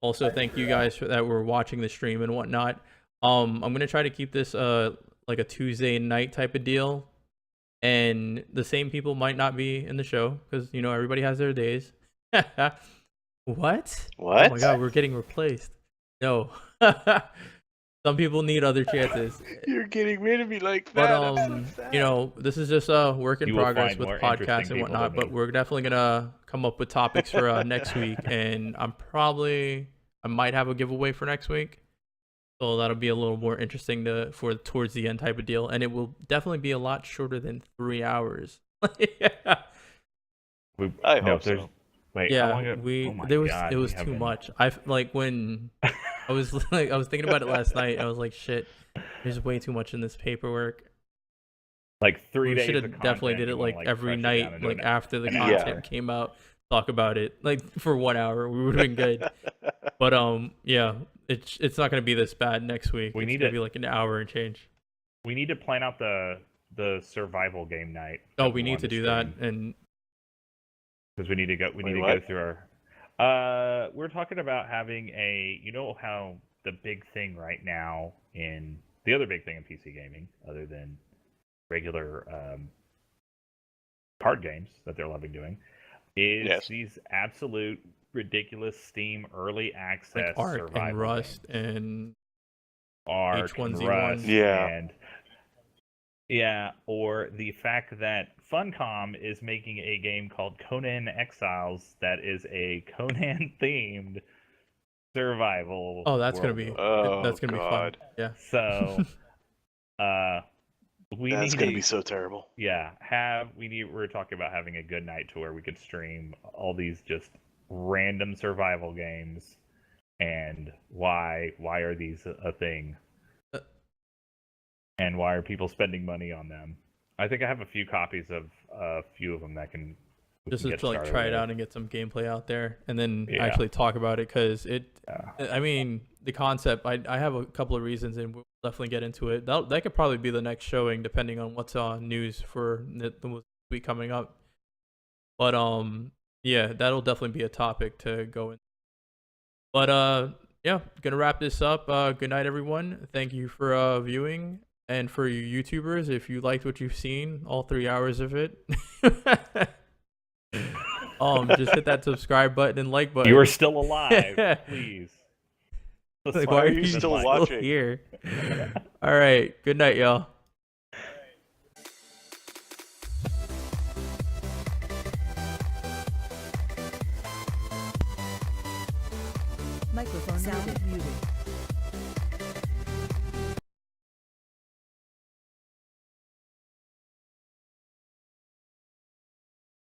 Also, thank you guys that were watching the stream and whatnot. I'm gonna try to keep this like a Tuesday night type of deal, and the same people might not be in the show because everybody has their days. What?
What?
Oh my god, we're getting replaced. No. Some people need other chances.
You're getting rid of me like
But
that. I'm so sad.
this is just a work in
You will
progress
find
with
more
podcasts
interesting
and
people
whatnot.
than
But
me.
we're definitely gonna come up with topics for next week, and I might have a giveaway for next week, so that'll be a little more interesting towards the end type of deal, and it will definitely be a lot shorter than 3 hours.
I hope so.
Wait, how long
Yeah,
ago? Oh my God,
it
we
was
have
too
been-
much. When I was I was thinking about it last night. I was like, shit, there's way too much in this paperwork.
Like 3
We
days
should
of
have
content,
definitely did
you
it
wanna,
like every
crush it
night,
down into
like
an-
after the
an
content
hour.
came out, talk about it like for 1 hour. We would have been good. But yeah, it's not gonna be this bad next week.
We
It's
need
gonna
to-
be like an hour and change.
We need to plan out the survival game night.
Oh,
that
we need
want
to do that,
stream,
and
because we need to go. We need to
Wait,
go
what?
through our. We're talking about having a. You know how the big thing right now the other big thing in PC gaming, other than regular card games that they're loving doing, is
Yes.
these absolute ridiculous Steam early access
like Ark
survival
and Rust
games.
and
Ark and
H1Z1.
Rust,
Yeah.
and yeah, or the fact that Funcom is making a game called Conan Exiles that is a Conan themed survival.
oh, that's gonna
world
be
builder.
Oh,
that's gonna
God.
be fun. Yeah.
So we
That's
need
gonna
to,
be so terrible.
yeah, we're talking about having a good night to where we could stream all these just random survival games, and why are these a thing, and why are people spending money on them? I think I have a few copies of a few of them that we
just
can
to
get
like
started
try
with
it out and get some gameplay out there, and then
Yeah.
actually talk about it, because it.
Yeah.
I mean, the concept. I have a couple of reasons, and we'll definitely get into it. That could probably be the next showing, depending on what's on news for the week coming up. But yeah, that'll definitely be a topic to go in. But yeah, gonna wrap this up. Good night, everyone. Thank you for viewing, and for you YouTubers, if you liked what you've seen, all 3 hours of it, just hit that subscribe button and like button.
You are still alive, please.
Like, why are you
still
still
watching?
here? All right, good night, y'all.
Microphone sound muted.